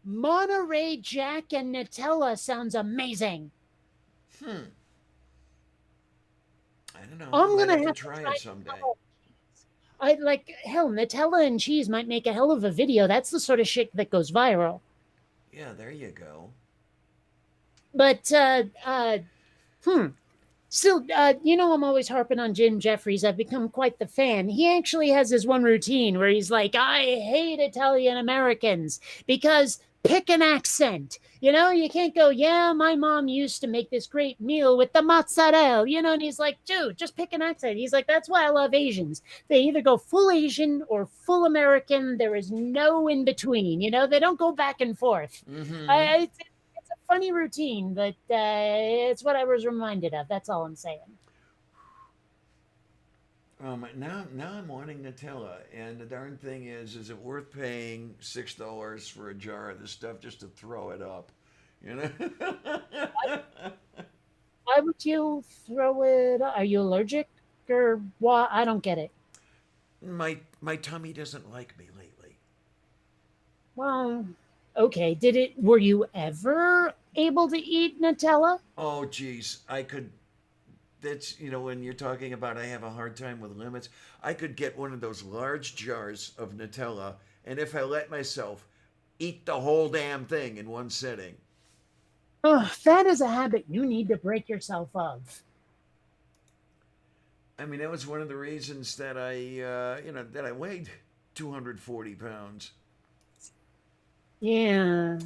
Monterey Jack and Nutella sounds amazing. Hmm. I don't know. I I'm might gonna have to have to try try it someday. Nutella. I like hell. Nutella and cheese might make a hell of a video. That's the sort of shit that goes viral. Yeah, there you go. But hmm. Still, I'm always harping on Jim Jeffries. I've become quite the fan. He actually has this one routine where he's like, I hate Italian Americans because pick an accent. You can't go, yeah, my mom used to make this great meal with the mozzarella, and he's like, dude, just pick an accent. He's like, that's why I love Asians. They either go full Asian or full American. There is no in between, they don't go back and forth. Mm-hmm. It's a funny routine, but it's what I was reminded of. That's all I'm saying. Now I'm wanting Nutella, and the darn thing is it worth paying $6 for a jar of this stuff just to throw it up? You know? Why would you throw it? Are you allergic or what? I don't get it. My tummy doesn't like me lately. Well, okay. Did it? Were you ever able to eat Nutella? Oh, geez, I could. That's when you're talking about I have a hard time with limits. I could get one of those large jars of Nutella, and if I let myself, eat the whole damn thing in one sitting. Oh, that is a habit you need to break yourself of. I mean, that was one of the reasons that I weighed 240 pounds. Yeah.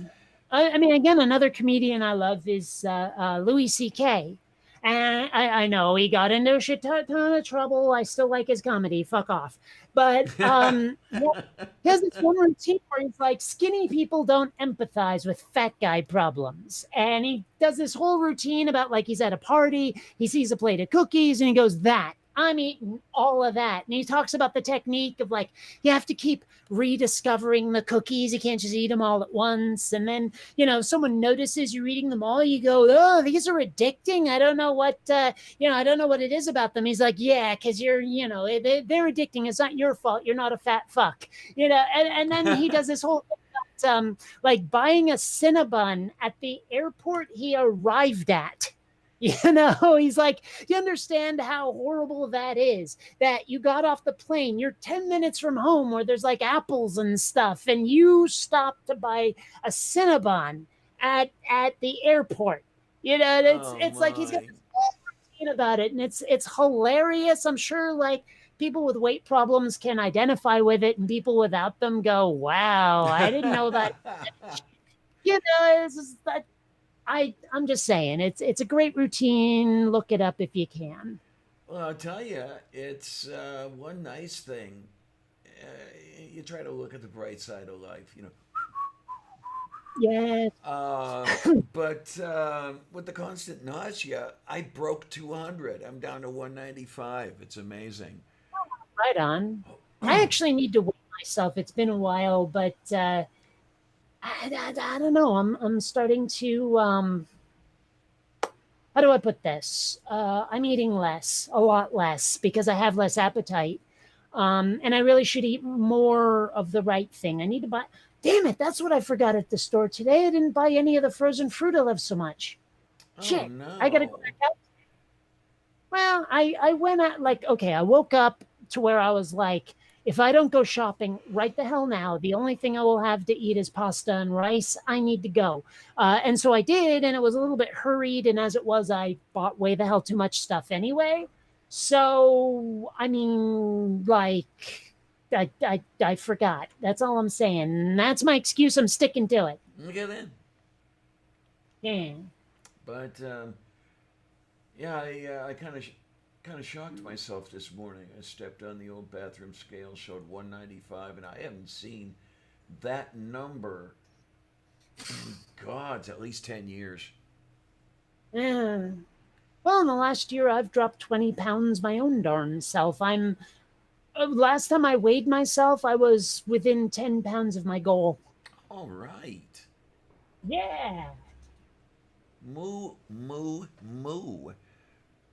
I mean, again, another comedian I love is Louis C.K. And I know he got into a shit ton of trouble. I still like his comedy. Fuck off. But yeah, he has this one routine where he's like, skinny people don't empathize with fat guy problems. And he does this whole routine about like he's at a party, he sees a plate of cookies, and he goes, that. I'm eating all of that. And he talks about the technique of like, you have to keep rediscovering the cookies. You can't just eat them all at once. And then, someone notices you're eating them all. You go, oh, these are addicting. I don't know what, I don't know what it is about them. He's like, yeah, because they're addicting. It's not your fault. You're not a fat fuck, and then he does this whole like buying a Cinnabon at the airport he arrived at. He's like, you understand how horrible that is, that you got off the plane, you're 10 minutes from home where there's like apples and stuff, and you stop to buy a Cinnabon at the airport. It's Oh it's like he's got my. this whole routine about it, and it's hilarious. I'm sure like people with weight problems can identify with it, and people without them go, wow, I didn't know that. It's just that I'm just saying it's a great routine. Look it up if you can. Well, I'll tell you, it's one nice thing. You try to look at the bright side of life. Yes, Uh, but with the constant nausea, I broke 200. I'm down to 195. It's amazing. right on. I actually need to weigh myself. It's been a while, but I don't know. I'm starting to how do I put this? I'm eating less, a lot less, because I have less appetite. And I really should eat more of the right thing. I need to buy. Damn it, that's what I forgot at the store today. I didn't buy any of the frozen fruit I love so much. Oh Shit, I gotta go no. back out. Well, I went at like, okay, I woke up to where I was like, if I don't go shopping right the hell now, the only thing I will have to eat is pasta and rice. I need to go. And so I did, and it was a little bit hurried. And as it was, I bought way the hell too much stuff anyway. So, I mean, like, I forgot. That's all I'm saying. That's my excuse. I'm sticking to it. Look at that. Yeah. But yeah, I kind of shocked myself this morning. I stepped on the old bathroom scale, showed 195, and I haven't seen that number in God's at least 10 years. Yeah. Well, in the last year, I've dropped 20 pounds my own darn self. I'm Last time I weighed myself, I was within 10 pounds of my goal. All right. Yeah. Moo, moo, moo.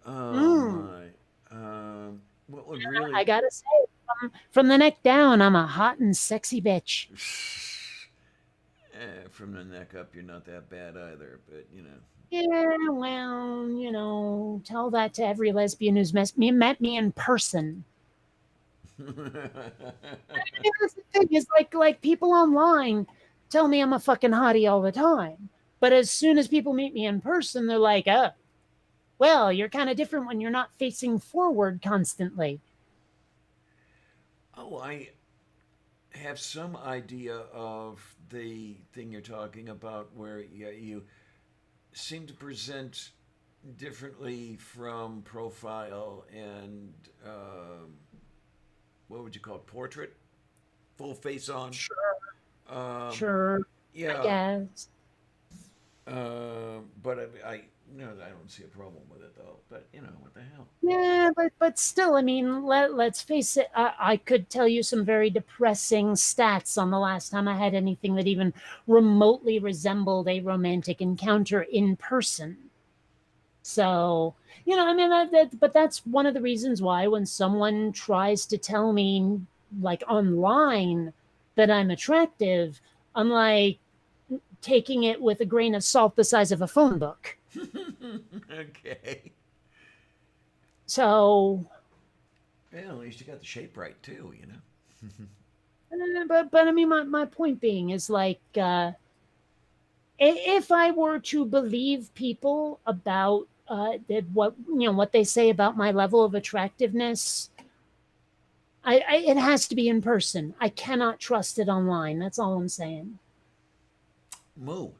Oh Mm. my. What would really. I gotta say, from the neck down, I'm a hot and sexy bitch. From the neck up, you're not that bad either, but you know. Yeah, well, tell that to every lesbian who's met me in person. Yeah, that's the thing is like people online tell me I'm a fucking hottie all the time, but as soon as people meet me in person, they're like, "Oh, well, you're kind of different when you're not facing forward constantly." Oh, I have some idea of the thing you're talking about where you seem to present differently from profile and what would you call it? Portrait? Full face on? Sure, Um, sure, I yeah, guess. but I no, I don't see a problem with it though. But you know, what the hell? Yeah, but still, I mean, let's face it. I could tell you some very depressing stats on the last time I had anything that even remotely resembled a romantic encounter in person. So, I mean, but that's one of the reasons why when someone tries to tell me, like online, that I'm attractive, I'm like taking it with a grain of salt the size of a phone book. Okay. So, Well, at least you got the shape right too. You know. but I mean, my point being is like, if I were to believe people about that what they say about my level of attractiveness, it has to be in person. I cannot trust it online. That's all I'm saying. Moo.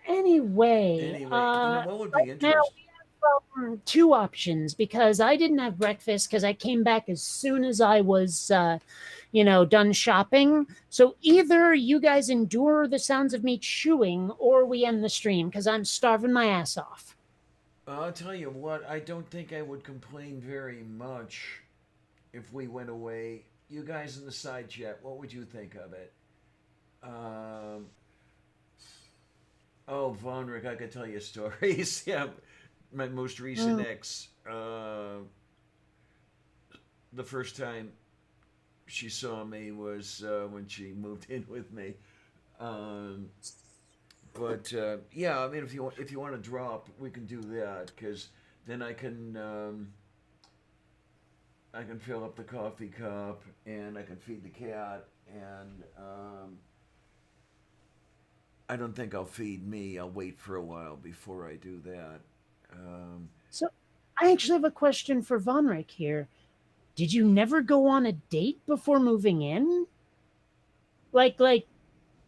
Anyway, Anyway, you know what would be right now interesting? we have two options because I didn't have breakfast because I came back as soon as I was, done shopping. So either you guys endure the sounds of me chewing or we end the stream because I'm starving my ass off. I'll tell you what. I don't think I would complain very much if we went away. You guys in the side chat, what would you think of it? Um, oh, Von Rick, I could tell you stories. Yeah, my most recent Mm. ex. The first time she saw me was when she moved in with me. Um, but yeah, I mean, if you want to drop, we can do that because then I can fill up the coffee cup and I can feed the cat and I don't think I'll feed me. I'll wait for a while before I do that. Um, So I actually have a question for Vonrick here. Did you never go on a date before moving in? Like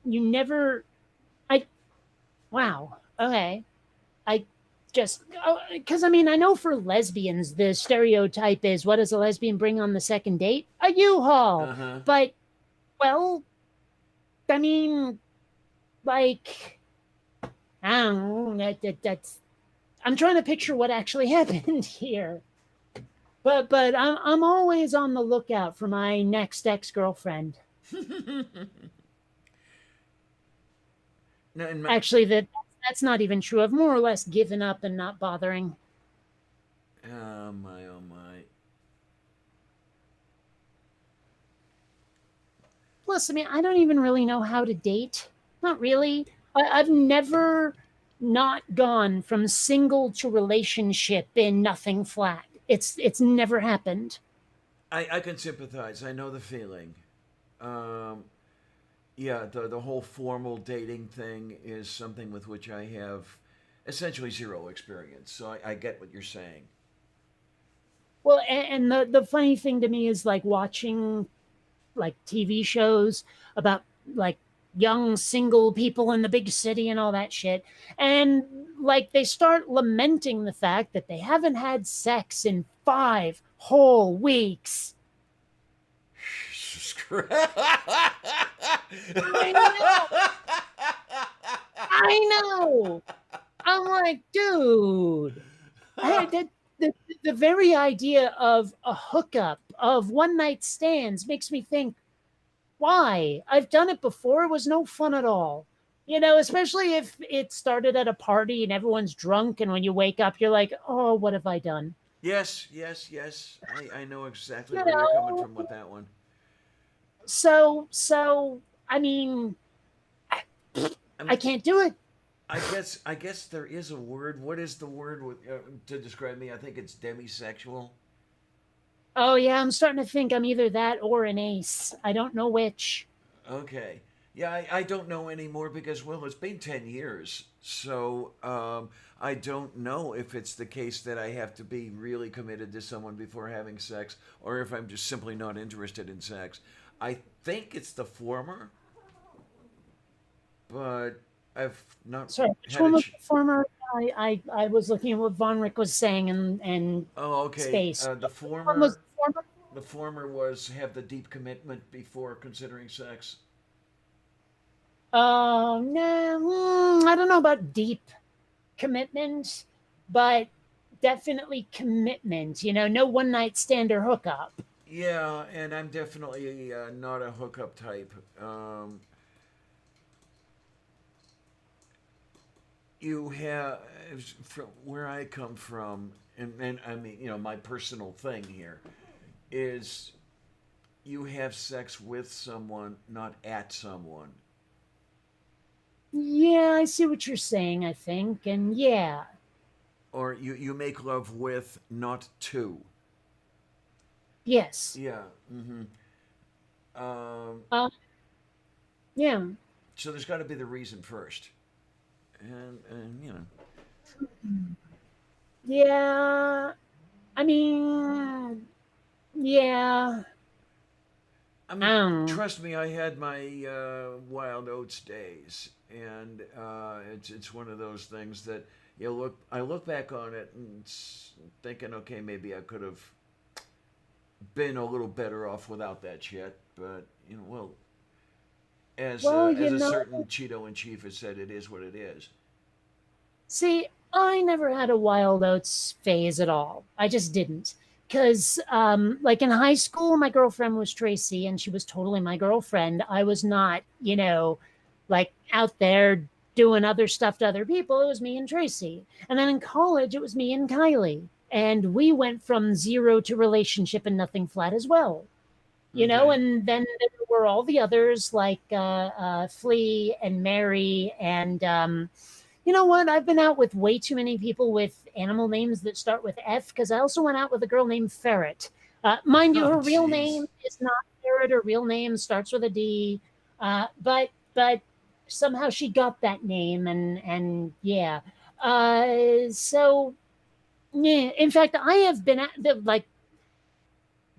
you never I wow. Okay. I just because I mean I know for lesbians the stereotype is what does a lesbian bring on the second date? A U-Haul. uh huh. But well, I mean like I don't know, that's I'm trying to picture what actually happened here. But I'm always on the lookout for my next ex-girlfriend. No, in my, Actually, that's not even true. I've more or less given up and not bothering. oh my, oh my. Plus, I mean, I don't even really know how to date. Not really. I've never not gone from single to relationship in nothing flat. It's never happened. I can sympathize. I know the feeling. Um, yeah, the whole formal dating thing is something with which I have essentially zero experience. So I get what you're saying. Well, and the funny thing to me is like watching like TV shows about like young single people in the big city and all that shit. And like they start lamenting the fact that they haven't had sex in 5 whole weeks. Jesus Christ. I know. I know. I'm like, dude, I, that the, the very idea of a hookup, of one night stands, makes me think, why? I've done it before. It was no fun at all. Especially if it started at a party and everyone's drunk, and when you wake up, you're like, oh, what have I done? Yes, yes, yes. I know exactly You where you're coming know, from with that one. so I mean, I, I I mean, can't do it. I guess there is a word. What is the word to describe me? I think it's demisexual. Oh yeah, I'm starting to think I'm either that or an ace. I don't know which. Okay. Yeah, I don't know anymore because, well, it's been 10 years. So I don't know if it's the case that I have to be really committed to someone before having sex or if I'm just simply not interested in sex. I think it's the former, but I've not Sorry, which had a. one was the former? I was looking at what Von Rick was saying and Oh, okay. space. The Which one was former. the former? The former was have the deep commitment before considering sex. Nah, I don't know about deep commitment, but definitely commitment. No one night stand or hookup. Yeah, and I'm definitely not a hookup type. You have, from where I come from, and I mean, my personal thing here is you have sex with someone, not at someone. Yeah, I see what you're saying, I think. And yeah, Or you make love with, not to. yes. Yeah. Um, Uh, yeah. so there's got to be the reason first. And. Yeah. I mean, yeah. I I mean, don't know. trust me, I had my wild oats days, and it's one of those things that I look back on it and thinking, okay, maybe I could have been a little better off without that shit, but well, Well, as a certain Cheeto in chief has said, it is what it is. see, I never had a wild oats phase at all. I just didn't. Because, like in high school, my girlfriend was Tracy and she was totally my girlfriend. I was not, like out there doing other stuff to other people. It was me and Tracy. And then in college, it was me and Kylie. And we went from zero to relationship and nothing flat as well. Okay. And then there were all the others like Flea and Mary and you know what? I've been out with way too many people with animal names that start with F because I also went out with a girl named Ferret. Mind you, Oh, her real jeez. name is not Ferret. Her real name starts with a D. But somehow she got that name, and yeah. So yeah. In fact, I have been at like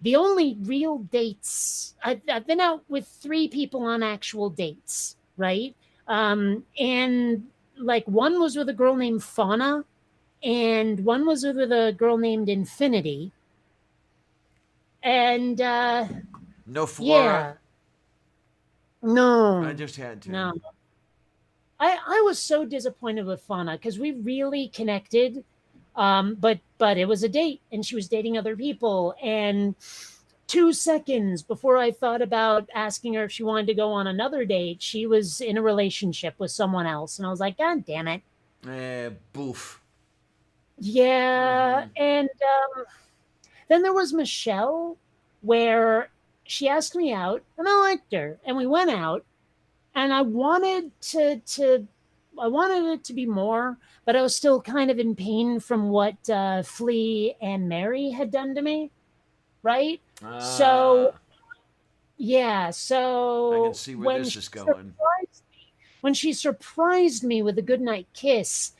the only real dates I've been out with three people on actual dates, right? And like one was with a girl named Fauna, and one was with a girl named Infinity. And No Flora. yeah, I no, just had to. no. I was so disappointed with Fauna because we really connected. But it was a date and she was dating other people. And 2 seconds before I thought about asking her if she wanted to go on another date, she was in a relationship with someone else. And I was like, God damn it. Boof. Yeah. Mm-hmm. And then there was Michelle, where she asked me out and I liked her. And we went out and I wanted it to be more, but I was still kind of in pain from what Flea and Mary had done to me. Right. So Ah, yeah, I can so see where this is going. when she surprised me with a goodnight kiss,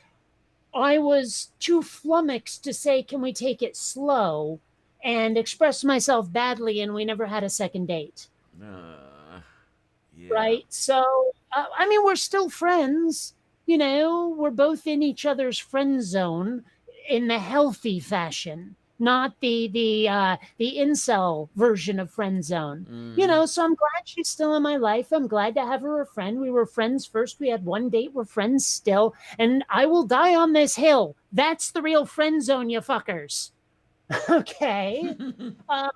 I was too flummoxed to say, "Can we take it slow?" and expressed myself badly, and we never had a second date. Uh, yeah. Right? So, I mean, we're still friends. We're both in each other's friend zone in the healthy fashion. not the incel version of friend zone. Mm. So I'm glad she's still in my life. I'm glad to have her a friend. We were friends first. We had one date. We're friends still. And I will die on this hill. That's the real friend zone, you fuckers. Okay. Uh,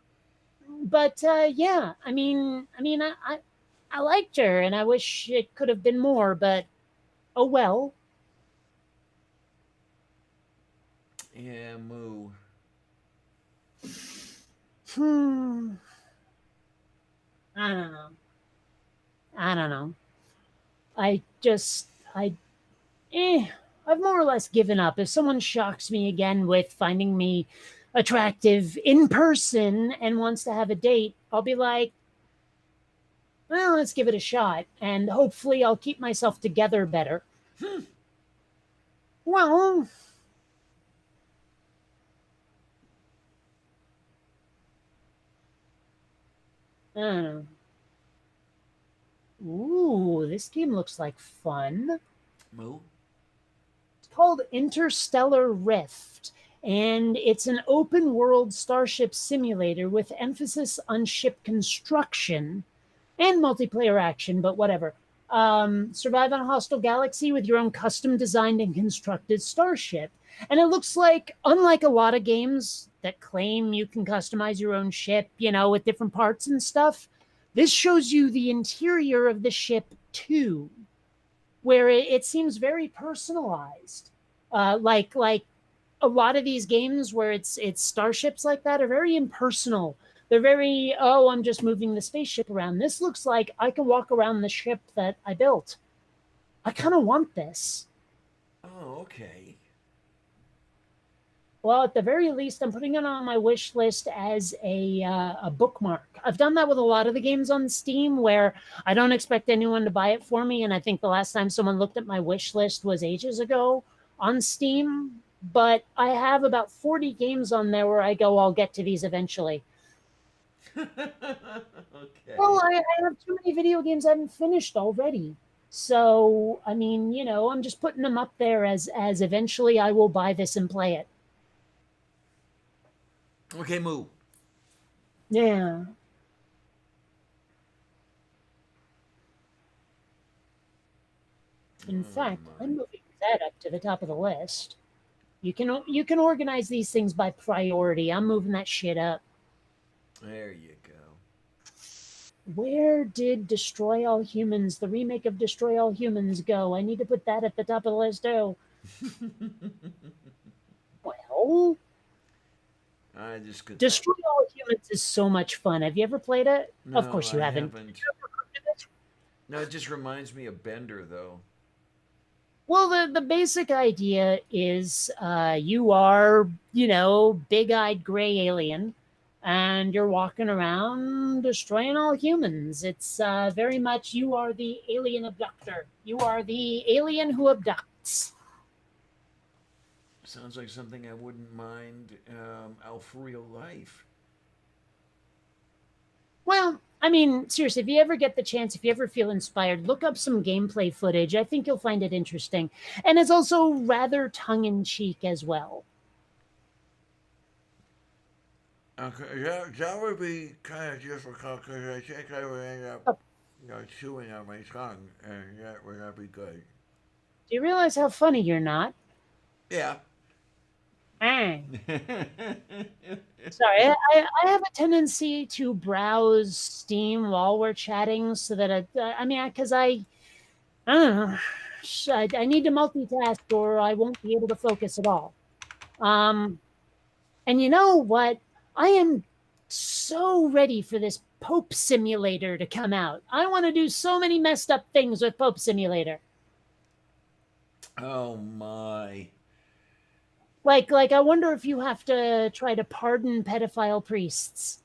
but yeah, I liked her, and I wish it could have been more. But oh well. Yeah, moo. Hmm. I don't know. I don't know. I just I eh, I've more or less given up. If someone shocks me again with finding me attractive in person and wants to have a date, I'll be like, well, let's give it a shot. And hopefully I'll keep myself together better. Well, I don't know. Ooh, this game looks like fun. Moo? It's called Interstellar Rift, and it's an open world starship simulator with emphasis on ship construction and multiplayer action, but whatever. Survive on a hostile galaxy with your own custom designed and constructed starship. And it looks like, unlike a lot of games that claim you can customize your own ship, with different parts and stuff, this shows you the interior of the ship too, where it seems very personalized. Like a lot of these games where it's starships like that are very impersonal. They're very, oh, I'm just moving the spaceship around. This looks like I can walk around the ship that I built. I kind of want this. Oh, okay. Well, at the very least, I'm putting it on my wish list as a bookmark. I've done that with a lot of the games on Steam where I don't expect anyone to buy it for me. And I think the last time someone looked at my wish list was ages ago on Steam. But I have about 40 games on there where I go, I'll get to these eventually. Well, Okay. I have too many video games I haven't finished already. So, I'm just putting them up there as eventually I will buy this and play it. Okay, moo. Yeah. In Oh fact, I'm my. moving that up to the top of the list. You can organize these things by priority. I'm moving that shit up. There you go. Where did Destroy All Humans, the remake of Destroy All Humans, go? I need to put that at the top of the list too. Well, I just could. Destroy All Humans is so much fun. Have you ever played it? Of No, course you I haven't. haven't. No, it just reminds me of Bender, though. Well, the basic idea is you are, big eyed gray alien, and you're walking around destroying all humans. It's very much you are the alien abductor. You are the alien who abducts. Sounds like something I wouldn't mind out for real life. Well, seriously, if you ever get the chance, if you ever feel inspired, look up some gameplay footage. I think you'll find it interesting. And it's also rather tongue in cheek as well. Okay, that would be kind of difficult because I think I would end up, Oh, chewing on my tongue, and that would not be good. do you realize how funny you're not? Yeah. Ah. Sorry, I have a tendency to browse Steam while we're chatting so that because I don't know, I need to multitask or I won't be able to focus at all. Um, and you know what? I am so ready for this Pope Simulator to come out. I want to do so many messed up things with Pope Simulator. Oh my. Like I wonder if you have to try to pardon pedophile priests.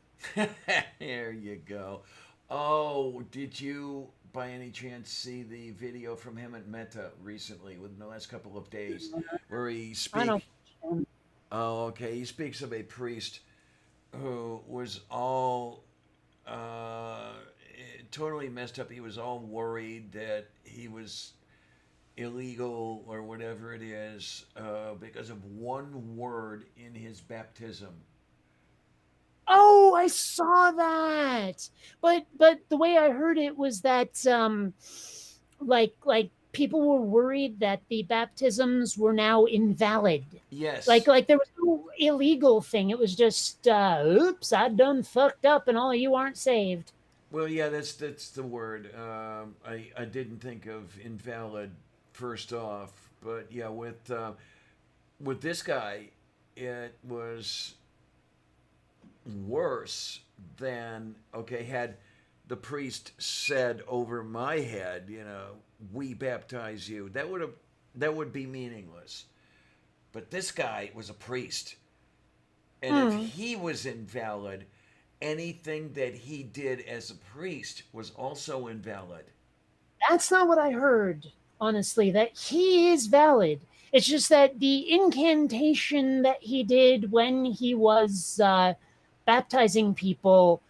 There you go. Oh, did you by any chance see the video from him at Meta recently, within the last couple of days, where he I don't. speak? Oh, okay. He speaks of a priest who was all totally messed up. He was all worried that he was illegal or whatever it is because of one word in his baptism. Oh, I saw that. But the way I heard it was that like people were worried that the baptisms were now invalid. Yes. Like there was no illegal thing. It was just oops, I done fucked up and all of you aren't saved. Well, yeah, that's the word. I didn't think of invalid first off, but yeah, with this guy, it was worse than okay. Had the priest said over my head, we baptize you, that would be meaningless. But this guy was a priest, and if Hmm. he was invalid, anything that he did as a priest was also invalid. That's not what I heard, honestly, that he is valid. It's just that the incantation that he did when he was baptizing people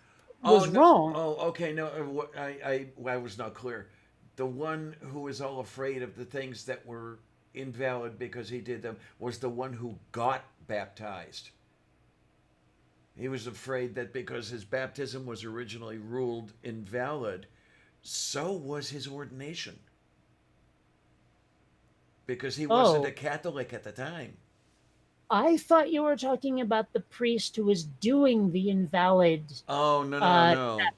Oh was no! wrong. Oh, okay. No, I was not clear. The one who was all afraid of the things that were invalid because he did them was the one who got baptized. He was afraid that because his baptism was originally ruled invalid, so was his ordination because he wasn't a Oh, Catholic at the time. I thought you were talking about the priest who was doing the invalid. Oh no no Uh, no!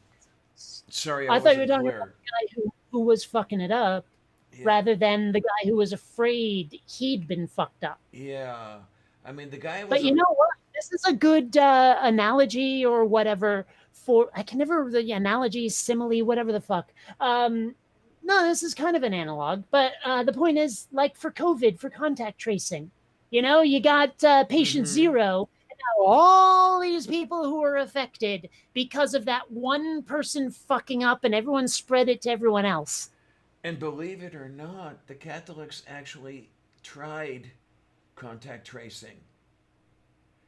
Sorry, I I thought you were wasn't talking about clear. the guy who was fucking it up Yeah, rather than the guy who was afraid he'd been fucked up. yeah. I mean, the guy But was you a know what? This is a good analogy or whatever for. I can never the analogy, simile, whatever the fuck. Um, no, this is kind of an analog. But the point is, like for COVID, for contact tracing, you got patient mm-hmm. zero, and now all these people who are affected because of that one person fucking up, and everyone spread it to everyone else. And believe it or not, the Catholics actually tried contact tracing.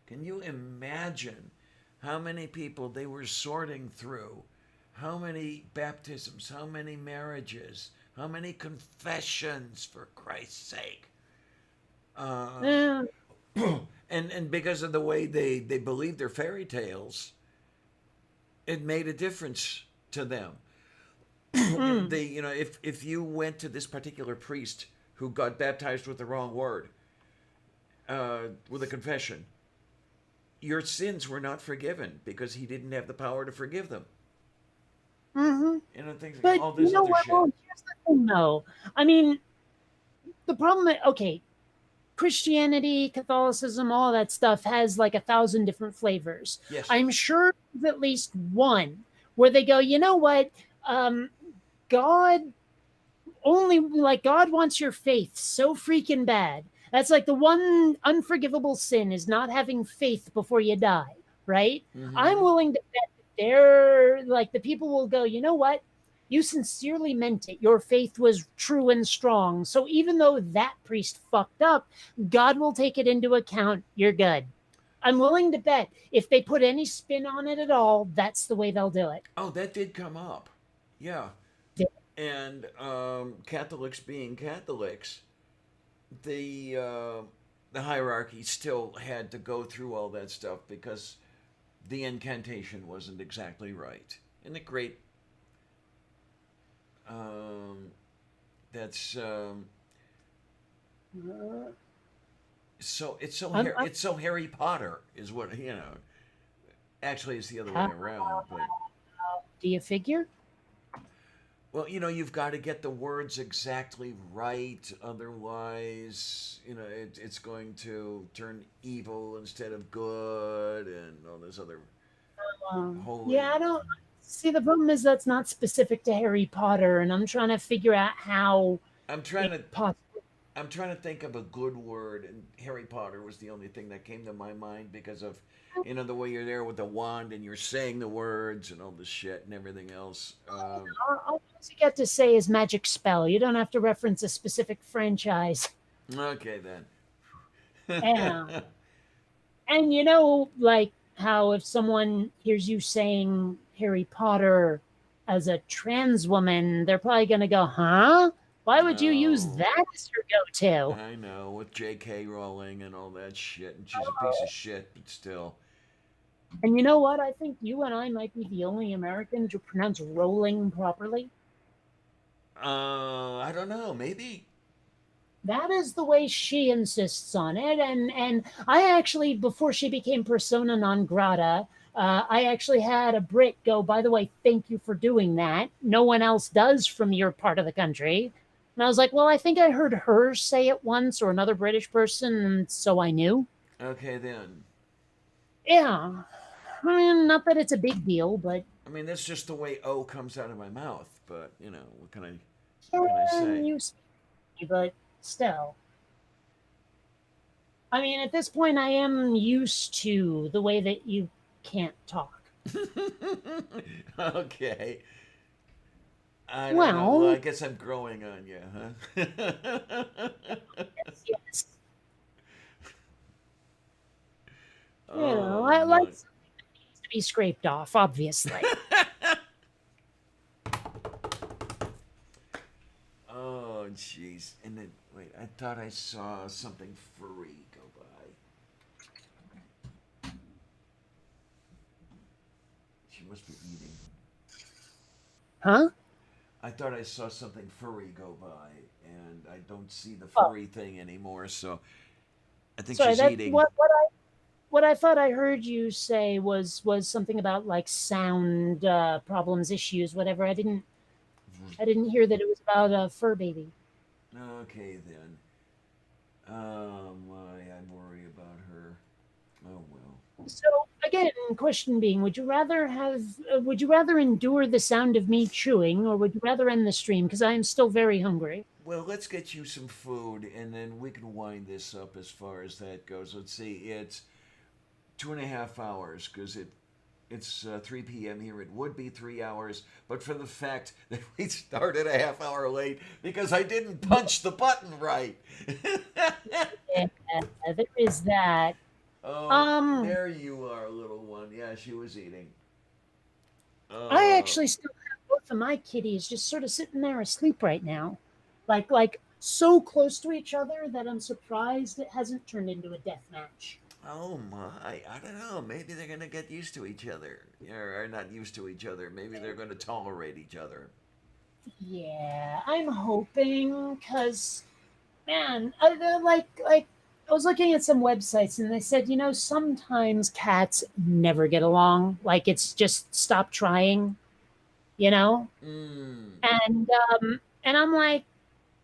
Can you imagine how many people they were sorting through? How many baptisms? How many marriages? How many confessions, for Christ's sake? Uh, Eh, and because of the way they believed their fairy tales, it made a difference to them. mm, If you went to this particular priest who got baptized with the wrong word, with a confession, your sins were not forgiven because he didn't have the power to forgive them. mm-hmm. Things like But all you this know other what? shit. Well, here's the thing, though. I mean, the problem. Okay, Christianity, Catholicism, all that stuff has like 1,000 different flavors. Yes. I'm sure there's at least one where they go, you know what? Um, God God wants your faith so freaking bad. That's like the one unforgivable sin is not having faith before you die, right? I'm Mm-hmm. willing to bet that they're like the people will go, you know what? You sincerely meant it. Your faith was true and strong. So even though that priest fucked up, God will take it into account. You're good. I'm willing to bet if they put any spin on it at all, that's the way they'll do it. Oh, that did come up. Yeah. And Catholics being Catholics, the hierarchy still had to go through all that stuff because the incantation wasn't exactly right. Isn't it great? Um, that's Uh, so I'm it's so Harry Potter is what you know. Actually, it's the other way how around, but do you figure? well, you've got to get the words exactly right. Otherwise, it's going to turn evil instead of good, and all this other Yeah, holy. I don't see the problem is that's not specific to Harry Potter, and I'm trying to figure out how I'm trying it to possibly. I'm trying to think of a good word, and Harry Potter was the only thing that came to my mind because of, the way you're there with the wand and you're saying the words and all the shit and everything else. All you get to say is magic spell. You don't have to reference a specific franchise. Okay then. Yeah, and like how if someone hears you saying Harry Potter as a trans woman, they're probably gonna go, "Huh? Why would you use No, that as your go-to? I know with J.K. Rowling and all that shit, and she's a piece of shit, but still. And you know what? I think you and I might be the only Americans who pronounce rolling properly. I don't know. Maybe. That is the way she insists on it. And I actually, before she became persona non grata, I actually had a Brit go, by the way, thank you for doing that. No one else does from your part of the country. And I was like, well, I think I heard her say it once or another British person, and so I knew. Okay then. Yeah. I mean, not that it's a big deal, but I mean, that's just the way O comes out of my mouth. But what can I can say? you speak? But still. I mean, at this point, I am used to the way that you can't talk. Okay. I don't know. Well, Well, I guess I'm growing on you, huh? yes, yes. Oh I like my. something to be scraped off, obviously. Oh jeez. And then wait, I thought I saw something furry go by. She must be eating. Huh? I thought I saw something furry go by, and I don't see the Oh, furry thing anymore. So I think sorry. she's That eating. what I thought I heard you say was something about like sound problems, issues, whatever. I didn't hear that it was about a fur baby. Okay then. My, I worry about her. Oh well. So again, question being, would you rather endure the sound of me chewing, or would you rather end the stream? Because I am still very hungry. Well, let's get you some food, and then we can wind this up as far as that goes. Let's see. It's 2.5 hours because it's 3 p.m. here. It would be 3 hours, but for the fact that we started a half hour late because I didn't punch the button right. Yeah, there is that. Oh, Um, there you are, little one. Yeah, she was eating. I Oh, actually still have both of my kitties just sort of sitting there asleep right now, like so close to each other that I'm surprised it hasn't turned into a death match. oh my! I don't know. Maybe they're gonna get used to each other, or not used to each other. Maybe they're gonna tolerate each other. Yeah, I'm hoping because man, like I was looking at some websites and they said, sometimes cats never get along. Like it's just stop trying, you know? Hmm. And I'm like,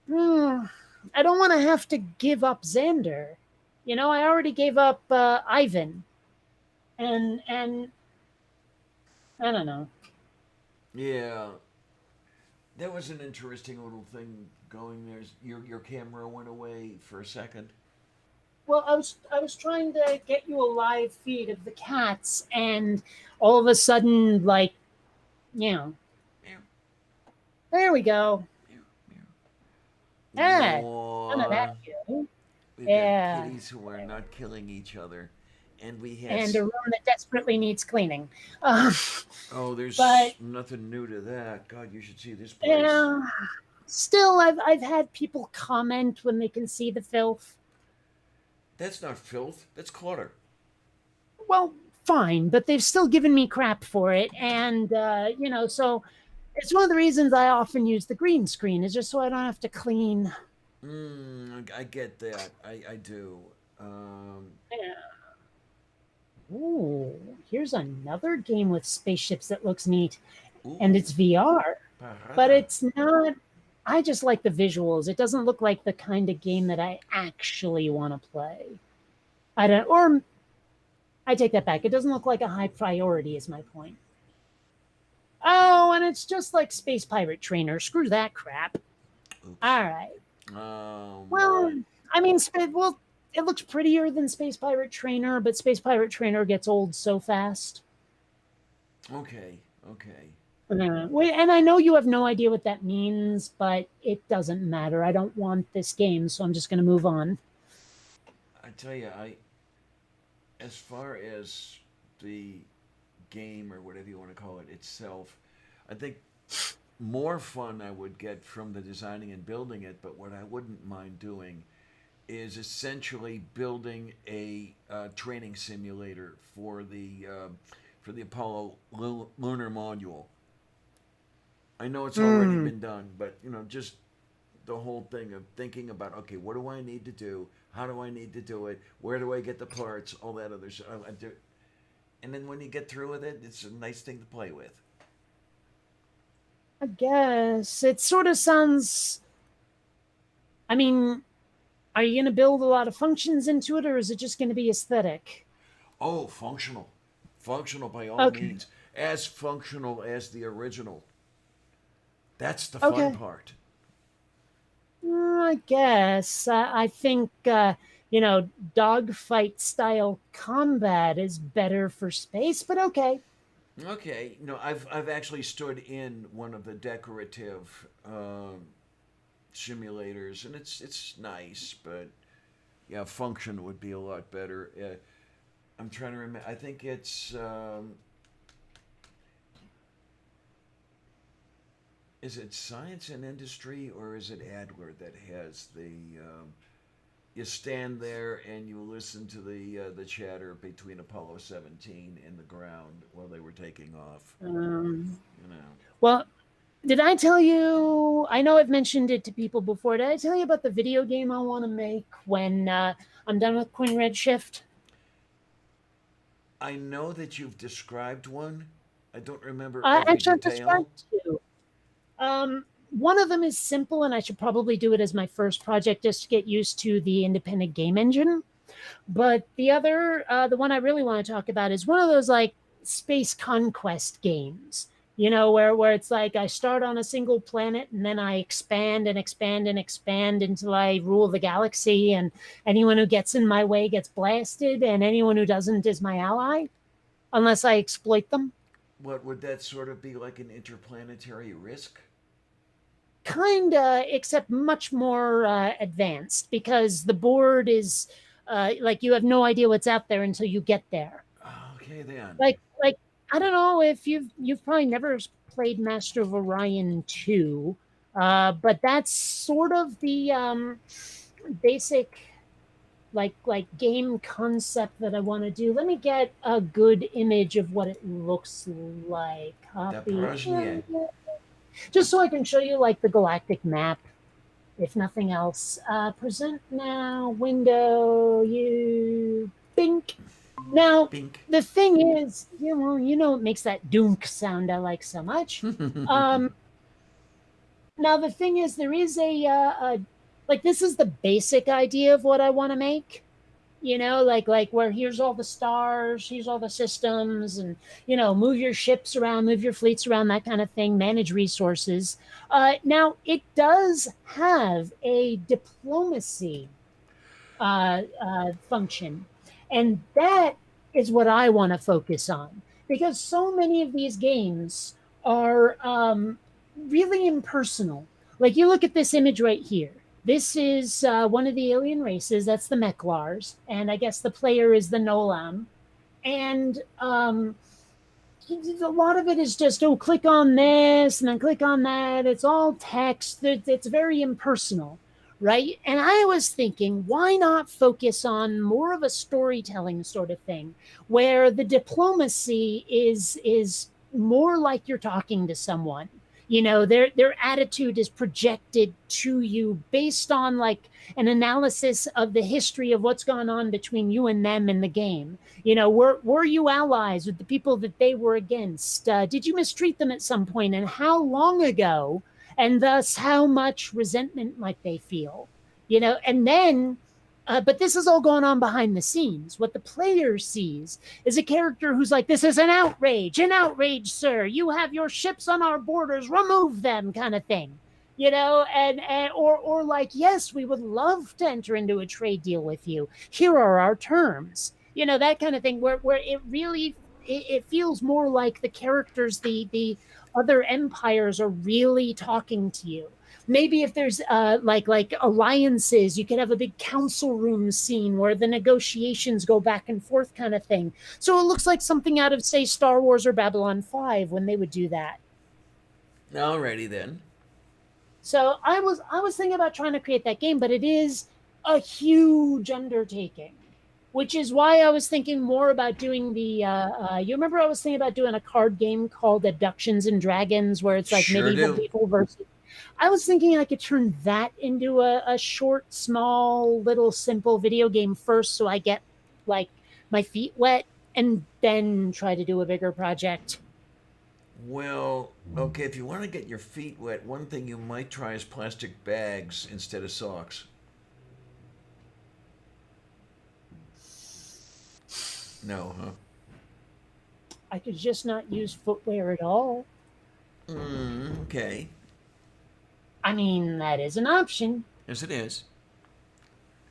hmm, I don't want to have to give up Xander. I already gave up Ivan, and I don't know. Yeah, that was an interesting little thing going there. Your camera went away for a second. Well, I was trying to get you a live feed of the cats, and all of a sudden, like, you know, Meow, there we go. meow, meow. Ah, none of that. More. You. We've got Yeah, kitties who are not killing each other, and we had. and a room that desperately needs cleaning. Um, Oh, but there's nothing new to that. God, you should see this place. yeah, still, I've had people comment when they can see the filth. That's not filth. That's clutter. Well, fine, but they've still given me crap for it, and so it's one of the reasons I often use the green screen is just so I don't have to clean. I get that. I do. Um, Yeah. Ooh, here's another game with spaceships that looks neat, and ooh, it's VR, but parada. it's not. I just like the visuals. It doesn't look like the kind of game that I actually want to play. I don't, or I take that back. It doesn't look like a high priority, is my point. Oh, and it's just like Space Pirate Trainer. Screw that crap. Oops. All right. Oh my. Well, I mean, well, it looks prettier than Space Pirate Trainer, but Space Pirate Trainer gets old so fast. Okay. Okay. And I know you have no idea what that means, but it doesn't matter. I don't want this game, so I'm just going to move on. I tell you, as far as the game or whatever you want to call it itself, I think more fun I would get from the designing and building it, but what I wouldn't mind doing is essentially building a training simulator for the Apollo lunar module. I know it's already Mm, been done, but just the whole thing of thinking about, okay, what do I need to do? How do I need to do it? Where do I get the parts? All that other stuff. And then when you get through with it, it's a nice thing to play with. I guess it sort of sounds. I mean, are you going to build a lot of functions into it, or is it just going to be aesthetic? Oh, functional. Functional by all Okay. means. As functional as the original. That's the fun Okay. part. I guess. I think, you know, dogfight style combat is better for space, but okay. Okay, I've actually stood in one of the decorative simulators, and it's nice, but yeah, function would be a lot better. I'm trying to remember. I think it's is it Science and Industry or is it Adler that has the you stand there and you listen to the chatter between Apollo 17 and the ground while they were taking off. Um, You know. well, did I tell you? I know I've mentioned it to people before. Did I tell you about the video game I want to make when I'm done with Quinn Redshift? I know that you've described one. I don't remember every Actually, I've detail. described two. One of them is simple, and I should probably do it as my first project just to get used to the independent game engine. But the other, the one I really want to talk about, is one of those like space conquest games. You know, where it's like I start on a single planet and then I expand and expand and expand until I rule the galaxy, and anyone who gets in my way gets blasted, and anyone who doesn't is my ally, unless I exploit them. What would that sort of be like an interplanetary risk? Kinda, except much more advanced because the board is like you have no idea what's out there until you get there. Okay then. Like I don't know if you've probably never played Master of Orion 2, but that's sort of the basic like game concept that I want to do. Let me get a good image of what it looks like. The Copy. Projet. Just so I can show you like the galactic map, if nothing else. Present now, window, you bink. Now, Bink. the thing is, you know, it makes that dunk sound I like so much. Um, Now, the thing is, there is like this is the basic idea of what I want to make. You know, like where here's all the stars, here's all the systems, and move your ships around, move your fleets around, that kind of thing. Manage resources. Now, it does have a diplomacy function. And that is what I want to focus on because so many of these games are really impersonal. Like you look at this image right here. This is one of the alien races. That's the Mechlars. And I guess the player is the Nolam. And a lot of it is just, oh, click on this and then click on that. It's all text. It's very impersonal, right? And I was thinking, why not focus on more of a storytelling sort of thing, where the diplomacy is more like you're talking to someone. Their attitude is projected to you based on like an analysis of the history of what's gone on between you and them in the game. Were you allies with the people that they were against? Did you mistreat them at some point, and how long ago? And thus, how much resentment might they feel? And then, but this is all going on behind the scenes. What the player sees is a character who's like, "This is an outrage, sir. You have your ships on our borders. Remove them," kind of thing. Or like, "Yes, we would love to enter into a trade deal with you. Here are our terms." That kind of thing, where it really it feels more like the characters, the other empires are really talking to you. Maybe if there's like alliances, you could have a big council room scene where the negotiations go back and forth, kind of thing. So it looks like something out of, say, Star Wars or Babylon 5 when they would do that. Alrighty then. So I was thinking about trying to create that game, but it is a huge undertaking, which is why I was thinking more about doing the. You remember I was thinking about doing a card game called Abductions and Dragons, where it's like Sure medieval do. people versus. I was thinking I could turn that into a short, small, little, simple video game first, so I get like my feet wet, and then try to do a bigger project. Well, okay, if you want to get your feet wet, one thing you might try is plastic bags instead of socks. No, huh? I could just not use footwear at all. Okay. I mean, that is an option. Yes, it is.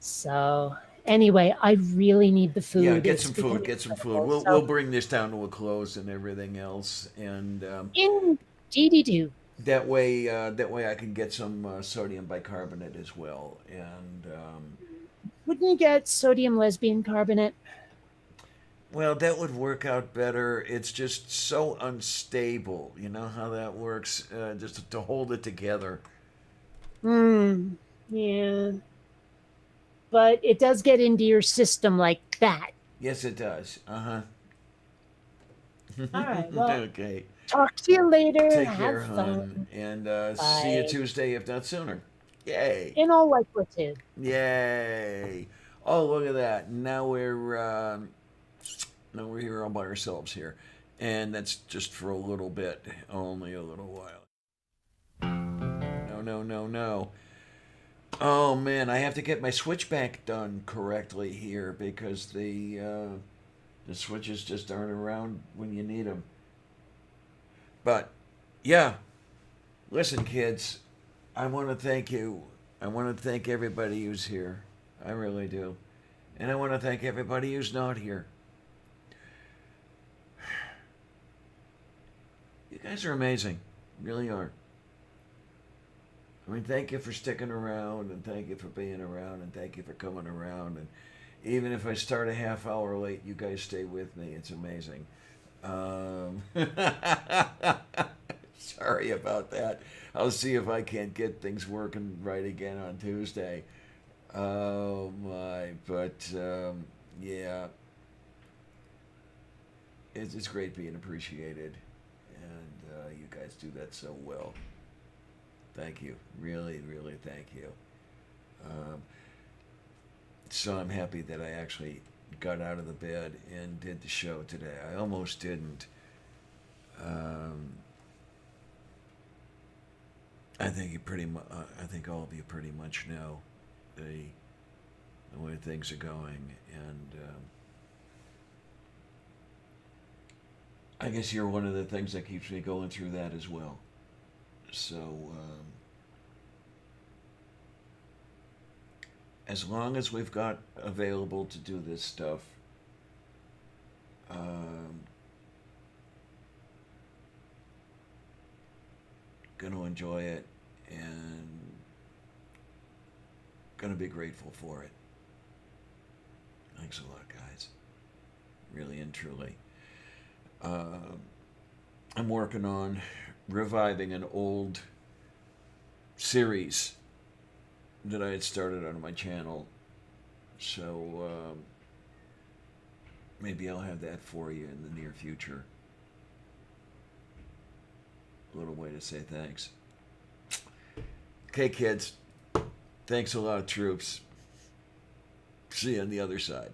So, anyway, I really need the Yeah, food. get It's some food. becoming Get some food. critical. We'll So, bring this down to a close and everything else, and indeedy do. that way I can get some sodium bicarbonate as well. And Wouldn't you get sodium lesbian carbonate? well, that would work out better. It's just so unstable. You know how that works. Just to hold it together. Hmm. Yeah. But it does get into your system like that. Yes, it does. Uh huh. All right. Well, Okay. talk to you later. Take Have care, hon, fun. and see you Bye. Tuesday, if not sooner. Yay! In all likelihood. Yay! Oh, look at that! Now we're here all by ourselves here, and that's just for a little bit, only a little while. No, no, no, no. Oh man, I have to get my switchback done correctly here because the switches just aren't around when you need them. But yeah, listen, kids, I want to thank you. I want to thank everybody who's here. I really do. And I want to thank everybody who's not here. You guys are amazing. You really are. I mean, thank you for sticking around, and thank you for being around, and thank you for coming around. And even if I start a half hour late, you guys stay with me. It's amazing. Um, sorry about that. I'll see if I can't get things working right again on Tuesday. Oh my! But yeah, it's great being appreciated, and you guys do that so well. Thank you, really, really, thank you. Um, so I'm happy that I actually got out of the bed and did the show today. I almost didn't. Um, I think I think all of you pretty much know the way things are going, and I guess you're one of the things that keeps me going through that as well. So as long as we've got available to do this stuff, um, gonna enjoy it and gonna be grateful for it. Thanks a lot, guys. Really and truly. Uh, I'm working on reviving an old series that I had started on my channel. So maybe I'll have that for you in the near future. A little way to say thanks. Okay, kids. Thanks a lot, troops. See you on the other side.